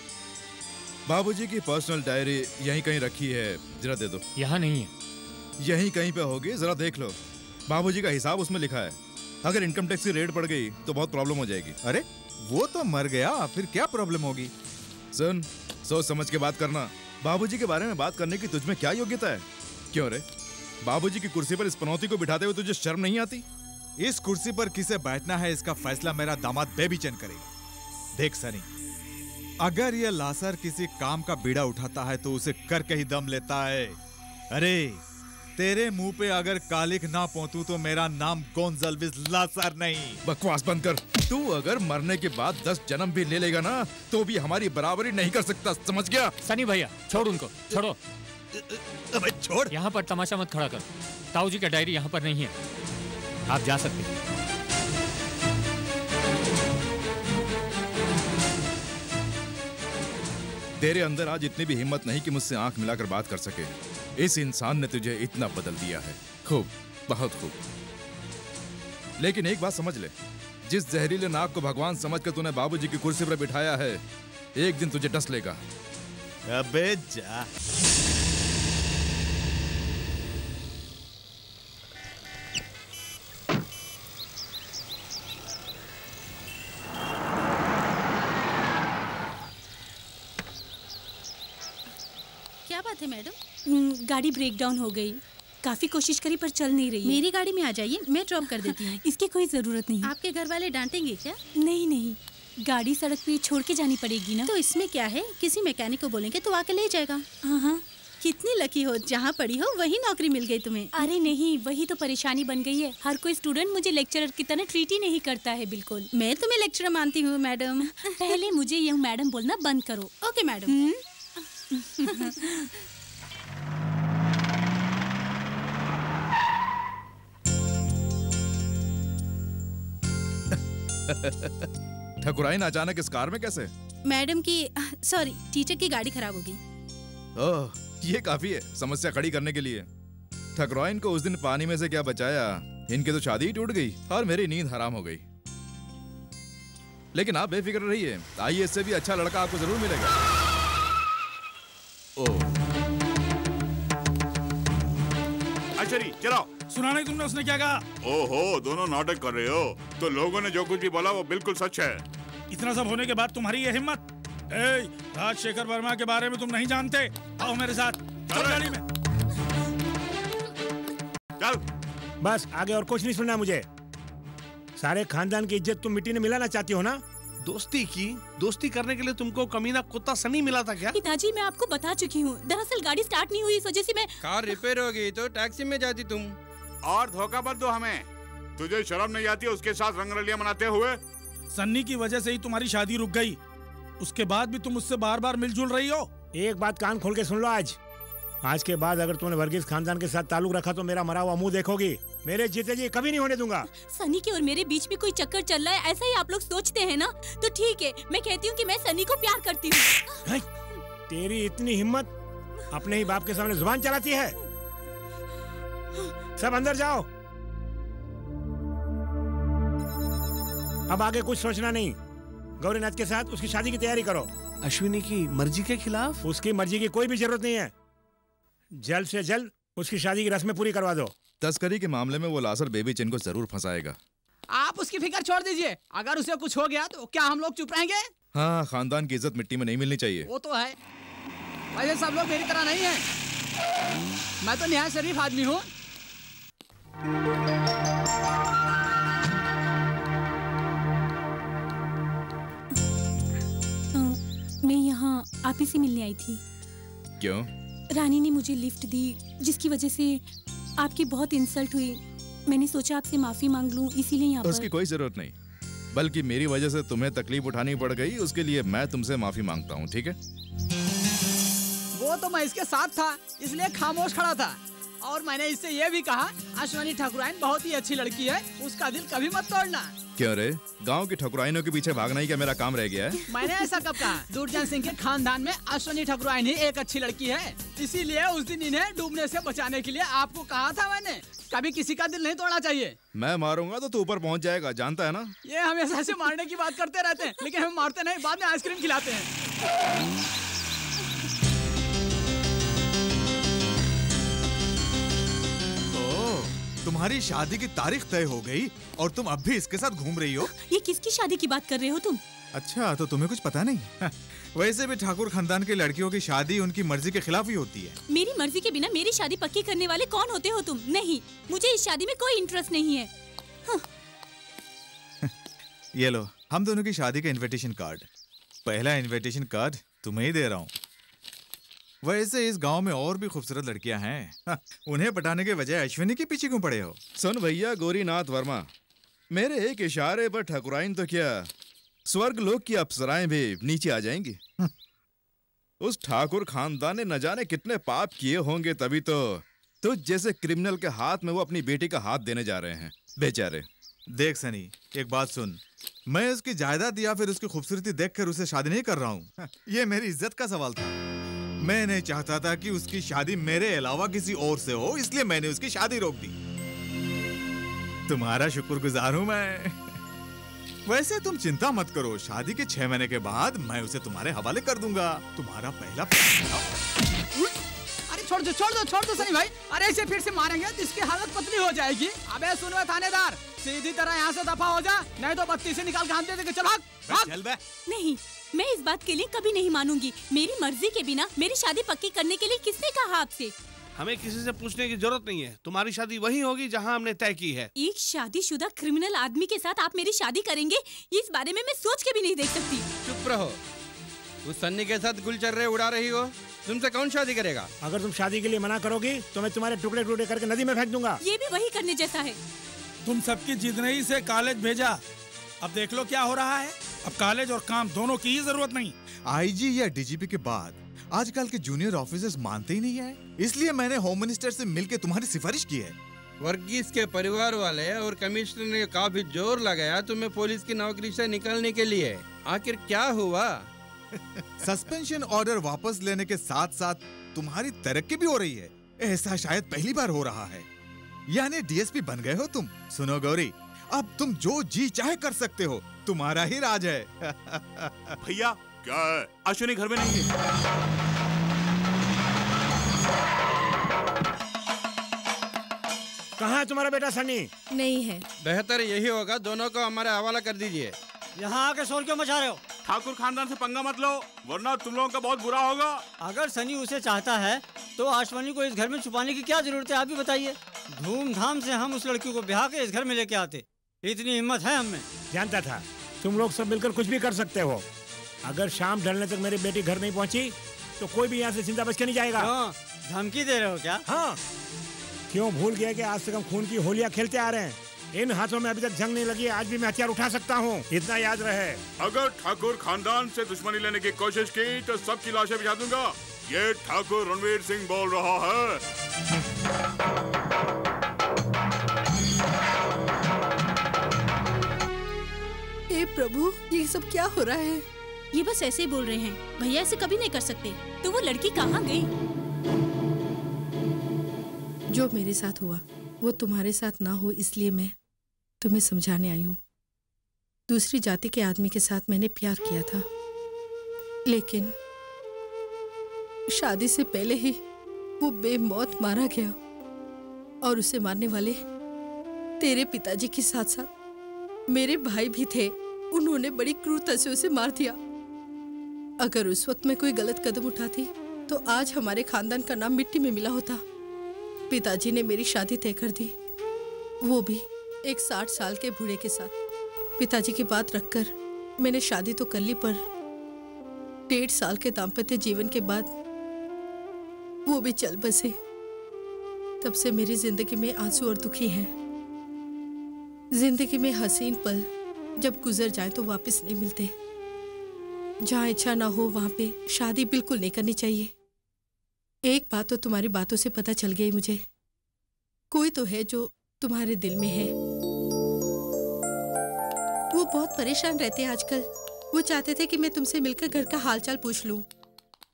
बाबूजी की पर्सनल डायरी यहीं कहीं रखी है, जरा दे दो। यहाँ नहीं है। यहीं कहीं पे होगी, जरा देख लो। बाबूजी का हिसाब उसमें लिखा है। अगर इनकम टैक्स की रेड पड़ गई तो बहुत प्रॉब्लम हो जाएगी। अरे वो तो मर गया, फिर क्या प्रॉब्लम होगी? सुन, सोच समझ के बात करना। बाबूजी के बारे में बात करने की तुझमें क्या योग्यता है? क्यों रे, बाबूजी की कुर्सी पर इस पनौती को बिठाते हुए तुझे शर्म नहीं आती? इस कुर्सी पर किसे बैठना है इसका फैसला मेरा दामाद बेबीचंद करेगा। देख सनी, अगर ये लासर किसी काम का बीड़ा उठाता है तो उसे करके ही दम लेता है। अरे तेरे मुंह पे अगर कालिक ना पोंतू तो मेरा नाम गोंजाल्विस लासर नहीं। बकवास बंद कर। तू अगर मरने के बाद 10 जन्म भी ले लेगा ना तो भी हमारी बराबरी नहीं कर सकता, समझ गया? सनी भैया, छोड़ उनको, छोड़ो। अबे छोड़। यहाँ पर तमाशा मत खड़ा कर। ताऊ जी का डायरी यहाँ पर नहीं है, आप जा सकते हैं। तेरे अंदर आज इतनी भी हिम्मत नहीं कि मुझसे आंख मिलाकर बात कर सके। इस इंसान ने तुझे इतना बदल दिया है। खूब, बहुत खूब। लेकिन एक बात समझ ले, जिस जहरीले नाग को भगवान समझ कर तूने बाबूजी की कुर्सी पर बिठाया है, एक दिन तुझे डस लेगा। अबे जा। क्या बात है मैडम? गाड़ी ब्रेक डाउन हो गई। काफी कोशिश करी पर चल नहीं रही है। मेरी गाड़ी में आ जाइए, मैं ड्रॉप कर देती हूँ। इसकी कोई जरूरत नहीं। आपके घर वाले डांटेंगे क्या? नहीं नहीं, गाड़ी सड़क पे छोड़ के जानी पड़ेगी ना। तो इसमें क्या है, किसी मैकेनिक को बोलेंगे तो आके ले जाएगा। हाँ। कितनी लकी हो, जहाँ पढ़ी हो वही नौकरी मिल गई तुम्हें। अरे नहीं, वही तो परेशानी बन गई है। हर कोई स्टूडेंट मुझे लेक्चरर की तरह ट्रीट ही नहीं करता है। बिल्कुल। मैं तुम्हें लेक्चरर मानती हूँ मैडम। पहले मुझे यह मैडम बोलना बंद करो। Okay madam. ठकुराइन अचानक इस कार में कैसे? मैडम की, सॉरी, टीचर की गाड़ी खराब हो गई। ओह, ये काफी है समस्या खड़ी करने के लिए। ठकुराइन को उस दिन पानी में से क्या बचाया, इनकी तो शादी ही टूट गई और मेरी नींद हराम हो गई। लेकिन आप बेफिक्र रहिए, आइए इससे भी अच्छा लड़का आपको जरूर मिलेगा। ओह, अशरी चलाओ। सुना नहीं तुमने उसने क्या कहा? ओहो, दोनों नाटक कर रहे हो। तो लोगों ने जो कुछ भी बोला वो बिल्कुल सच है। इतना सब होने के बाद तुम्हारी ये हिम्मत? राजशेखर वर्मा के बारे में तुम नहीं जानते? आओ मेरे साथ, चलो गाड़ी में। चल। बस आगे और कुछ नहीं सुनना मुझे। सारे खानदान की इज्जत तुम मिट्टी में मिलाना चाहती हो ना? दोस्ती करने के लिए तुमको कमीना कुत्ता सनी मिला था क्या? पिताजी, मैं आपको बता चुकी हूँ। दरअसल गाड़ी स्टार्ट नहीं हुई, इस वजह से मैं। कार रिपेयर हो गई तो टैक्सी में जाती तुम। और धोखा मत दो हमें। तुझे शर्म नहीं आती उसके साथ रंगरलियां मनाते हुए? सन्नी की वजह से ही तुम्हारी शादी रुक गई। उसके बाद भी तुम उससे बार बार मिलजुल रही हो। एक बात कान खोल के सुन लो, आज के बाद अगर तुमने वर्गीज खानदान के साथ ताल्लुक रखा तो मेरा मरा हुआ मुंह देखोगी। मेरे जीते जी कभी नहीं होने दूंगा। सनी के और मेरे बीच में कोई चक्कर चल रहा है, ऐसा ही आप लोग सोचते हैं ना? तो ठीक है, मैं कहती हूँ कि मैं सनी को प्यार करती हूँ। तेरी इतनी हिम्मत, अपने ही बाप के सामने जुबान चलाती है। सब अंदर जाओ। अब आगे कुछ सोचना नहीं। गौरीनाथ के साथ उसकी शादी की तैयारी करो। अश्विनी की मर्जी के खिलाफ? उसकी मर्जी की कोई भी जरूरत नहीं है। जल्द से जल्द उसकी शादी की रस्में पूरी करवा दो। तस्करी के मामले में वो लासर बेबी चैन को जरूर फंसाएगा। आप उसकी फिक्र छोड़ दीजिए। अगर उसे कुछ हो गया तो क्या हम लोग चुप रहेंगे? हाँ, खानदान की इज्जत मिट्टी में नहीं मिलनी चाहिए। वो तो है, वैसे सब लोग मेरी तरह नहीं है। मैं तो निहायत शरीफ आदमी हूँ। मैं यहाँ आप ही से मिलने आई थी। क्यों? रानी ने मुझे लिफ्ट दी, जिसकी वजह से आपकी बहुत इंसल्ट हुई। मैंने सोचा आपसे माफी मांग लूं, इसीलिए यहाँ पर। उसकी कोई जरूरत नहीं, बल्कि मेरी वजह से तुम्हें तकलीफ उठानी पड़ गई, उसके लिए मैं तुमसे माफी मांगता हूँ, ठीक है? वो तो मैं इसके साथ था, इसलिए खामोश खड़ा था। और मैंने इससे ये भी कहा, अश्विनी ठकुराइन बहुत ही अच्छी लड़की है, उसका दिल कभी मत तोड़ना। क्यों रे, गांव की ठकुराइनों के पीछे भागना ही क्या मेरा काम रह गया है? मैंने ऐसा कब कहा? दुर्जन सिंह के खानदान में अश्विनी ठकुराइन ही एक अच्छी लड़की है, इसीलिए उस दिन इन्हें डूबने से बचाने के लिए आपको कहा था मैंने, कभी किसी का दिल नहीं तोड़ना चाहिए। मैं मारूंगा तो तू ऊपर पहुंच जाएगा, जानता है ना? ये हमेशा ऐसे मारने की बात करते रहते हैं, लेकिन हम मारते नहीं, बाद में आइसक्रीम खिलाते हैं। तुम्हारी शादी की तारीख तय हो गई और तुम अब भी इसके साथ घूम रही हो? ये किसकी शादी की बात कर रहे हो तुम? अच्छा, तो तुम्हें कुछ पता नहीं? वैसे भी ठाकुर खानदान की लड़कियों की शादी उनकी मर्जी के खिलाफ ही होती है। मेरी मर्जी के बिना मेरी शादी पक्की करने वाले कौन होते हो तुम? नहीं, मुझे इस शादी में कोई इंटरेस्ट नहीं है। ये लो, हम दोनों की शादी का इनविटेशन कार्ड। पहला इनविटेशन कार्ड तुम्हें ही दे रहा हूँ। वैसे इस गांव में और भी खूबसूरत लड़कियां हैं, उन्हें पटाने के बजाय अश्विनी के पीछे क्यों पड़े हो? सुन भैया गौरीनाथ वर्मा, मेरे एक इशारे पर ठकुराइन तो क्या, स्वर्ग लोक की अप्सराएं भी नीचे आ जाएंगी। उस ठाकुर खानदान ने न जाने कितने पाप किए होंगे, तभी तो जैसे क्रिमिनल के हाथ में वो अपनी बेटी का हाथ देने जा रहे हैं, बेचारे। देख सनी, एक बात सुन, मैं उसकी जायदाद या फिर उसकी खूबसूरती देखकर उसे शादी नहीं कर रहा हूँ। ये मेरी इज्जत का सवाल था। मैं नहीं चाहता था कि उसकी शादी मेरे अलावा किसी और से हो, इसलिए मैंने उसकी शादी रोक दी। तुम्हारा शुक्रगुजार हूं मैं। वैसे तुम चिंता मत करो, शादी के 6 महीने के बाद मैं उसे तुम्हारे हवाले कर दूंगा। तुम्हारा पहला अरे छोड़ दो सनी भाई। अरे इसे फिर से मारेंगे तो इसकी हालत पतली हो जाएगी। अबे सुन बे थानेदार, सीधी तरह यहाँ से दफा हो जा, नहीं तो बत्ती से निकाल के हाथ दे देंगे। चल भाग। चल बे। नहीं, मैं इस बात के लिए कभी नहीं मानूंगी। मेरी मर्जी के बिना मेरी शादी पक्की करने के लिए किसने कहा आपसे? हमें किसी से पूछने की जरूरत नहीं है। तुम्हारी शादी वही होगी जहाँ हमने तय की है। एक शादीशुदा क्रिमिनल आदमी के साथ आप मेरी शादी करेंगे, इस बारे में मैं सोच के भी नहीं देख सकती। चुप रहो। उस सन्नी के साथ गुलचर्रे उड़ा रही हो, तुमसे कौन शादी करेगा? अगर तुम शादी के लिए मना करोगी तो मैं तुम्हारे टुकड़े टुकड़े करके नदी में फेंक दूंगा। ये भी वही करने जैसा है। तुम सबकी जितने ही से कॉलेज भेजा, अब देख लो क्या हो रहा है। अब कॉलेज और काम दोनों की ही जरूरत नहीं। आईजी या डीजीपी के बाद आजकल के जूनियर ऑफिसर्स मानते ही नहीं है, इसलिए मैंने होम मिनिस्टर से मिलकर तुम्हारी सिफारिश की है। वर्गीस के परिवार वाले और कमिश्नर ने काफी जोर लगाया तुम्हें पुलिस की नौकरी से निकालने के लिए। आखिर क्या हुआ? सस्पेंशन ऑर्डर वापस लेने के साथ साथ तुम्हारी तरक्की भी हो रही है। ऐसा शायद पहली बार हो रहा है। यानी डीएसपी बन गए हो तुम। सुनो गौरी, अब तुम जो जी चाहे कर सकते हो, तुम्हारा ही राज है। भैया क्या है? अश्विनी घर में नहीं है। कहाँ है तुम्हारा बेटा सनी? नहीं है। बेहतर यही होगा दोनों को हमारे हवाला कर दीजिए। यहाँ आके शोर क्यों मचा रहे हो? ठाकुर खानदान से पंगा मत लो, वरना तुम लोगों का बहुत बुरा होगा। अगर सनी उसे चाहता है तो अश्विनी को इस घर में छुपाने की क्या जरूरत है? आप ही बताइए। धूमधाम से हम उस लड़की को ब्याह के इस घर में लेके आते, इतनी हिम्मत है हमें। जानता था तुम लोग सब मिलकर कुछ भी कर सकते हो। अगर शाम ढलने तक मेरी बेटी घर नहीं पहुंची तो कोई भी यहाँ से जिंदा बच के नहीं जाएगा। धमकी दे रहे हो क्या? हाँ। क्यों भूल गया कि आज तक हम खून की होलियां खेलते आ रहे हैं। इन हाथों में अभी तक जंग नहीं लगी, आज भी मैं हथियार उठा सकता हूँ, इतना याद रहे। अगर ठाकुर खानदान से दुश्मनी लेने की कोशिश की तो सबकी लाशें बिछा दूंगा। ये ठाकुर रणवीर सिंह बोल रहा है। हे प्रभु, ये सब क्या हो रहा है? ये बस ऐसे ही बोल रहे हैं। भैया ऐसे कभी नहीं कर सकते। तो वो लड़की कहाँ गई? जो मेरे साथ हुआ वो तुम्हारे साथ ना हो, इसलिए मैं तुम्हें समझाने आई हूँ। दूसरी जाति के आदमी के साथ मैंने प्यार किया था, लेकिन शादी से पहले ही वो बेमौत मारा गया। और उसे मारने वाले तेरे पिताजी के साथ साथ मेरे भाई भी थे। उन्होंने बड़ी क्रूरता से उसे मार दिया। अगर उस वक्त मैं कोई गलत कदम उठाती तो आज हमारे खानदान का नाम मिट्टी में मिला होता। पिताजी ने मेरी शादी तय कर दी, वो भी एक 60 साल के बूढ़े के साथ। पिताजी की बात रखकर मैंने शादी तो कर ली, पर 1.5 साल के दाम्पत्य जीवन के बाद वो भी चल बसे। तब से मेरी जिंदगी में आंसू और दुखी हैं। जिंदगी में हसीन पल जब गुजर जाए तो वापस नहीं मिलते। जहाँ इच्छा ना हो वहां पे शादी बिल्कुल नहीं करनी चाहिए। एक बात तो तुम्हारी बातों से पता चल गई मुझे, कोई तो है जो तुम्हारे दिल में है। वो बहुत परेशान रहते हैं आजकल। वो चाहते थे कि मैं तुमसे मिलकर घर का हालचाल पूछ लूं।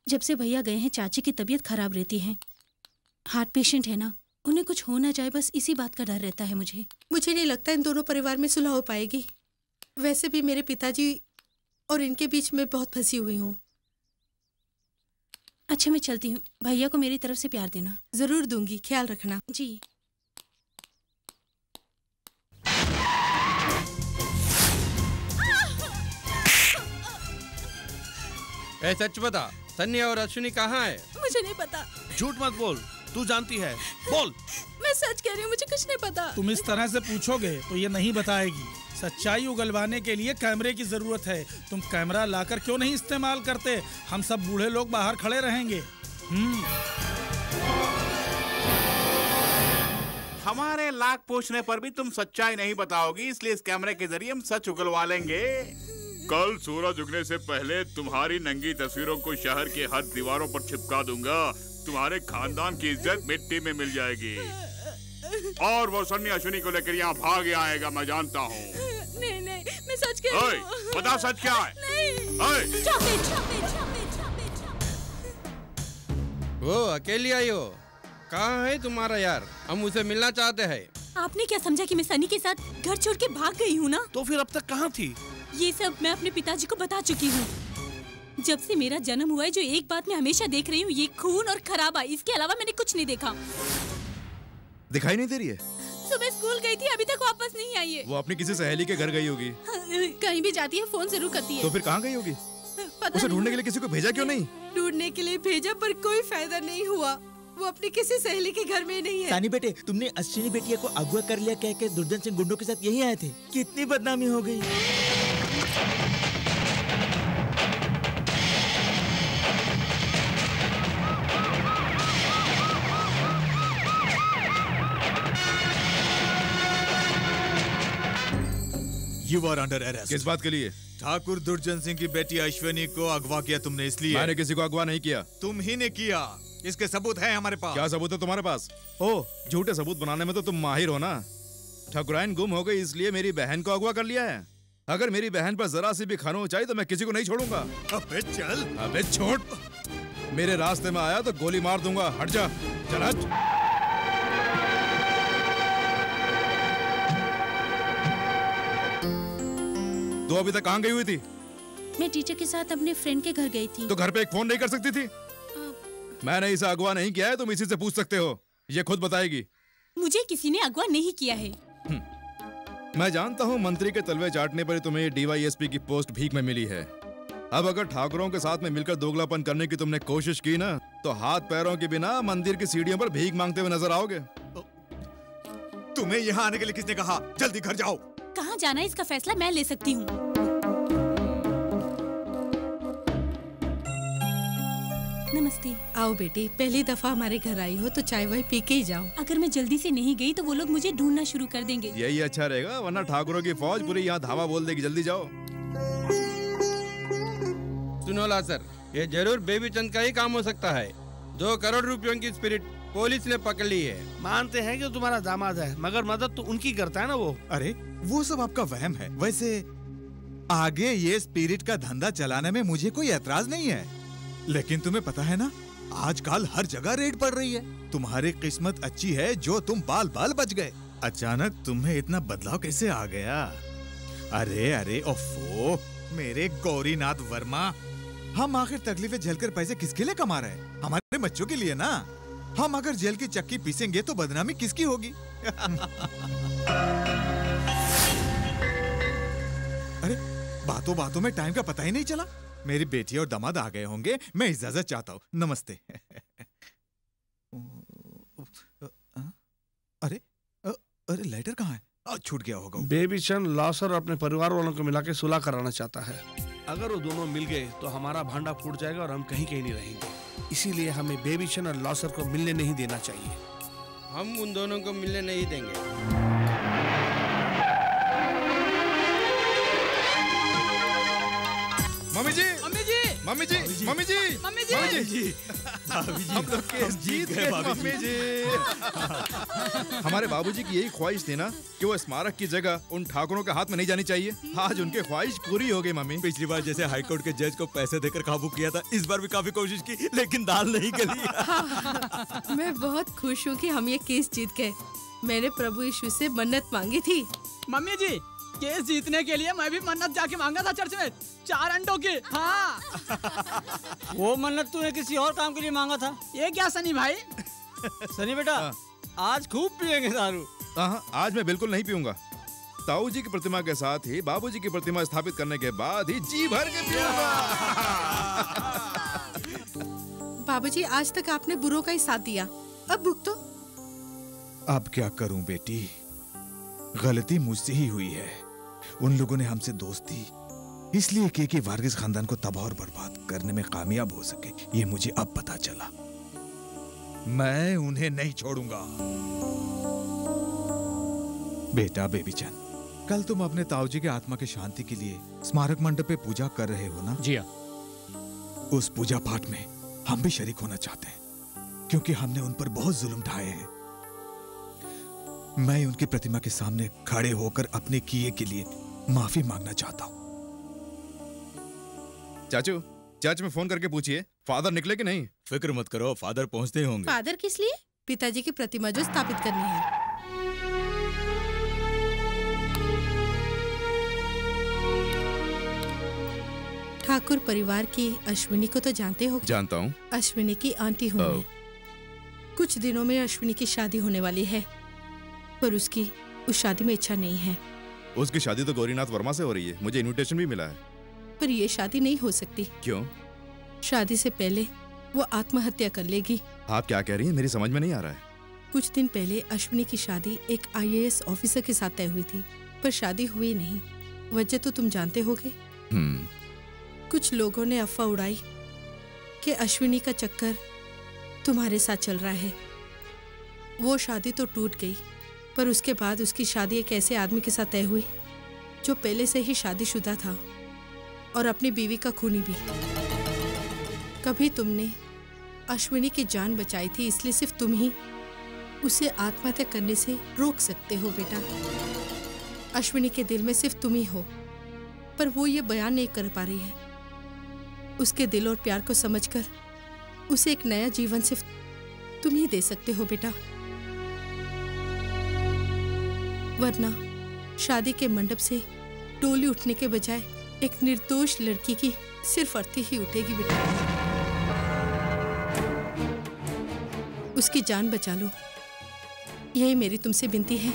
जब से भैया गए हैं चाची की तबीयत खराब रहती है। हार्ट पेशेंट है ना, उन्हें कुछ हो ना जाए, बस इसी बात का डर रहता है मुझे। मुझे नहीं लगता इन दोनों परिवार में सुलह हो पाएगी। वैसे भी मेरे पिताजी और इनके बीच में बहुत फंसी हुई हूँ। अच्छा मैं चलती हूँ, भैया को मेरी तरफ से प्यार देना। जरूर दूंगी, ख्याल रखना। जी। ए सच बता, सन्नी और अश्विनी कहाँ है? मुझे नहीं पता। झूठ मत बोल, तू जानती है, बोल। मैं सच कह रही हूँ, मुझे कुछ नहीं पता। तुम इस तरह से पूछोगे तो ये नहीं बताएगी। सच्चाई उगलवाने के लिए कैमरे की जरूरत है। तुम कैमरा लाकर क्यों नहीं इस्तेमाल करते? हम सब बूढ़े लोग बाहर खड़े रहेंगे। हमारे लाख पूछने पर भी तुम सच्चाई नहीं बताओगी, इसलिए इस कैमरे के जरिए हम सच उगलवा लेंगे। कल सूरज उगने से पहले तुम्हारी नंगी तस्वीरों को शहर के हर दीवारों पर चिपका दूंगा। तुम्हारे खानदान की इज्जत मिट्टी में मिल जाएगी। और वो सन्नी अश्विनी को लेकर यहाँ भाग आएगा, मैं जानता हूँ। नहीं नहीं, मैं सच कह रही हूँ। बता सच क्या है? नहीं। वो अकेली आई हो? कहाँ है तुम्हारा यार? हम उसे मिलना चाहते हैं। आपने क्या समझा कि मैं सनी के साथ घर छोड़ के भाग गई हूँ ना? तो फिर अब तक कहाँ थी? ये सब मैं अपने पिताजी को बता चुकी हूँ। जब से मेरा जन्म हुआ है, जो एक बात मैं हमेशा देख रही हूँ, ये खून और खराबा। इसके अलावा मैंने कुछ नहीं देखा। दिखाई नहीं दे रही है? सुबह स्कूल गई थी, अभी तक वापस नहीं आई है। वो अपनी किसी सहेली के घर गई होगी। कहीं भी जाती है फोन जरूर करती है। तो फिर कहाँ गई होगी? उसे ढूंढने के लिए किसी को भेजा क्यों नहीं? ढूंढने के लिए भेजा पर कोई फायदा नहीं हुआ। वो अपनी किसी सहेली के घर में नहीं है। सानी बेटे, तुमने अश्विनी बेटिया को अगवा कर लिया कह के दुर्जन सिंह गुंडों के साथ यही आए थे। कितनी बदनामी हो गई। You are under arrest. किस बात के लिए? ठाकुर दुर्जन सिंह की बेटी अश्विनी को अगवा किया तुमने, इसलिए। मैंने किसी को अगवा नहीं किया। तुम ही ने किया। इसके सबूत है हमारे पास। क्या सबूत है तुम्हारे पास? ओह, झूठे सबूत बनाने में तो तुम माहिर हो ना। ठाकुराइन गुम हो गई इसलिए मेरी बहन को अगवा कर लिया है। अगर मेरी बहन पर जरा सी भी खनोच आई तो मैं किसी को नहीं छोड़ूंगा। अबे चल। अबे छोड़। मेरे रास्ते में आया तो गोली मार दूंगा। हट जा। चल हट। तो अभी तक कहाँ गई हुई थी? मैं टीचर के साथ अपने फ्रेंड के घर गई थी। तो घर पे एक फोन नहीं कर सकती थी? मैंने इसे अगवा नहीं किया है, तुम इसी से पूछ सकते हो। ये खुद बताएगी। मुझे किसी ने अगवा नहीं किया है। मैं जानता हूँ मंत्री के तलवे चाटने पर तुम्हें DYSP की पोस्ट भीख में मिली है। अब अगर ठाकुरों के साथ में मिलकर दोगलापन करने की तुमने कोशिश की ना, तो हाथ पैरों के बिना मंदिर की सीढ़ियों पर भीख मांगते हुए नजर आओगे। तुम्हें यहाँ आने के लिए किसने कहा? जल्दी घर जाओ। कहाँ जाना है इसका फैसला मैं ले सकती हूँ। नमस्ते। आओ बेटी, पहली दफा हमारे घर आई हो तो चाय वाय पी के ही जाओ। अगर मैं जल्दी से नहीं गई तो वो लोग मुझे ढूंढना शुरू कर देंगे। यही अच्छा रहेगा, वरना ठाकुरों की फौज पूरी यहाँ धावा बोल देगी। जल्दी जाओ। सुनो लासर, ये जरूर बेबी चंद का ही काम हो सकता है। 2 करोड़ रुपयों की स्पिरिट पुलिस ने पकड़ ली है। मानते हैं कि तुम्हारा दामाद है, मगर मदद तो उनकी करता है ना वो। अरे वो सब आपका वहम है। वैसे आगे ये स्पिरिट का धंधा चलाने में मुझे कोई एतराज नहीं है, लेकिन तुम्हें पता है ना, आजकल हर जगह रेड पड़ रही है। तुम्हारी किस्मत अच्छी है जो तुम बाल बाल बच गए। अचानक तुम्हें इतना बदलाव कैसे आ गया? अरे अरे ओफो, मेरे गौरीनाथ वर्मा, हम आखिर तकलीफें झेलकर पैसे किसके लिए कमा रहे हैं? हमारे बच्चों के लिए ना। हम अगर जेल की चक्की पीसेंगे तो बदनामी किसकी होगी? अरे बातों बातों में टाइम का पता ही नहीं चला। मेरी बेटी और दामाद आ गए होंगे, मैं इजाजत चाहता हूँ। नमस्ते। अरे अरे लाइटर कहाँ है? छूट गया होगा। बेबी चंद लॉसर अपने परिवार वालों को मिला के सुलह कराना चाहता है। अगर वो दोनों मिल गए तो हमारा भांडा फूट जाएगा और हम कहीं कहीं नहीं रहेंगे। इसीलिए हमें बेबी चंद और लॉसर को मिलने नहीं देना चाहिए। हम उन दोनों को मिलने नहीं देंगे। मम्मी जी, मम्मी जी, मम्मी जी, मम्मी जी, मम्मी जी, मम्मी जी, हम लोग केस जीत गए मम्मी जी। हमारे बाबूजी की यही ख्वाहिश थी ना कि वो स्मारक की जगह उन ठाकुरों के हाथ में नहीं जानी चाहिए। आज उनकी ख्वाहिश पूरी हो गई मम्मी। पिछली बार जैसे हाईकोर्ट के जज को पैसे देकर काबू किया था, इस बार भी काफी कोशिश की, लेकिन दाल नहीं गली। मैं बहुत खुश हूँ कि हम ये केस जीत गए। मैंने प्रभु यीशु से मन्नत मांगी थी। मम्मी जी, केस जीतने के लिए मैं भी मन्नत जाके मांगा था चर्च में, 4 अंडों की। हाँ। वो मन्नत तूने किसी और काम के लिए मांगा था। ये क्या सनी भाई? सनी बेटा, आज खूब पिएंगे दारू। हाँ, आज मैं बिल्कुल नहीं पीऊंगा। ताऊ जी की प्रतिमा के साथ ही बाबूजी की प्रतिमा स्थापित करने के बाद ही जी भर के पीऊंगा। बाबूजी, आज तक आपने बुरों का ही साथ दिया, अब भुगतो। अब क्या करूं बेटी, गलती मुझसे ही हुई है। उन लोगों ने हमसे दोस्ती इसलिए की कि वारगिस खानदान को तबाह और बर्बाद करने में कामयाब हो सके। ये मुझे अब पता चला। मैं उन्हें नहीं छोड़ूंगा। बेटा बेबी चंद, कल तुम अपने ताऊजी के आत्मा की शांति के लिए स्मारक मंडप पे पूजा कर रहे हो ना? जी हाँ। उस पूजा पाठ में हम भी शरीक होना चाहते हैं, क्योंकि हमने उन पर बहुत जुल्म ढाए हैं। मैं उनकी प्रतिमा के सामने खड़े होकर अपने किए के लिए माफी मांगना चाहता हूँ। चाचू, चर्च में फोन करके पूछिए फादर निकले कि नहीं। फिक्र मत करो, फादर पहुंचते होंगे। फादर किस लिए? पिताजी की प्रतिमा जो स्थापित करनी है। ठाकुर परिवार की अश्विनी को तो जानते हो? जानता हूँ। अश्विनी की आंटी हूँ मैं। कुछ दिनों में अश्विनी की शादी होने वाली है, पर उसकी उस शादी में इच्छा नहीं है। उसकी शादी तो गौरीनाथ वर्मा से हो रही है, मुझे इनविटेशन भी मिला है। पर ये शादी नहीं हो सकती। क्यों? शादी से पहले वो आत्महत्या कर लेगी। आप क्या कह रही हैं? मेरी समझ में नहीं आ रहा है। कुछ दिन पहले अश्विनी की शादी एक IAS ऑफिसर के साथ तय हुई थी, पर शादी हुई नहीं। वजह तो तुम जानते होगे। कुछ लोगों ने अफवाह उड़ाई कि अश्विनी का चक्कर तुम्हारे साथ चल रहा है। वो शादी तो टूट गई, पर उसके बाद उसकी शादी एक ऐसे आदमी के साथ तय हुई जो पहले से ही शादीशुदा था और अपनी बीवी का खूनी भी। कभी तुमने अश्विनी की जान बचाई थी, इसलिए सिर्फ तुम ही उसे आत्महत्या करने से रोक सकते हो बेटा। अश्विनी के दिल में सिर्फ तुम ही हो, पर वो ये बयान नहीं कर पा रही है। उसके दिल और प्यार को समझकर उसे एक नया जीवन सिर्फ तुम ही दे सकते हो बेटा, वरना शादी के मंडप से डोली उठने के बजाय एक निर्दोष लड़की की सिर्फ अर्थी ही उठेगी बेटा। उसकी जान बचा लो, यही मेरी तुमसे विनती है।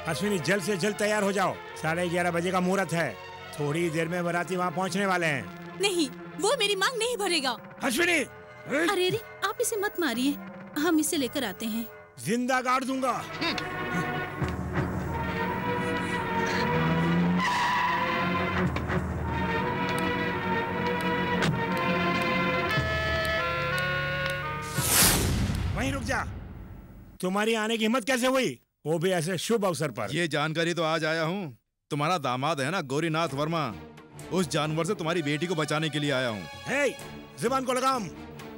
अश्विनी, जल्द से जल्द तैयार हो जाओ, 11:30 बजे का मुहूर्त है। थोड़ी देर में बाराती वहाँ पहुँचने वाले हैं। नहीं, वो मेरी मांग नहीं भरेगा। अश्विनी! अरे अरे, आप इसे मत मारिए, हम इसे लेकर आते हैं। जिंदा गाड़ दूंगा। वहीं रुक जा। तुम्हारी आने की हिम्मत कैसे हुई, वो भी ऐसे शुभ अवसर पर? ये जानकारी तो आज आया हूँ। तुम्हारा दामाद है ना गौरीनाथ वर्मा, उस जानवर से तुम्हारी बेटी को बचाने के लिए आया हूँ। हे, जुबान को लगाम।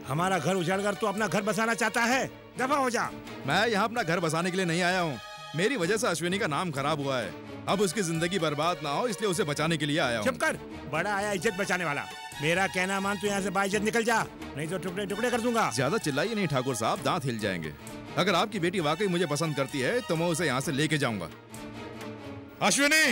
हमारा घर उजाड़ कर तू अपना घर बसाना चाहता है? दफा हो जा। मैं यहाँ अपना घर बसाने के लिए नहीं आया हूँ। मेरी वजह से अश्विनी का नाम खराब हुआ है, अब उसकी जिंदगी बर्बाद ना हो, इसलिए उसे बचाने के लिए आया हूँ। चुप कर, बड़ा आया इज्जत बचाने वाला। मेरा कहना मान, तू यहाँ से बाइज्जत निकल जा, नहीं तो टुकड़े टुकड़े कर दूंगा। ज्यादा चिल्लाइए नहीं ठाकुर साहब, दांत हिल जाएंगे। अगर आपकी बेटी वाकई मुझे पसंद करती है तो मैं उसे यहाँ से लेके जाऊंगा। अश्विनी,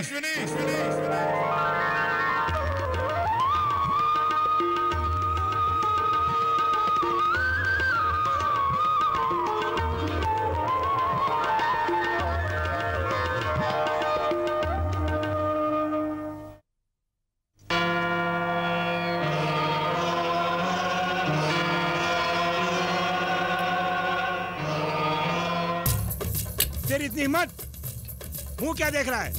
तेरी इतनी हिम्मत, मुंह क्या देख रहा है?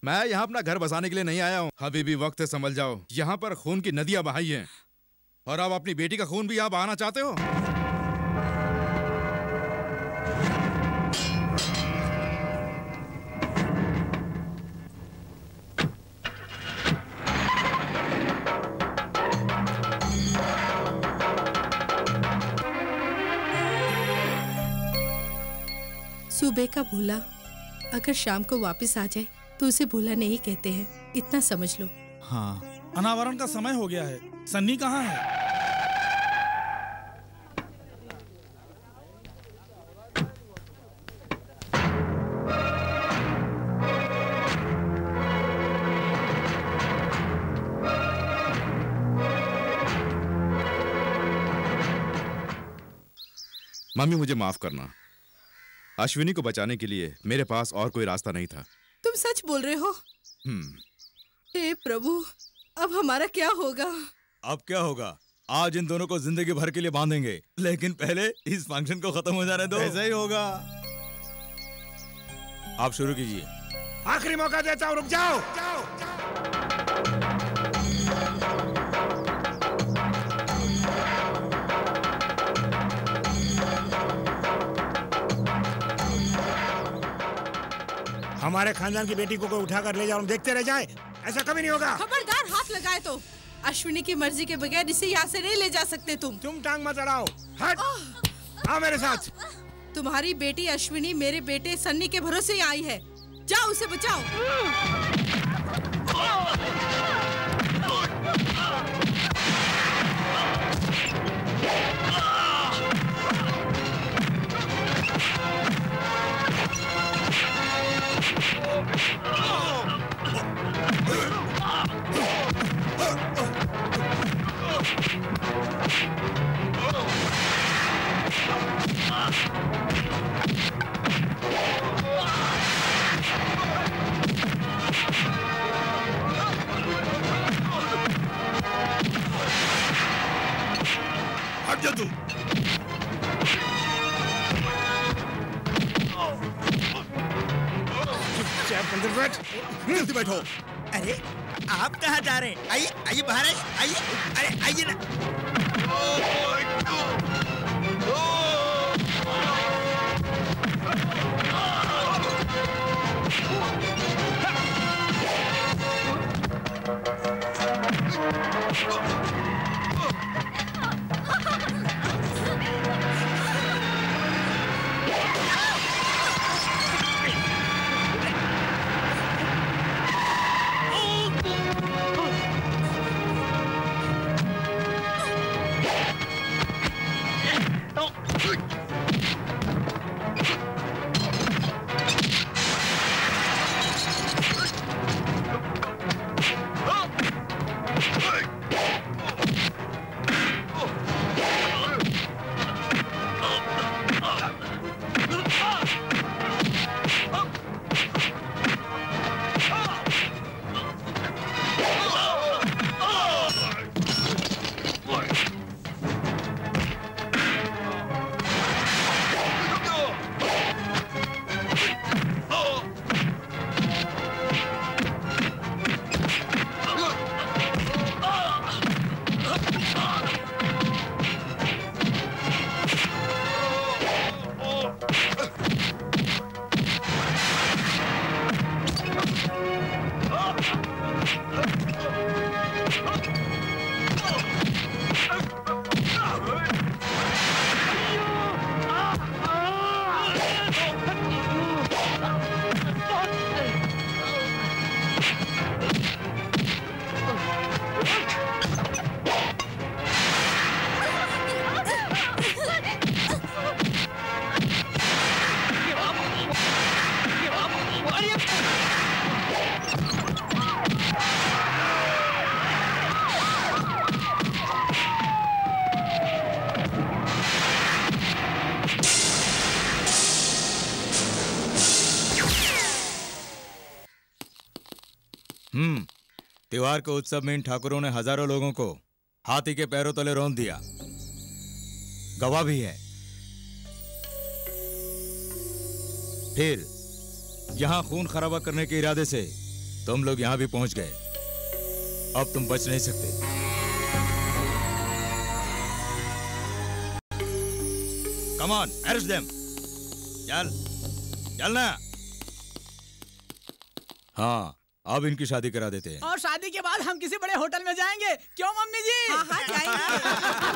मैं यहाँ अपना घर बसाने के लिए नहीं आया हूँ। अभी भी वक्त है, संभल जाओ। यहाँ पर खून की नदियां बहाई हैं और आप अपनी बेटी का खून भी यहाँ बहाना चाहते हो? सुबह का भूला अगर शाम को वापस आ जाए तो उसे भूला नहीं कहते हैं, इतना समझ लो। हाँ, अनावरण का समय हो गया है। सन्नी कहाँ है? मम्मी, मुझे माफ करना। अश्विनी को बचाने के लिए मेरे पास और कोई रास्ता नहीं था। तुम सच बोल रहे हो? हे प्रभु, अब हमारा क्या होगा? अब क्या होगा? आज इन दोनों को जिंदगी भर के लिए बांधेंगे, लेकिन पहले इस फंक्शन को खत्म हो जाने दो। ऐसा ही होगा। आप शुरू कीजिए। आखिरी मौका देता हूँ, रुक जाओ। हमारे खानदान की बेटी को कोई उठाकर ले जाओ, देखते रह जाए, ऐसा कभी नहीं होगा। खबरदार हाथ लगाए तो। अश्विनी की मर्जी के बगैर इसे यहाँ से नहीं ले जा सकते तुम। टांग मत अड़ाओ, हट, आ मेरे साथ। तुम्हारी बेटी अश्विनी मेरे बेटे सन्नी के भरोसे ही आई है। जाओ उसे बचाओ। हट जा तू। अंदर बैठ, जल्दी बैठो। अरे आप कहाँ जा रहे हैं? आइए आइए बाहर आइए, आइए। अरे आइए ना। त्योहार के उत्सव में इन ठाकुरों ने हजारों लोगों को हाथी के पैरों तले रौंद दिया। गवाह भी है। फिर यहां खून खराबा करने के इरादे से तुम लोग यहां भी पहुंच गए। अब तुम बच नहीं सकते। Come on, arrest them. चल चल ना। हाँ, अब इनकी शादी करा देते हैं। और शादी के बाद हम किसी बड़े होटल में जाएंगे, क्यों मम्मी जी? हाँ हाँ जाएंगे।